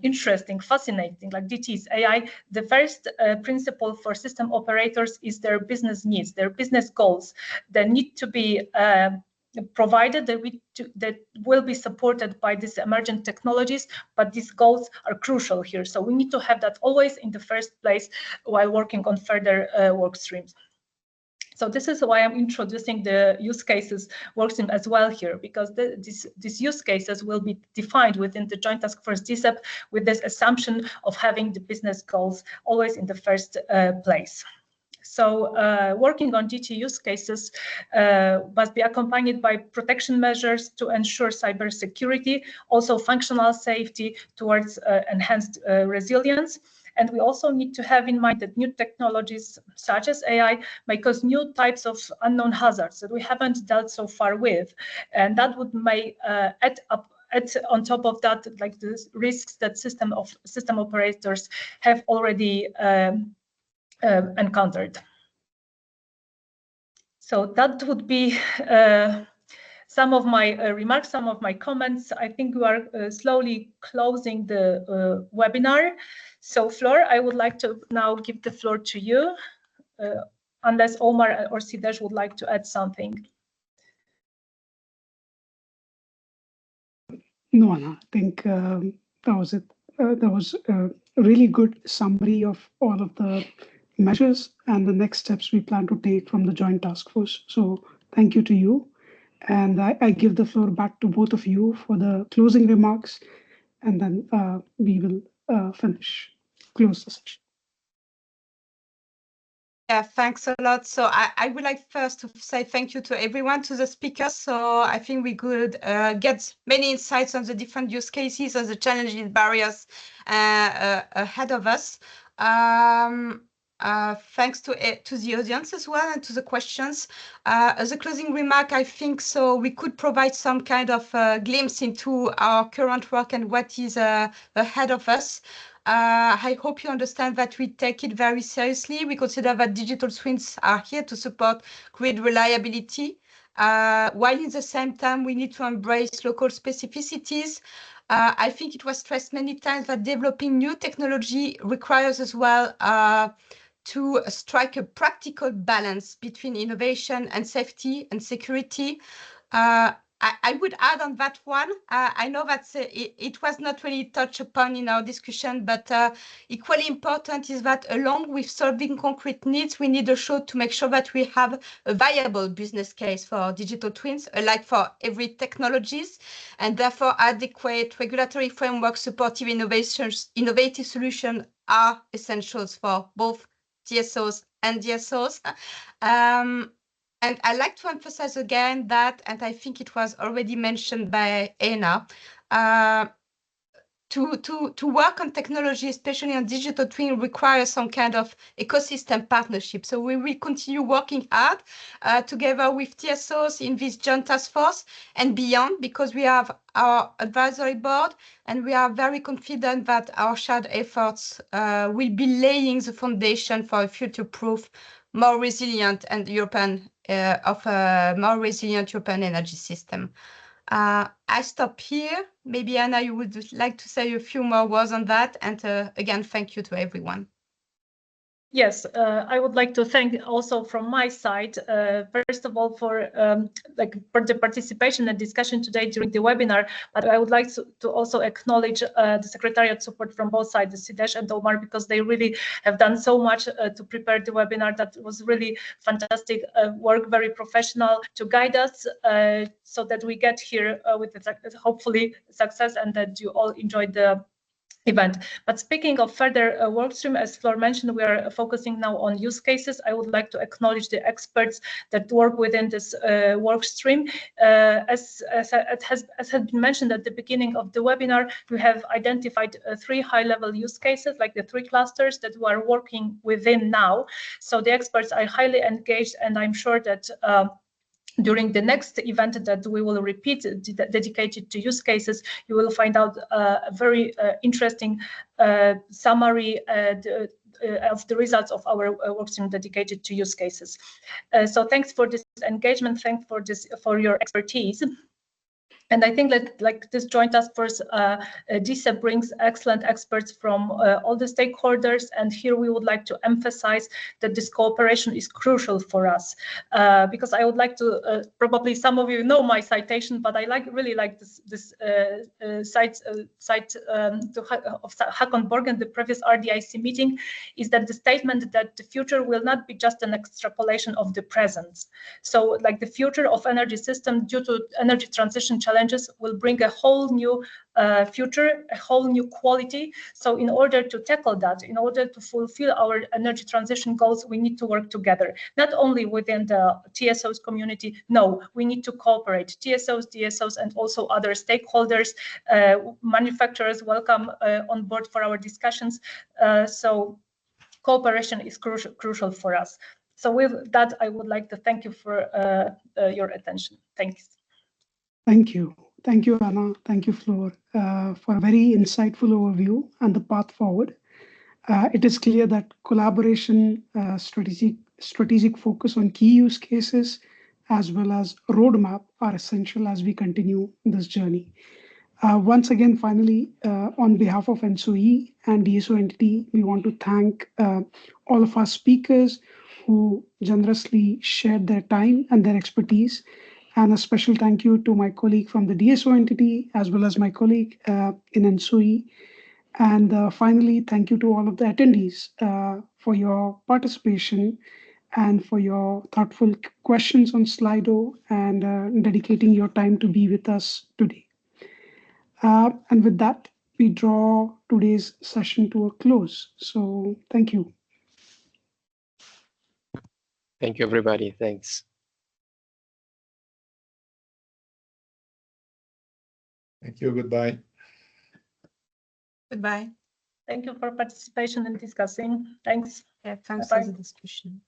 interesting, fascinating, like DTs, AI, the first principle for system operators is their business needs, their business goals. They need to be provided, that will be supported by these emergent technologies, but these goals are crucial here. So we need to have that always in the first place while working on further work streams. So this is why I'm introducing the use cases workstream as well here, because these use cases will be defined within the Joint Task Force DSEP with this assumption of having the business goals always in the first place. So working on DT use cases must be accompanied by protection measures to ensure cybersecurity, also functional safety towards enhanced resilience. And we also need to have in mind that new technologies such as AI may cause new types of unknown hazards that we haven't dealt so far with. And that may add up on top of that, like the risks that system operators have already encountered. So that would be some of my remarks, some of my comments. I think we are slowly closing the webinar. So Flor, I would like to now give the floor to you, unless Omar or Sidesh would like to add something. No, Anna, I think that was it. That was a really good summary of all of the measures and the next steps we plan to take from the Joint Task Force. So thank you to you. And I give the floor back to both of you for the closing remarks, and then we will close the session. Yeah, thanks a lot. So I would like first to say thank you to everyone, to the speakers. So I think we could get many insights on the different use cases, on the challenges, barriers ahead of us. Thanks to the audience as well and to the questions. As a closing remark, I think so we could provide some kind of glimpse into our current work and what is ahead of us. I hope you understand that we take it very seriously. We consider that digital twins are here to support grid reliability, while at the same time we need to embrace local specificities. I think it was stressed many times that developing new technology requires as well to strike a practical balance between innovation and safety and security. I would add on that one. I know that it was not really touched upon in our discussion, but equally important is that along with solving concrete needs, we need also to make sure that we have a viable business case for digital twins, alike for every technologies, and therefore adequate regulatory framework supportive innovative solutions are essentials for both TSOs and DSOs. And I like to emphasize again that, and I think it was already mentioned by Anna, to work on technology, especially on digital twin, requires some kind of ecosystem partnership. So we will continue working hard together with TSOs in this joint task force and beyond, because we have our advisory board, and we are very confident that our shared efforts will be laying the foundation for a future-proof, more resilient and more resilient European energy system. I stop here. Maybe Anna, you would like to say a few more words on that, and again, thank you to everyone. Yes, I would like to thank also from my side, first of all, for the participation and discussion today during the webinar. But I would like to also acknowledge the Secretariat support from both sides, Sidesh and Omar, because they really have done so much to prepare the webinar. That was really fantastic work, very professional, to guide us so that we get here with hopefully success, and that you all enjoyed the event. But speaking of further work stream, as Flor mentioned, we are focusing now on use cases. I would like to acknowledge the experts that work within this work stream. As had been mentioned at the beginning of the webinar, we have identified 3 high-level use cases, like the 3 clusters that we are working within now. So the experts are highly engaged, and I'm sure that during the next event that we will repeat dedicated to use cases, you will find out a very interesting summary of the results of our workstream dedicated to use cases. So thanks for this engagement, thanks for your expertise. And I think that like this joint task force, DSO brings excellent experts from all the stakeholders. And here we would like to emphasize that this cooperation is crucial for us, because I would like to, probably some of you know my citation, but I really like this site of Håkon Borgen, the previous RDIC meeting, is that the statement that the future will not be just an extrapolation of the present. So like the future of energy system due to energy transition challenges will bring a whole new future, a whole new quality. So in order to tackle that, in order to fulfill our energy transition goals, we need to work together, not only within the TSOs community. No, we need to cooperate. TSOs, DSOs, and also other stakeholders, manufacturers, welcome on board for our discussions. So cooperation is crucial for us. So with that, I would like to thank you for your attention. Thanks. Thank you. Thank you, Anna. Thank you, Flor, for a very insightful overview and the path forward. It is clear that collaboration, strategic focus on key use cases, as well as roadmap are essential as we continue this journey. Once again, finally, on behalf of ENTSO and DSO entity, we want to thank all of our speakers who generously shared their time and their expertise. And a special thank you to my colleague from the DSO entity, as well as my colleague in ENTSO. And finally, thank you to all of the attendees for your participation and for your thoughtful questions on Slido and dedicating your time to be with us today. And with that, we draw today's session to a close. So thank you. Thank you, everybody. Thanks. Thank you. Goodbye. Goodbye. Thank you for participation and discussing. Thanks. Yeah, thanks Bye-bye. for the discussion.